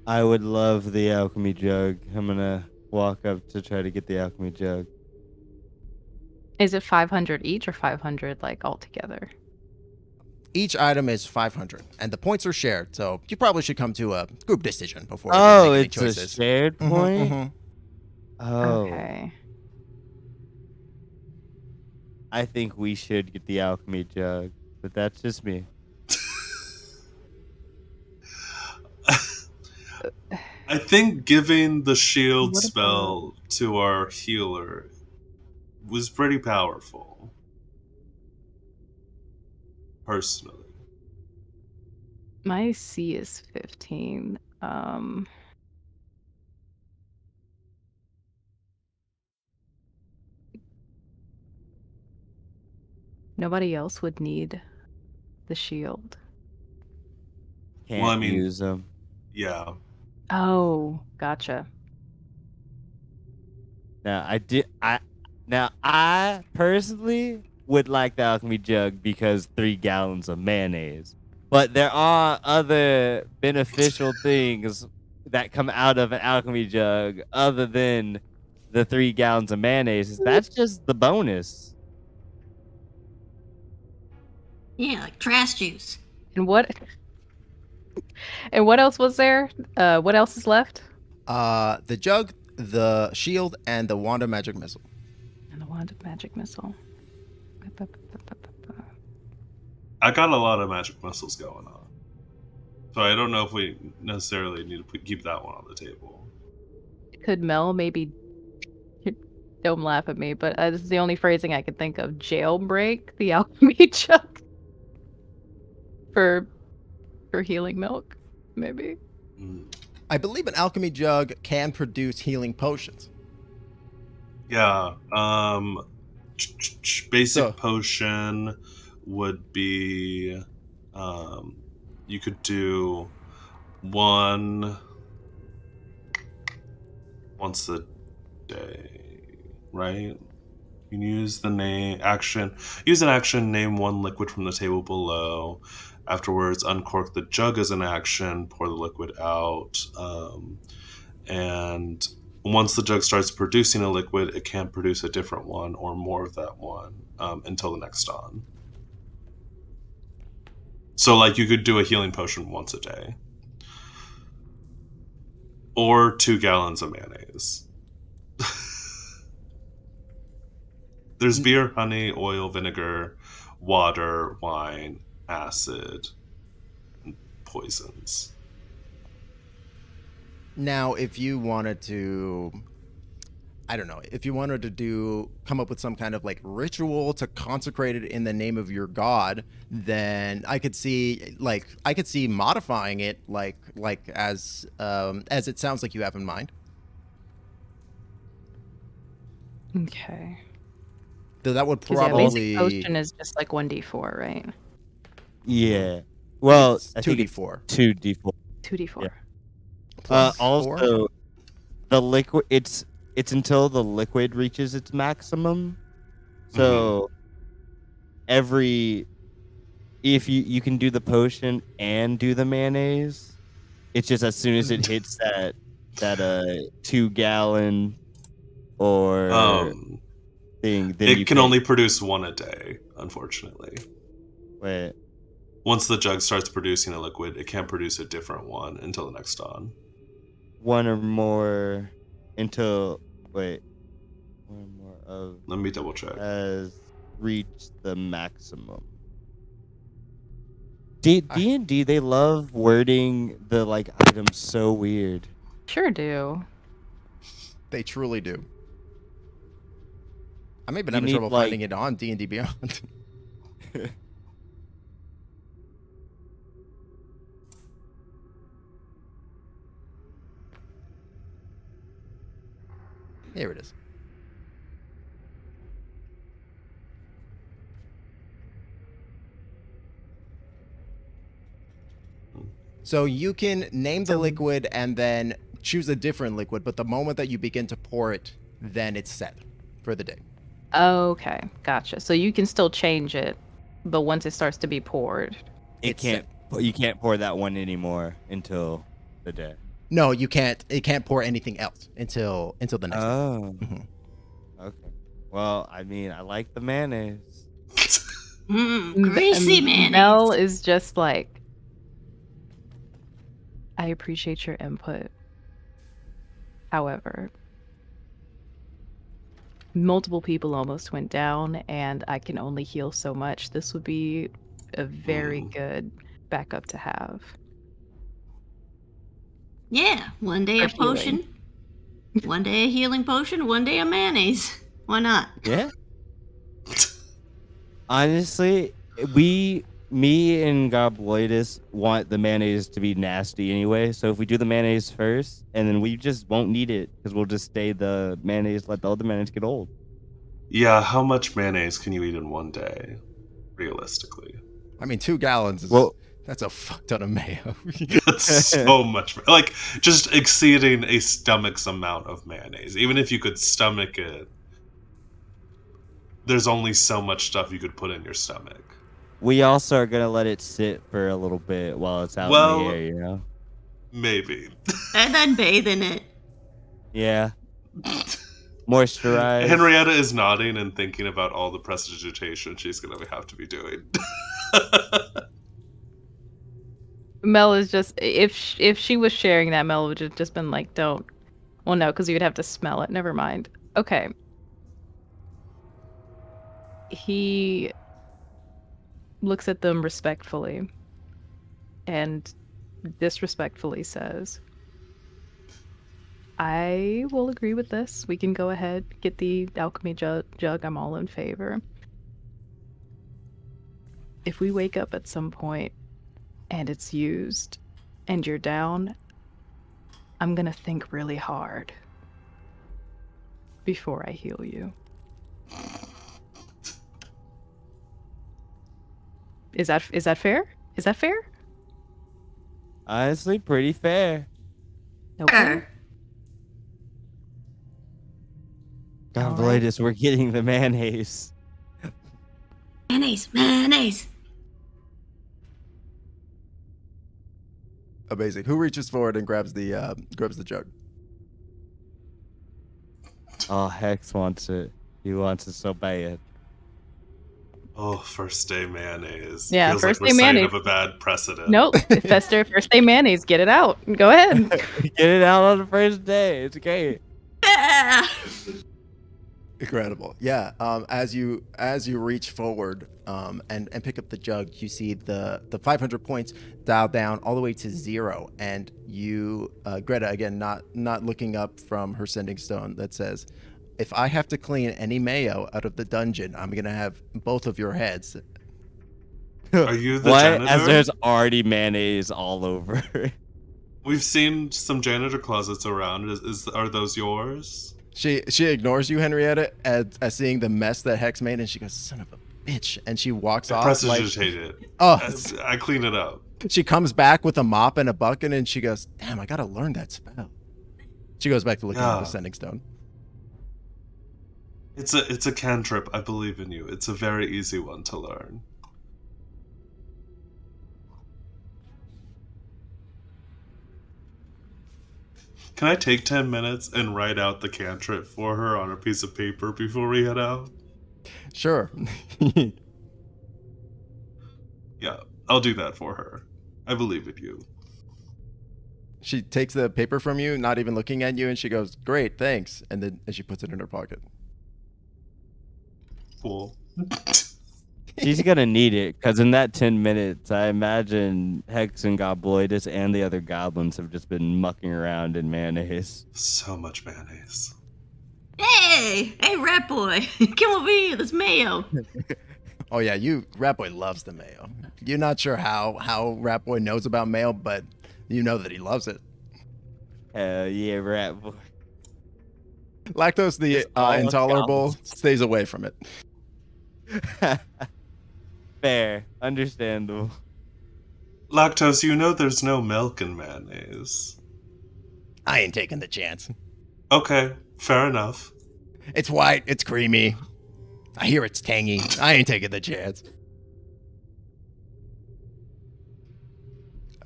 I would love the alchemy jug. I'm gonna walk up to try to get the alchemy jug. Is it 500 each or 500 like all together? Each item is 500, and the points are shared, so you probably should come to a group decision before you Oh, make any it's choices. a shared Mhm, point? mhm. Oh. Okay. I think we should get the alchemy jug, but that's just me. I think giving the shield What about spell to our healer was pretty powerful. Personally. my C is 15? Nobody else would need the shield. Can't Well, I mean, use them. yeah. Oh, gotcha. Now I personally would like the alchemy jug because 3 gallons of mayonnaise. But there are other beneficial things that come out of an alchemy jug other than the 3 gallons of mayonnaise. That's just the bonus. Yeah, like trash juice. And what else was there? What else is left? The jug, the shield, and the wand of magic missile. And the wand of magic missile. I got a lot of magic missiles going on. So I don't know if we necessarily need to keep that one on the table. Could Mel maybe don't laugh at me, but this is the only phrasing I could think of. Jailbreak the alchemy jug for healing milk, maybe. Mm. I believe an alchemy jug can produce healing potions. Yeah. Basic So- potion would be you could do one once a day, right? You can use the use an action, name one liquid from the table below. Afterwards, uncork the jug as an action, pour the liquid out. And once the jug starts producing a liquid, it can produce a different one or more of that one until the next dawn. So, like, you could do a healing potion once a day. Or 2 gallons of mayonnaise. There's beer, honey, oil, vinegar, water, wine, acid, and poisons. Now, if you wanted to, I don't know, if you wanted to come up with some kind of like ritual to consecrate it in the name of your god, then I could see modifying it like as it sounds like you have in mind. Okay. Though that would 'Cause, yeah, probably basic potion is just like 1d4, right? Yeah. Well, It's I think 2d4. it's 2d4. 2d4. Yeah. Plus Also, the liquid it's until the liquid reaches its maximum. So if you can do the potion and do the mayonnaise, it's just as soon as it hits that 2 gallon or thing, then It can only produce one a day, unfortunately. wait. Once the jug starts producing a liquid, it can't produce a different one until the next dawn. One or more until one or more of Let me double check. has reached the maximum. D&D, they love wording the like items so weird. Sure do. They truly do. I'm even You having need, trouble like- finding it on D&D Beyond. Here it is. So you can name the liquid and then choose a different liquid, but the moment that you begin to pour it, then it's set for the day. Okay, gotcha. So you can still change it, but once it starts to be poured. You can't pour that one anymore until the day. No, you can't. It can't pour anything else until the next day. Oh. Mhm. Okay. Well, I mean, I like the mayonnaise. Greasy mayonnaise. Mel is just like, I appreciate your input. However, multiple people almost went down, and I can only heal so much. This would be a very good backup to have. Yeah, one day For a potion, one day a healing potion, one day a mayonnaise. Why not? Yeah. Honestly, me and Gobloidus want the mayonnaise to be nasty anyway. So if we do the mayonnaise first, and then we just won't need it because we'll just stay the mayonnaise, let the other mayonnaise get old. Yeah, how much mayonnaise can you eat in one day, realistically? I mean, 2 gallons is Well- that's a fuck ton of mayo. That's so much. Like, just exceeding a stomach's amount of mayonnaise. Even if you could stomach it, there's only so much stuff you could put in your stomach. We also are gonna let it sit for a little bit while it's out in Well- the air, you know? Maybe. And then bathe in it. Yeah. Moisturize. Henrietta is nodding and thinking about all the prestidigitation she's going to have to be doing. Mel is just, if she was sharing that, Mel would have just been like, don't. Well, no, because you would have to smell it. Never mind. Okay. He looks at them respectfully and disrespectfully says, I will agree with this. We can go ahead, get the alchemy jug. I'm all in favor. If we wake up at some point and it's used and you're down, I'm gonna think really hard before I heal you. Is that fair? Is that fair? Honestly, pretty fair. Okay. Gobloidus, we're getting the mayonnaise. Mayonnaise. Amazing. Who reaches forward and grabs the jug? Oh, Hex wants it. He wants it so bad. Oh, first day mayonnaise. Yeah, Feels first like day we're setting mayonnaise. up a bad precedent. Nope. Fester, first day mayonnaise. Get it out. Go ahead. Get it out on the first day. It's okay. Yeah. Incredible. Yeah. As you reach forward and pick up the jug, you see the 500 points dial down all the way to 0, and you, Greta, again, not looking up from her sending stone, that says, if I have to clean any mayo out of the dungeon, I'm gonna have both of your heads. Are you the What? janitor? As there's already mayonnaise all over. We've seen some janitor closets around. Are those yours? She ignores you, Henrietta, as seeing the mess that Hex made, and she goes, "Son of a bitch," and she walks off. Prestidigitate it. Oh, I clean it up. she comes back with a mop and a bucket, and she goes, "Damn, I gotta learn that spell." She goes back to looking at the sending stone. It's a cantrip. I believe in you. It's a very easy one to learn. Can I take 10 minutes and write out the cantrip for her on a piece of paper before we head out? Sure. Yeah, I'll do that for her. I believe in you. She takes the paper from you, not even looking at you, and she goes, "Great, thanks." And she puts it in her pocket. Cool. She's gonna need it, because in that 10 minutes, I imagine Hex and Gobloidus and the other goblins have just been mucking around in mayonnaise. So much mayonnaise. Hey, rat boy, come over here. There's mayo. Oh yeah, Rat Boy loves the mayo. You're not sure how Rat Boy knows about mayo, but you know that he loves it. Hell yeah, rat boy. Lactose, the It's all intolerable, goblins. stays away from it. Fair. Understandable. Lactose, you know there's no milk in mayonnaise. I ain't taking the chance. Okay, fair enough. It's white. It's creamy. I hear it's tangy. I ain't taking the chance.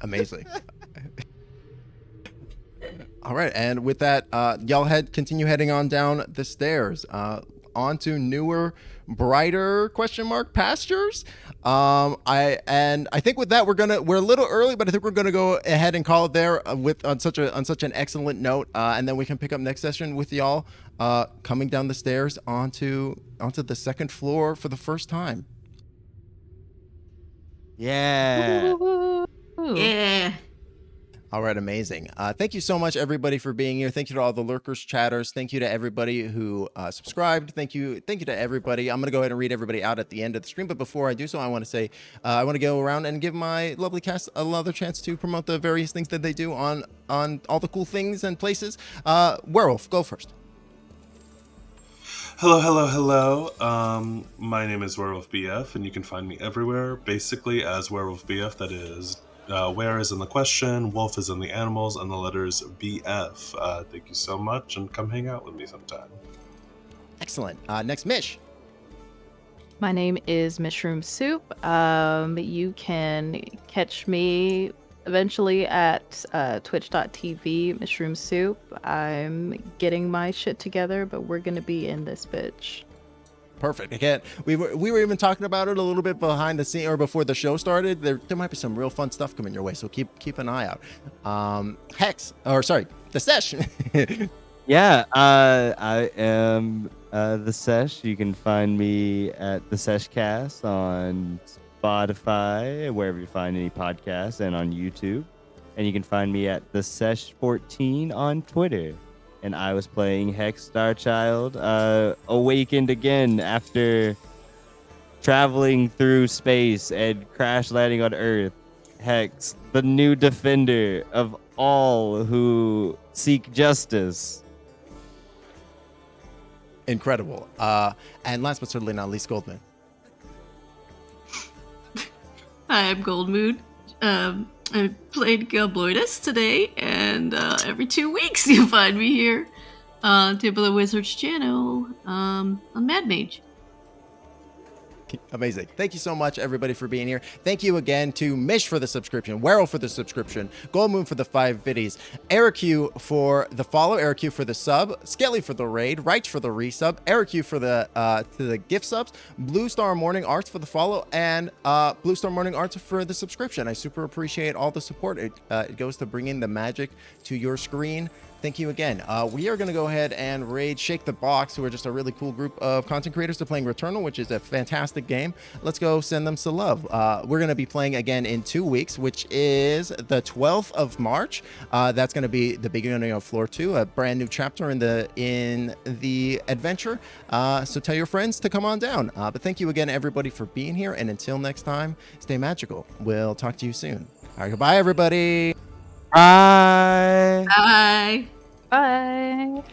Amazing. All right, and with that, y'all continue heading on down the stairs, onto newer, brighter pastures. I think with that we're a little early, but I think we're gonna go ahead and call it there on such an excellent note, and then we can pick up next session with y'all coming down the stairs onto the second floor for the first time. Yeah. Yeah. All right, amazing. Thank you so much, everybody, for being here. Thank you to all the lurkers, chatters. Thank you to everybody who subscribed. Thank you to everybody. I'm going to go ahead and read everybody out at the end of the stream. But before I do so, I want to say I want to go around and give my lovely cast another chance to promote the various things that they do on all the cool things and places. Werewolf, go first. Hello. My name is Wherewolfbf, and you can find me everywhere, basically as Wherewolfbf. That is, where is in the question, wolf is in the animals, and the letters BF. Thank you so much, and come hang out with me sometime. Excellent. Next, Mish. My name is MishroomSoup. You can catch me eventually at twitch.tv MishroomSoup. I'm getting my shit together, but we're gonna be in this bitch. Perfect. Again, we were even talking about it a little bit behind the scene or before the show started. There might be some real fun stuff coming your way, so keep an eye out. The Sesh. Yeah, I am the Sesh. You can find me at TheSeshCast on Spotify, wherever you find any podcasts, and on YouTube. And you can find me at TheSesh14 on Twitter. And I was playing Hex Starchild, awakened again after traveling through space and crash landing on Earth. Hex, the new defender of all who seek justice. Incredible. And last but certainly not least, Goldman. Hi, I'm Goldmoon. I played Gobloidus today, and every 2 weeks you find me here on Tip of the Wizards channel on Mad Mage. Amazing. Thank you so much, everybody, for being here. Thank you again to Mish for the subscription, Werewolf for the subscription, Goldmoon for the 5 biddies, Eric Q for the follow, Eric Q for the sub, Skelly for the raid, Reich for the resub, Eric Q for the gift subs, Blue Star Morning Arts for the follow, and Blue Star Morning Arts for the subscription. I super appreciate all the support. It goes to bringing the magic to your screen. Thank you again. We are going to go ahead and raid Shake the Box, who are just a really cool group of content creators. They're playing Returnal, which is a fantastic game. Let's go send them some love. We're going to be playing again in 2 weeks, which is the 12th of March. That's going to be the beginning of Floor 2, a brand new chapter in the adventure. So tell your friends to come on down. But thank you again, everybody, for being here. And until next time, stay magical. We'll talk to you soon. All right, goodbye, everybody. Bye. Bye. Bye.